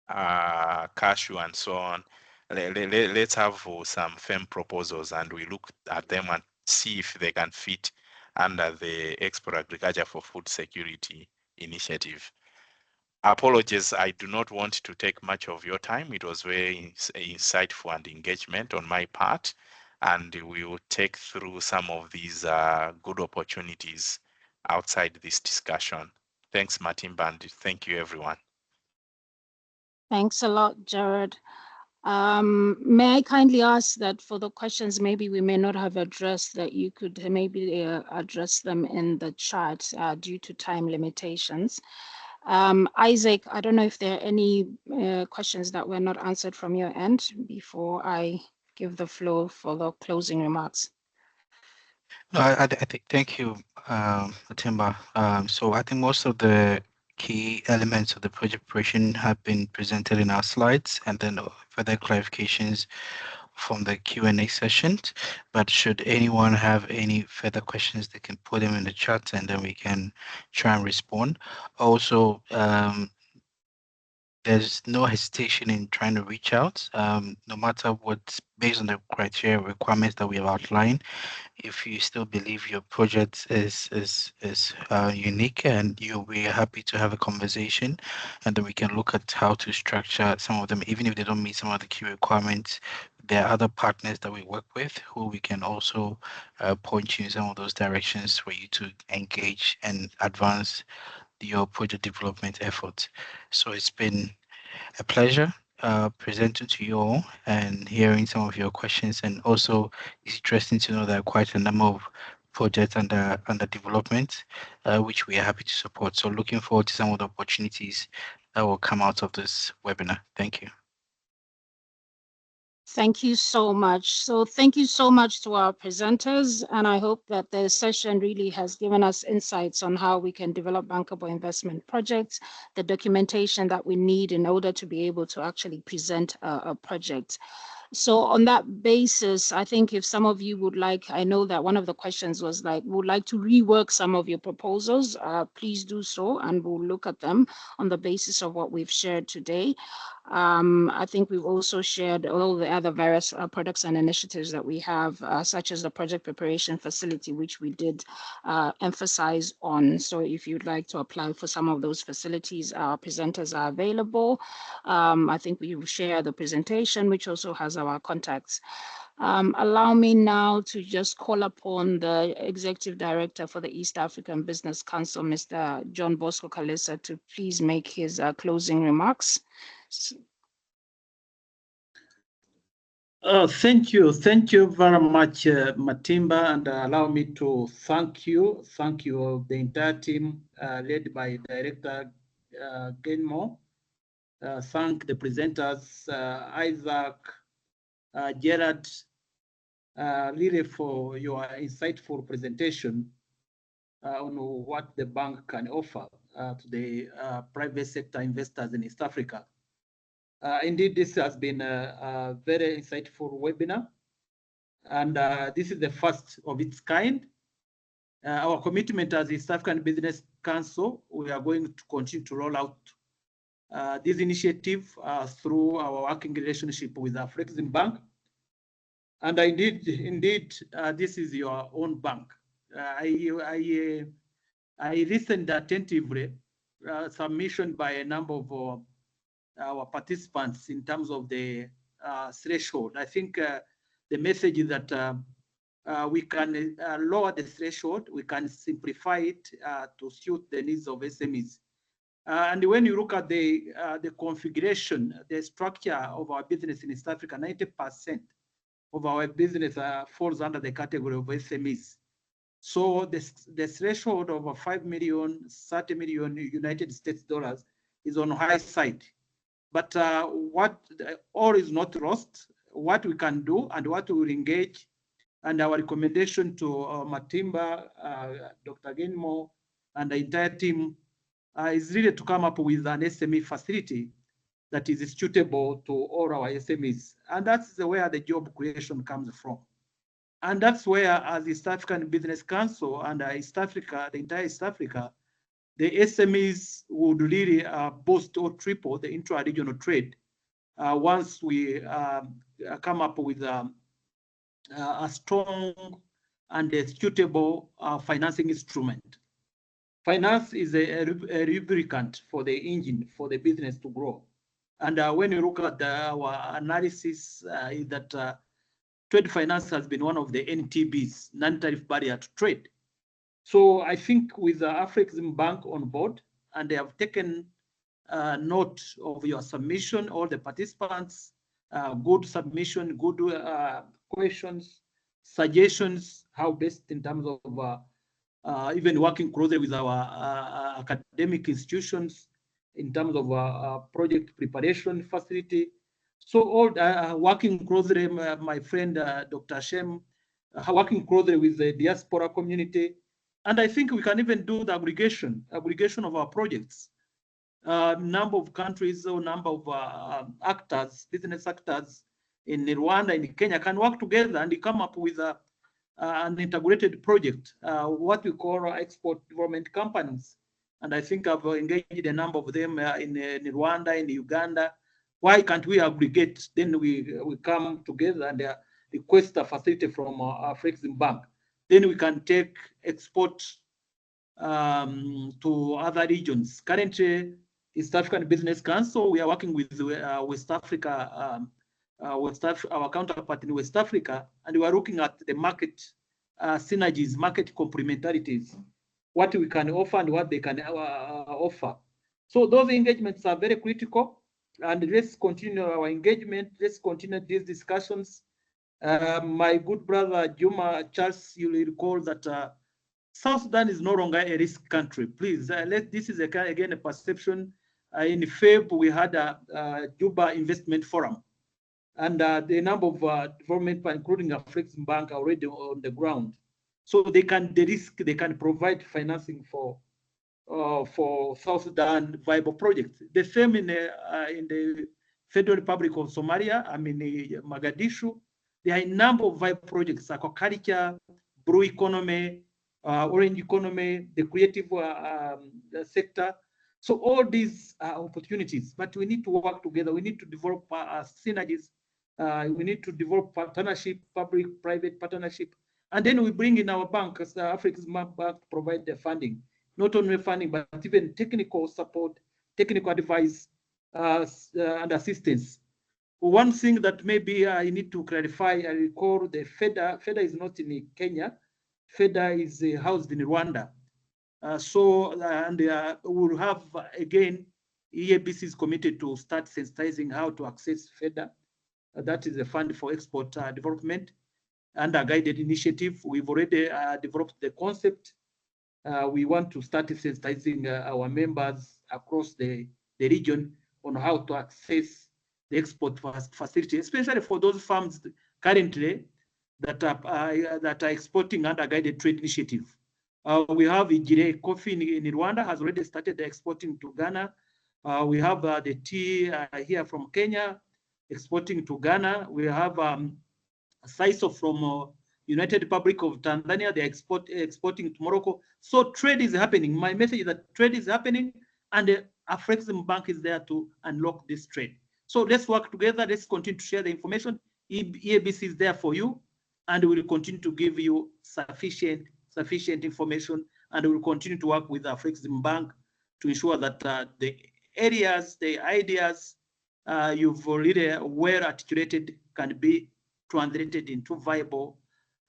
cashew, and so on, let's have some firm proposals, and we look at them and see if they can fit under the Export Agriculture for Food Security initiative. Apologies, I do not want to take much of your time. It was very insightful and engagement on my part, and we will take through some of these good opportunities outside this discussion. Thanks, Matimba, and thank you, everyone. Thanks a lot, Jared. May I kindly ask that for the questions maybe we may not have addressed, that you could maybe address them in the chat due to time limitations. Isaac, I don't know if there are any questions that were not answered from your end before I give the floor for the closing remarks. No, I think, thank you, Matimba. So I think most of the key elements of the project preparation have been presented in our slides, and then further clarifications from the Q&A sessions. But should anyone have any further questions, they can put them in the chat, and then we can try and respond. Also, there's no hesitation in trying to reach out, no matter what's based on the criteria requirements that we have outlined. If you still believe your project is unique, and you'll be happy to have a conversation, and then we can look at how to structure some of them, even if they don't meet some of the key requirements. There are other partners that we work with who we can also point you in some of those directions for you to engage and advance your project development efforts. So it's been a pleasure presenting to you all and hearing some of your questions, and also it's interesting to know there are quite a number of projects under development, which we are happy to support. So looking forward to some of the opportunities that will come out of this webinar. Thank you. Thank you so much. So thank you so much to our presenters, and I hope that the session really has given us insights on how we can develop bankable investment projects, the documentation that we need in order to be able to actually present a project. So on that basis, I think if some of you would like, I know that one of the questions was like, would like to rework some of your proposals, please do so, and we'll look at them on the basis of what we've shared today. I think we've also shared all the other various products and initiatives that we have, such as the project preparation facility, which we did emphasize on. So if you'd like to apply for some of those facilities, our presenters are available. I think we will share the presentation, which also has our contacts. Allow me now to just call upon the Executive Director for the East African Business Council, Mr. John Bosco Kalisa, to please make his closing remarks. Thank you very much, Matimba, and allow me to thank you, the entire team led by Director Gainmore. Thank the presenters, Isaac, Gerard, really for your insightful presentation on what the bank can offer to the private sector investors in East Africa. Indeed, this has been a very insightful webinar, and this is the first of its kind. Our commitment as the East African Business Council, we are going to continue to roll out this initiative through our working relationship with Afrexim Bank. And indeed, this is your own bank. I listened attentively, submission by a number of our participants in terms of the threshold. I think the message is that we can lower the threshold, we can simplify it to suit the needs of SMEs. And when you look at the configuration, the structure of our business in East Africa, 90% of our business falls under the category of SMEs. So the threshold of 5 million, 30 million United States dollars is on the high side. But all is not lost. What we can do and what we will engage, and our recommendation to Matimba, Dr. Gainmore, and the entire team is really to come up with an SME facility that is suitable to all our SMEs. And that's where the job creation comes from. And that's where, as the East African Business Council and East Africa, the entire East Africa, the SMEs would really boost or triple the intra-regional trade once we come up with a strong and a suitable financing instrument. Finance is a lubricant for the engine for the business to grow. And when you look at our analysis, is that trade finance has been one of the NTBs, non-tariff barrier to trade. So I think with the Afrexim Bank on board, and they have taken note of your submission, all the participants, good submission, good questions, suggestions, how best in terms of even working closely with our academic institutions in terms of project preparation facility. So all working closely, my friend Dr. Shem, working closely with the diaspora community. And I think we can even do the aggregation of our projects. Number of countries or number of actors, business actors in Rwanda, in Kenya can work together and come up with an integrated project, what we call export development companies. And I think I've engaged a number of them in Rwanda, in Uganda. Why can't we aggregate? Then we come together and request a facility from Afrexim Bank. Then we can take export to other regions. Currently, East African Business Council, we are working with West Africa, our counterpart in West Africa, and we are looking at the market synergies, market complementarities, what we can offer and what they can offer. So those engagements are very critical, and let's continue our engagement. Let's continue these discussions. My good brother Juma Charles, you will recall that South Sudan is no longer a risk country. Please, this is again a perception. In Feb, we had a Juba Investment Forum, and the number of development, including Afrexim Bank, are already on the ground. So they can provide financing for South Sudan viable projects. The same in the Federal Republic of Somalia, Mogadishu. There are a number of viable projects, aquaculture, blue economy, orange economy, the creative sector. So all these are opportunities, but we need to work together. We need to develop synergies. We need to develop partnership, public-private partnership. And then we bring in our bank, as the Afrexim Bank, to provide the funding. Not only funding, but even technical support, technical advice, and assistance. One thing that maybe I need to clarify, I recall the FEDA is not in Kenya. FEDA is housed in Rwanda. We'll have, again, EABC is committed to start sensitizing how to access FEDA. That is a fund for export development and a guided initiative. We've already developed the concept. We want to start sensitizing our members across the region on how to access the export facility, especially for those farms currently that are exporting under guided trade initiative. We have Ijire Coffee in Rwanda has already started exporting to Ghana. We have the tea here from Kenya exporting to Ghana. We have Saiso from United Republic of Tanzania. They're exporting to Morocco. So trade is happening. My message is that trade is happening, and the Afrexim Bank is there to unlock this trade. So let's work together. Let's continue to share the information. EABC is there for you, and we will continue to give you sufficient information, and we will continue to work with Afrexim Bank to ensure that the areas, the ideas you've already well articulated can be translated into viable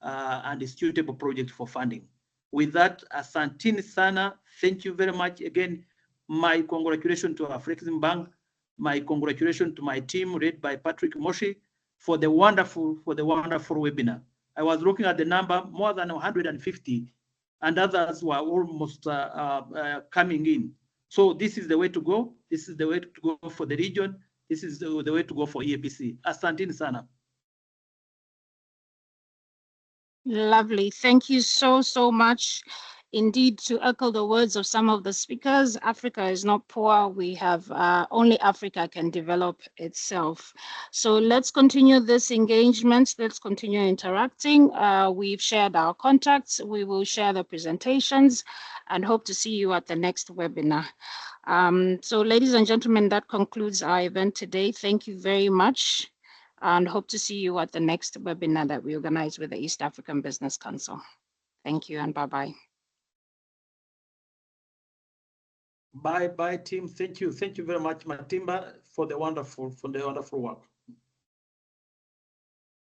and suitable projects for funding. With that, asanteni sana. Thank you very much. Again, my congratulations to Afrexim Bank. My congratulations to my team led by Patrick Moshi for the wonderful webinar. I was looking at the number, more than 150, and others were almost coming in. So this is the way to go. This is the way to go for the region. This is the way to go for EABC. Asanteni sana. Lovely. Thank you so much. Indeed, to echo the words of some of the speakers, Africa is not poor. We have only Africa can develop itself. So let's continue this engagement. Let's continue interacting. We've shared our contacts. We will share the presentations and hope to see you at the next webinar. So ladies and gentlemen, that concludes our event today. Thank you very much, and hope to see you at the next webinar that we organize with the East African Business Council. Thank you and bye-bye. Bye team. Thank you very much, Matimba, for the wonderful work.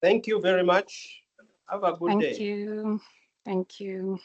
Thank you very much. Have a good day. Thank you.